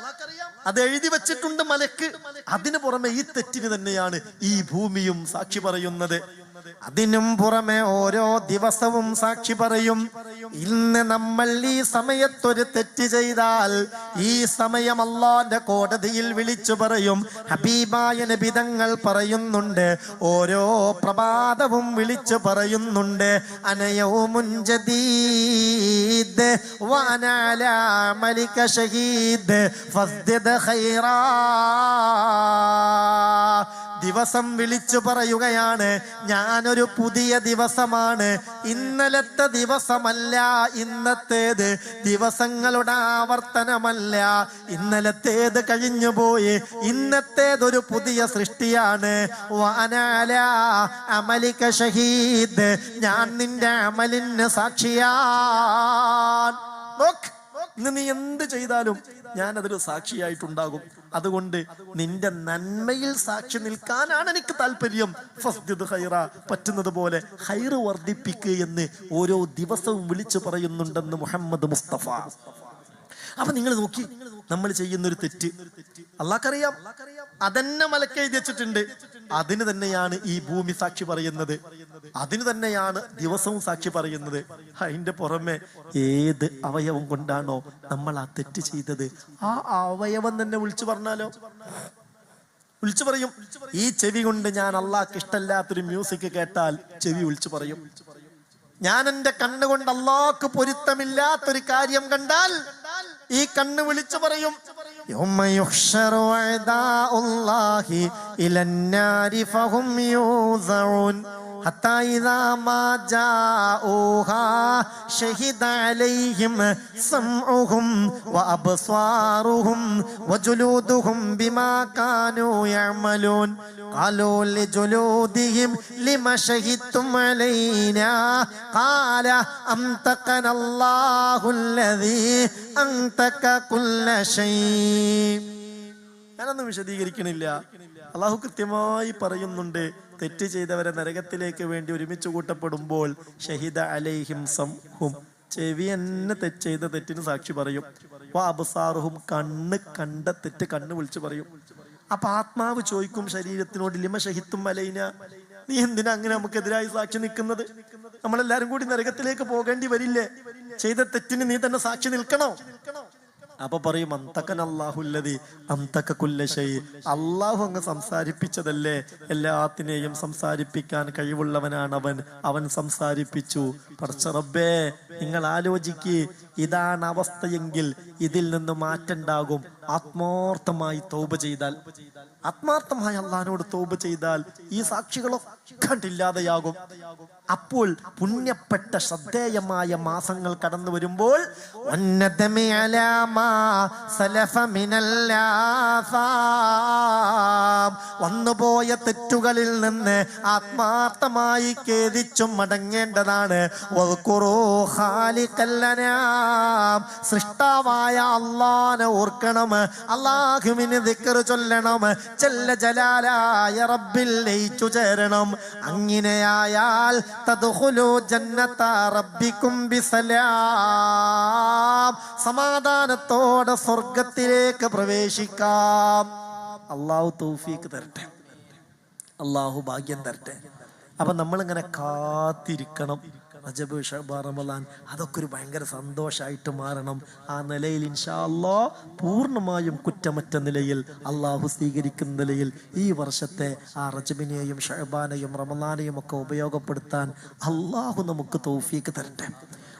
അത് എഴുതി വെച്ചിട്ടുണ്ട് മലക്ക്. അതിനു പുറമെ ഈ തെറ്റിന് തന്നെയാണ് ഈ ഭൂമിയും സാക്ഷി പറയുന്നത്. അതിനും പുറമെ ഓരോ ദിവസവും സാക്ഷി പറയും. ഇന്ന് നമ്മൾ ഈ സമയത്തൊരു തെറ്റ് ചെയ്താൽ ഈ സമയം അള്ളാന്റെ കോടതിയിൽ വിളിച്ചു പറയും. ഹബീബായ നബി തങ്ങൾ പറയുന്നുണ്ട്, ഓരോ പ്രഭാതവും വിളിച്ചു പറയുന്നുണ്ട്, അനയൗമുൻ ജദീദ് വഅന അലാ മലിക ഷഹീദ് ഫസ്ദിദ് ഖൈറാ. ദിവസം വിളിച്ചു പറയുകയാണ്, ഞാനൊരു പുതിയ ദിവസമാണ്, ഇന്നലത്തെ ദിവസമല്ല ഇന്നത്തേത്, ദിവസങ്ങളുടെ ആവർത്തനമല്ല, ഇന്നലത്തേത് കഴിഞ്ഞുപോയി, ഇന്നത്തേതൊരു പുതിയ സൃഷ്ടിയാണ്. വഅനാല അമലിക ഷഹീദ്, ഞാൻ നിന്റെ അമലിന് സാക്ഷിയാണ്. ഇന്ന് നീ എന്ത് ചെയ്താലും ഞാൻ അതിൽ സാക്ഷിയായിട്ടുണ്ടാകും. അതുകൊണ്ട് നിന്റെ നന്മയിൽ സാക്ഷി നിൽക്കാനാണ് എനിക്ക് താല്പര്യം. ഫസ്ദിദ് ഖൈറ, പറ്റുന്നത് പോലെ ഖൈറ് വർദ്ധിപ്പിക്കുക എന്ന് ഓരോ ദിവസവും വിളിച്ചു പറയുന്നുണ്ടെന്ന് മുഹമ്മദ് മുസ്തഫ. അപ്പൊ നിങ്ങൾ നോക്കി, നമ്മൾ ചെയ്യുന്നൊരു തെറ്റ് അള്ളാഹ്ക്കറിയാം, അതെന്നെ മലക്ക് എഴുതി വെച്ചിട്ടുണ്ട്. അതിന് തന്നെയാണ് ഈ ഭൂമി സാക്ഷി പറയുന്നത്, അതിന് തന്നെയാണ് ദിവസവും സാക്ഷി പറയുന്നത്. അതിന്റെ പുറമെ ഏത് അവയവം കൊണ്ടാണോ നമ്മൾ ആ തെറ്റ് ചെയ്തത്, ആ അവയവം തന്നെ വിളിച്ചു പറഞ്ഞാലോ, വിളിച്ചു പറയും. ഈ ചെവി കൊണ്ട് ഞാൻ അള്ളാഹ്ക്ക് ഇഷ്ടമല്ലാത്തൊരു മ്യൂസിക് കേട്ടാൽ ചെവി വിളിച്ചു പറയും. ഞാൻ എന്റെ കണ്ണുകൊണ്ട് അള്ളാഹ്ക്ക് പൊരുത്തമില്ലാത്തൊരു കാര്യം കണ്ടാൽ ഈ കണ്ണ് വിളിച്ചു പറയും. യൗമ യുഹ്ശറു അഅദാഉല്ലാഹി ഇലന്നാരി ഫഹും യൂസഊൻ ഹത്താ ഇദാ മാ ജാഊഹാ ശഹിദ അലൈഹിം സംഉഹും വഅബ്സാറുഹും വജുലൂദുഹും ബിമാ കാനൂ യഅമലൂൻ ഖാലൂ ലിജുലൂദിഹിം ലിമ ശഹിദതും അലൈനാ ഖാല അംതഖനല്ലാഹു അല്ലദീ അംതഖ കുല്ല ശൈ. ഞാനൊന്നും വിശദീകരിക്കണില്ല. അള്ളാഹു കൃത്യമായി പറയുന്നുണ്ട്, തെറ്റ് ചെയ്തവരെ നരകത്തിലേക്ക് വേണ്ടി ഒരുമിച്ച് കൂട്ടപ്പെടുമ്പോൾ ഷഹിദ അലൈഹിം സംഹും, ചെവി എന്നെ ചെയ്ത തെറ്റിന് സാക്ഷി പറയും. വഅബ്സാറുഹും, കണ്ണ് കണ്ട തെറ്റ് കണ്ണ് വിളിച്ചു പറയും. അപ്പൊ ആത്മാവ് ചോദിക്കും ശരീരത്തിനോട്, ലിമ ഷഹിത്തും അലൈന, നീ എന്തിനാ അങ്ങനെ നമുക്കെതിരായി സാക്ഷി നിൽക്കുന്നത്? നമ്മളെല്ലാരും കൂടി നരകത്തിലേക്ക് പോകേണ്ടി വരില്ലേ? ചെയ്ത തെറ്റിന് നീ തന്നെ സാക്ഷി നിൽക്കണോ? അപ്പൊ പറയും, അന്തഖനല്ലാഹുല്ലദീ അന്തഖ കുല്ല ശൈ, അള്ളാഹു അങ്ങ് സംസാരിപ്പിച്ചതല്ലേ, എല്ലാത്തിനെയും സംസാരിപ്പിക്കാൻ കഴിവുള്ളവനാണ് അവൻ, അവൻ സംസാരിപ്പിച്ചു. പടച്ച റബ്ബേ, നിങ്ങൾ ആലോചിക്ക്, ഇതാണ് അവസ്ഥയെങ്കിൽ ഇതിൽ നിന്ന് മാറ്റണ്ടാകും. ആത്മാർത്ഥമായി തൗബ ചെയ്താൽ, ആത്മാർത്ഥമായി അള്ളാഹിനോട് തൗബ ചെയ്താൽ ഈ സാക്ഷികളൊക്കെ ഇല്ലാതെയാകും. അപ്പോൾ പുണ്യപ്പെട്ട ശ്രദ്ധേയമായ മാസങ്ങൾ കടന്നു വരുമ്പോൾ വന്നുപോയ തെറ്റുകളിൽ നിന്ന് ആത്മാർത്ഥമായി ഖേദിച്ചും മടങ്ങേണ്ടതാണ്. സൃഷ്ടാവായ അള്ളാനെ ഓർക്കണം. അല്ലാഹുവിനെ ദിക്ർ ചൊല്ലണം, ജല്ല ജലാലായ റബ്ബിൽ ലയിച്ചു ചേരണം. അങ്ങനെയായാൽ തദ്ഖുലു ജന്നത റബ്ബിക്കും ബിസലാം, സമാധാനത്തോടെ സ്വർഗത്തിലേക്ക് പ്രവേശിക്കാം. അള്ളാഹു തൗഫീഖ് തരട്ടെ, അള്ളാഹു ഭാഗ്യം തരട്ടെ. അപ്പൊ നമ്മളിങ്ങനെ കാത്തിരിക്കണം. റജബ്, ശഅബാൻ, റമളാൻ അതൊക്കെ ഒരു ഭയങ്കര സന്തോഷമായിട്ട് മാറണം. ആ നിലയിൽ ഇൻഷാ അല്ലാഹ് പൂർണ്ണമായും കുറ്റമറ്റ നിലയിൽ അള്ളാഹു സ്വീകരിക്കുന്ന നിലയിൽ ഈ വർഷത്തെ ആ റജബിനെയും ശഅബാനെയും റമളാനെയും ഒക്കെ ഉപയോഗപ്പെടുത്താൻ അള്ളാഹു നമുക്ക് തൗഫീഖ് തരട്ടെ.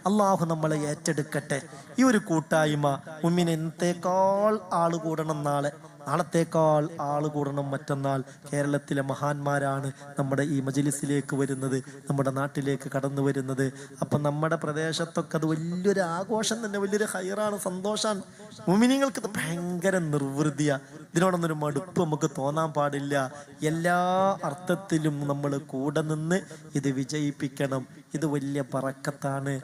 അള്ളാഹു നമ്മളെ ഏറ്റെടുക്കട്ടെ. ഈ ഒരു കൂട്ടായ്മ മുമ്പിന് ഇന്നത്തേക്കാൾ ആള് കൂടണം, നാളത്തേക്കാൾ ആള് കൂടണം മറ്റന്നാൾ. കേരളത്തിലെ മഹാന്മാരാണ് നമ്മുടെ ഈ മജ്‌ലിസിലേക്ക് വരുന്നത്, നമ്മുടെ നാട്ടിലേക്ക് കടന്നു വരുന്നത്. അപ്പം നമ്മുടെ പ്രദേശത്തൊക്കെ അത് വലിയൊരു ആഘോഷം തന്നെ, വലിയൊരു ഹൈറാണ്, സന്തോഷമാണ്. മുഅ്മിനീങ്ങൾക്ക് ഇത് ഭയങ്കര നിർവൃതിയാണ്. ഇതിനോടൊന്നൊരു മടുപ്പ് നമുക്ക് തോന്നാൻ പാടില്ല. എല്ലാ അർത്ഥത്തിലും നമ്മൾ കൂടെ നിന്ന് ഇത് വിജയിപ്പിക്കണം. ഇത് വലിയ ബറക്കത്താണ്.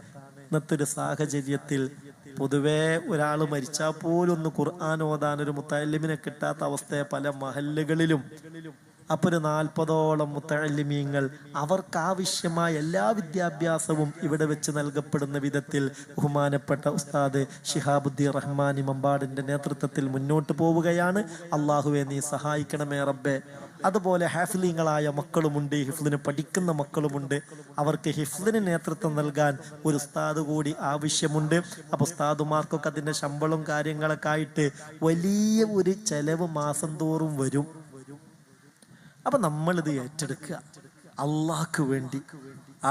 ഇന്നത്തെ ഒരു സാഹചര്യത്തിൽ പൊതുവേ ഒരാൾ മരിച്ചാൽ പോലും ഒന്ന് ഖുർആൻ ഓതാൻ ഒരു മുത്തഅല്ലിമിനെ കിട്ടാത്ത അവസ്ഥയെ പല മഹല്ലുകളിലും. അപ്പോൾ ഒരു 40ഓളം മുത്തഅല്ലിമീങ്ങൾ അവർക്കാവശ്യമായ എല്ലാ വിദ്യാഭ്യാസവും ഇവിടെ വെച്ച് നൽകപ്പെടുന്ന വിധത്തിൽ ബഹുമാനപ്പെട്ട ഉസ്താദ് ശിഹാബുദ്ദീൻ റഹ്മാനി മമ്പാടിൻ്റെ നേതൃത്വത്തിൽ മുന്നോട്ട് പോവുകയാണ്. അള്ളാഹുവെ നീ സഹായിക്കണമേ റബ്ബേ. അതുപോലെ ഹാഫിലീങ്ങളായ മക്കളുമുണ്ട്, ഹിഫ്ലിന് പഠിക്കുന്ന മക്കളുമുണ്ട്. അവർക്ക് ഹിഫ്ലിന് നേതൃത്വം നൽകാൻ ഒരു ഉസ്താദ് കൂടി ആവശ്യമുണ്ട്. അപ്പോൾ ഉസ്താദുമാർക്കൊക്കെ അതിൻ്റെ ശമ്പളവും കാര്യങ്ങളൊക്കെ ആയിട്ട് വലിയ ഒരു ചെലവ് മാസം തോറും വരും. അപ്പം നമ്മളിത് ഏറ്റെടുക്കുക അള്ളാഹ്ക്ക് വേണ്ടി.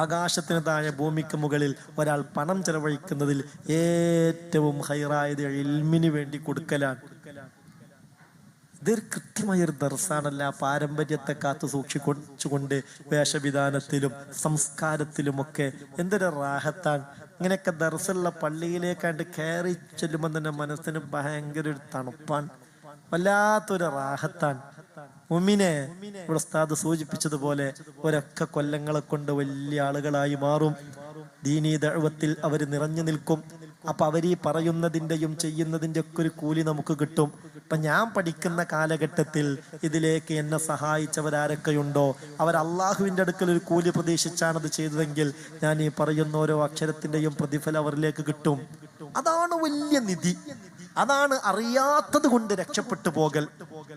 ആകാശത്തിന് താഴെ ഭൂമിക്ക് മുകളിൽ ഒരാൾ പണം ചെലവഴിക്കുന്നതിൽ ഏറ്റവും ഹൈറായത് ഇൽമിന് വേണ്ടി കൊടുക്കലാണ്. ഇതൊരു കൃത്യമായൊരു ദർസാണല്ല. പാരമ്പര്യത്തെ കാത്തു സൂക്ഷിച്ചുകൊണ്ട് വേഷവിധാനത്തിലും സംസ്കാരത്തിലുമൊക്കെ എന്തൊരു റാഹത്താണ്. ഇങ്ങനെയൊക്കെ ദർസുള്ള പള്ളിയിലേക്കാണ്ട് കയറി ചെല്ലുമ്പോൾ തന്നെ മനസ്സിന് ഭയങ്കര ഒരു തണുപ്പാണ്, വല്ലാത്തൊരു റാഹത്താണ്. മുഅ്മിനെ ഇവിടെ ഉസ്താദ് സൂചിപ്പിച്ചതുപോലെ ഒരൊക്കെ കൊല്ലങ്ങളെ കൊണ്ട് വലിയ ആളുകളായി മാറും. ദീനീ ദഅവത്തിൽ അവർ നിറഞ്ഞു നിൽക്കും. അപ്പൊ അവരീ പറയുന്നതിൻ്റെയും ചെയ്യുന്നതിൻ്റെ ഒക്കെ ഒരു കൂലി നമുക്ക് കിട്ടും. ഇപ്പൊ ഞാൻ പഠിക്കുന്ന കാലഘട്ടത്തിൽ ഇതിലേക്ക് എന്നെ സഹായിച്ചവരാരൊക്കെയുണ്ടോ അവർ അള്ളാഹുവിൻ്റെ അടുക്കൽ ഒരു കൂലി പ്രതീക്ഷിച്ചാണത് ചെയ്തതെങ്കിൽ ഞാൻ ഈ പറയുന്ന ഓരോ അക്ഷരത്തിൻ്റെയും പ്രതിഫലം അവരിലേക്ക് കിട്ടും. അതാണ് വലിയ നിധി. അതാണ് അറിയാത്തത് കൊണ്ട് രക്ഷപ്പെട്ടു പോകൽ.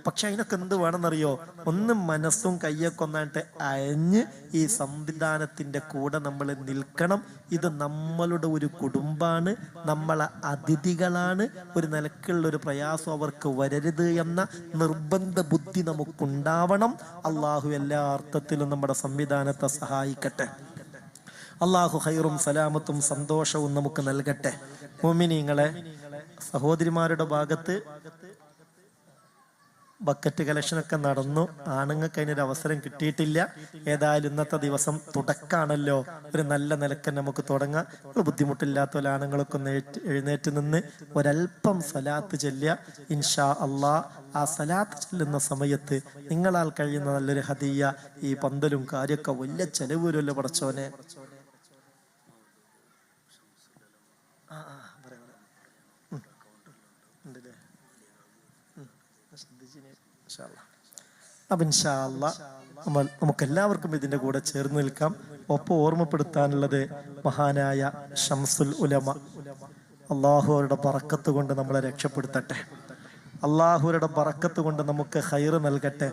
പക്ഷെ അതിനൊക്കെ എന്ത് വേണമെന്നറിയോ? ഒന്ന് മനസ്സും കയ്യൊക്കെ ഒന്നായിട്ട് അയഞ്ഞ് ഈ സംവിധാനത്തിന്റെ കൂടെ നമ്മൾ നിൽക്കണം. ഇത് നമ്മളുടെ ഒരു കുടുംബാണ്, നമ്മളെ അതിഥികളാണ്. ഒരു നിലക്കുള്ള ഒരു പ്രയാസം അവർക്ക് വരരുത് എന്ന നിർബന്ധ ബുദ്ധി നമുക്കുണ്ടാവണം. അള്ളാഹു എല്ലാ അർത്ഥത്തിലും നമ്മുടെ സംവിധാനത്തെ സഹായിക്കട്ടെ. അള്ളാഹു ഖൈറും സലാമത്തും സന്തോഷവും നമുക്ക് നൽകട്ടെ. മുഅ്മിനീങ്ങളെ, സഹോദരിമാരുടെ ഭാഗത്ത് ബക്കറ്റ് കളക്ഷനൊക്കെ നടന്നു. ആണുങ്ങൾക്ക് അതിനൊരു അവസരം കിട്ടിയിട്ടില്ല. ഏതായാലും ഇന്നത്തെ ദിവസം തുടക്കാണല്ലോ, ഒരു നല്ല നിലക്ക് നമുക്ക് തുടങ്ങാം. ബുദ്ധിമുട്ടില്ലാത്ത ആണുങ്ങളൊക്കെ ഒന്ന് എഴുന്നേറ്റ് നിന്ന് ഒരൽപ്പം സലാത്ത് ചൊല്ലുക. ഇൻഷാ അള്ളാ ആ സലാത്ത് ചൊല്ലുന്ന സമയത്ത് നിങ്ങളാൽ കഴിയുന്ന നല്ലൊരു ഹദിയ, ഈ പന്തലും കാര്യമൊക്കെ വലിയ ചെലവ് വരുമല്ലോ പടച്ചോനെ. അപ്പം ഇൻഷാ അല്ലാഹ് നമുക്കെല്ലാവർക്കും ഇതിൻ്റെ കൂടെ ചേർന്ന് നിൽക്കാം. ഒപ്പം ഓർമ്മപ്പെടുത്താനുള്ളത് മഹാനായ ശംസുൽ ഉലമ, അള്ളാഹുവരുടെ ബറക്കത്ത് കൊണ്ട് നമ്മളെ രക്ഷപ്പെടുത്തട്ടെ. അള്ളാഹുവരുടെ ബറക്കത്ത് കൊണ്ട് നമുക്ക് ഖൈറ് നൽകട്ടെ.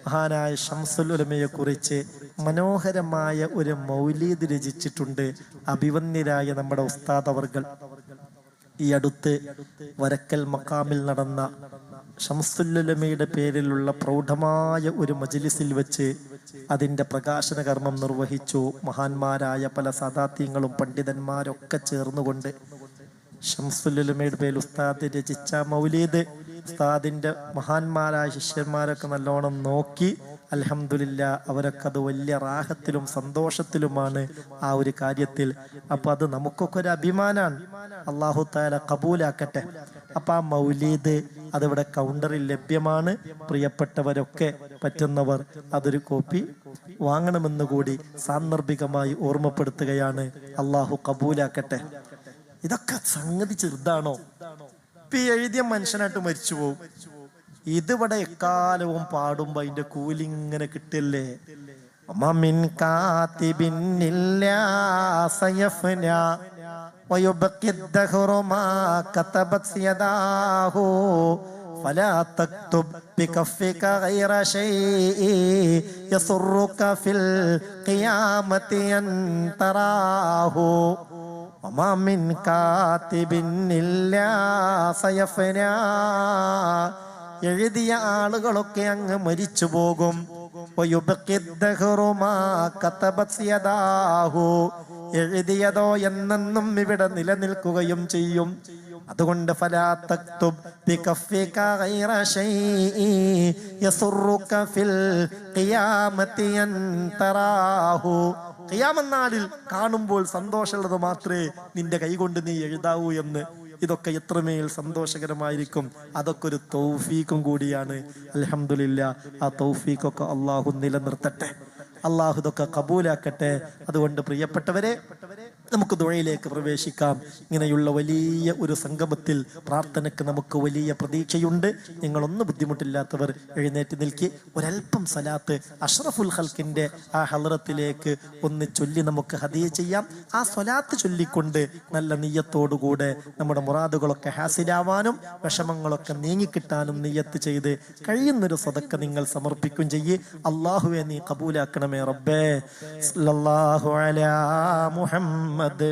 മഹാനായ ശംസുൽ ഉലമയെ കുറിച്ച് മനോഹരമായ ഒരു മൗലീദ് രചിച്ചിട്ടുണ്ട് അഭിവന്യരായ നമ്മുടെ ഉസ്താദ് അവർകൾ. ഈ അടുത്ത് വരക്കൽ മഖാമിൽ നടന്ന ശംസുൽ ഉലമയുടെ പേരിലുള്ള പ്രൗഢമായ ഒരു മജ്‌ലിസിൽ വെച്ച് അതിൻ്റെ പ്രകാശന കർമ്മം നിർവഹിച്ചു. മഹാന്മാരായ പല സാദാത്യങ്ങളും പണ്ഡിതന്മാരൊക്കെ ചേർന്നുകൊണ്ട് ശംസുൽ ഉലമയുടെ പേരിൽ ഉസ്താദ് രചിച്ച മൗലീദ് ഉസ്താദിൻ്റെ മഹാന്മാരായ ശിഷ്യന്മാരൊക്കെ നല്ലോണം നോക്കി. അൽഹംദുലില്ലാ, അവരൊക്കെ അത് വലിയ റാഹത്തിലും സന്തോഷത്തിലുമാണ് ആ ഒരു കാര്യത്തിൽ. അപ്പൊ അത് നമുക്കൊക്കെ ഒരു അഭിമാനാണ്. അല്ലാഹു തആല കബൂലാക്കട്ടെ. അപ്പൊ ആ മൗലീദ് അതിവിടെ കൗണ്ടറിൽ ലഭ്യമാണ്. പ്രിയപ്പെട്ടവരൊക്കെ പറ്റുന്നവർ അതൊരു കോപ്പി വാങ്ങണമെന്ന് കൂടി സാന്ദർഭികമായി ഓർമ്മപ്പെടുത്തുകയാണ്. അല്ലാഹു കബൂലാക്കട്ടെ. ഇതൊക്കെ സംഗതി ചെറുതാണോ? തുപ്പി എഴുതിയ മനുഷ്യനായിട്ട് മരിച്ചു പോകും. ഇതിവിടെ എക്കാലവും പാടുമ്പോ അതിന്റെ കൂലി ഇങ്ങനെ കിട്ടില്ലേ. മമിൻ കാതിബിൻ ഇല്ലാ സയഫ്നാ വയുബഖി الدهر ما كتبت يداه فلا تكتب بكفك غير شيء يسرك في القيامة أن تراه وما من كاتب إلا سيفنى. എഴുതിയ ആളുകളൊക്കെ അങ്ങ് മരിച്ചു പോകും. എഴുതിയതോ എന്നെന്നും ഇവിടെ നിലനിൽക്കുകയും ചെയ്യും. അതുകൊണ്ട് ഫലാ തക്തുബ് ബികഫിക ഗൈറ ശൈഇ യസുറുക ഫിൽ ഖിയാമത്തി അൻ തറാഹു. ഖിയാമത്ത് നാളിൽ കാണുമ്പോൾ സന്തോഷമുള്ളത് മാത്രമേ നിന്റെ കൈകൊണ്ട് നീ എഴുതാവൂ എന്ന്. ഇതൊക്കെ എത്രമേൽ സന്തോഷകരമായിരിക്കും. അതൊക്കെ ഒരു തൗഫീഖും കൂടിയാണ്. അൽഹംദുലില്ലാ, ആ തൗഫീഖൊക്കെ അള്ളാഹു നിലനിർത്തട്ടെ, അള്ളാഹു ഇതൊക്കെ കബൂലാക്കട്ടെ. അതുകൊണ്ട് പ്രിയപ്പെട്ടവരെ, നമുക്ക് ദുആയിലേക്ക് പ്രവേശിക്കാം. ഇങ്ങനെയുള്ള വലിയ ഒരു സംഗമത്തിൽ പ്രാർത്ഥനയ്ക്ക് നമുക്ക് വലിയ പ്രതീക്ഷയുണ്ട്. നിങ്ങളൊന്നും ബുദ്ധിമുട്ടില്ലാത്തവർ എഴുന്നേറ്റ് നിൽക്കി ഒരൽപ്പം സലാത്ത് അഷ്റഫുൽ ഖൽക്കിന്റെ ആ ഹളറത്തിലേക്ക് ഒന്ന് ചൊല്ലി നമുക്ക് ഹദിയ ചെയ്യാം. ആ സ്വലാത്ത് ചൊല്ലിക്കൊണ്ട് നല്ല നിയ്യത്തോടുകൂടെ നമ്മുടെ മുറാദുകളൊക്കെ ഹാസിലാവാനും വിഷമങ്ങളൊക്കെ നീങ്ങിക്കിട്ടാനും നിയ്യത്ത് ചെയ്ത് കഴിയുന്നൊരു സദക്ക നിങ്ങൾ സമർപ്പിക്കും ചെയ്യ്. അള്ളാഹുവെ നീ കബൂലാക്കണമേ റബ്ബേ. സല്ലല്ലാഹു അലാ മുഹമ്മദ്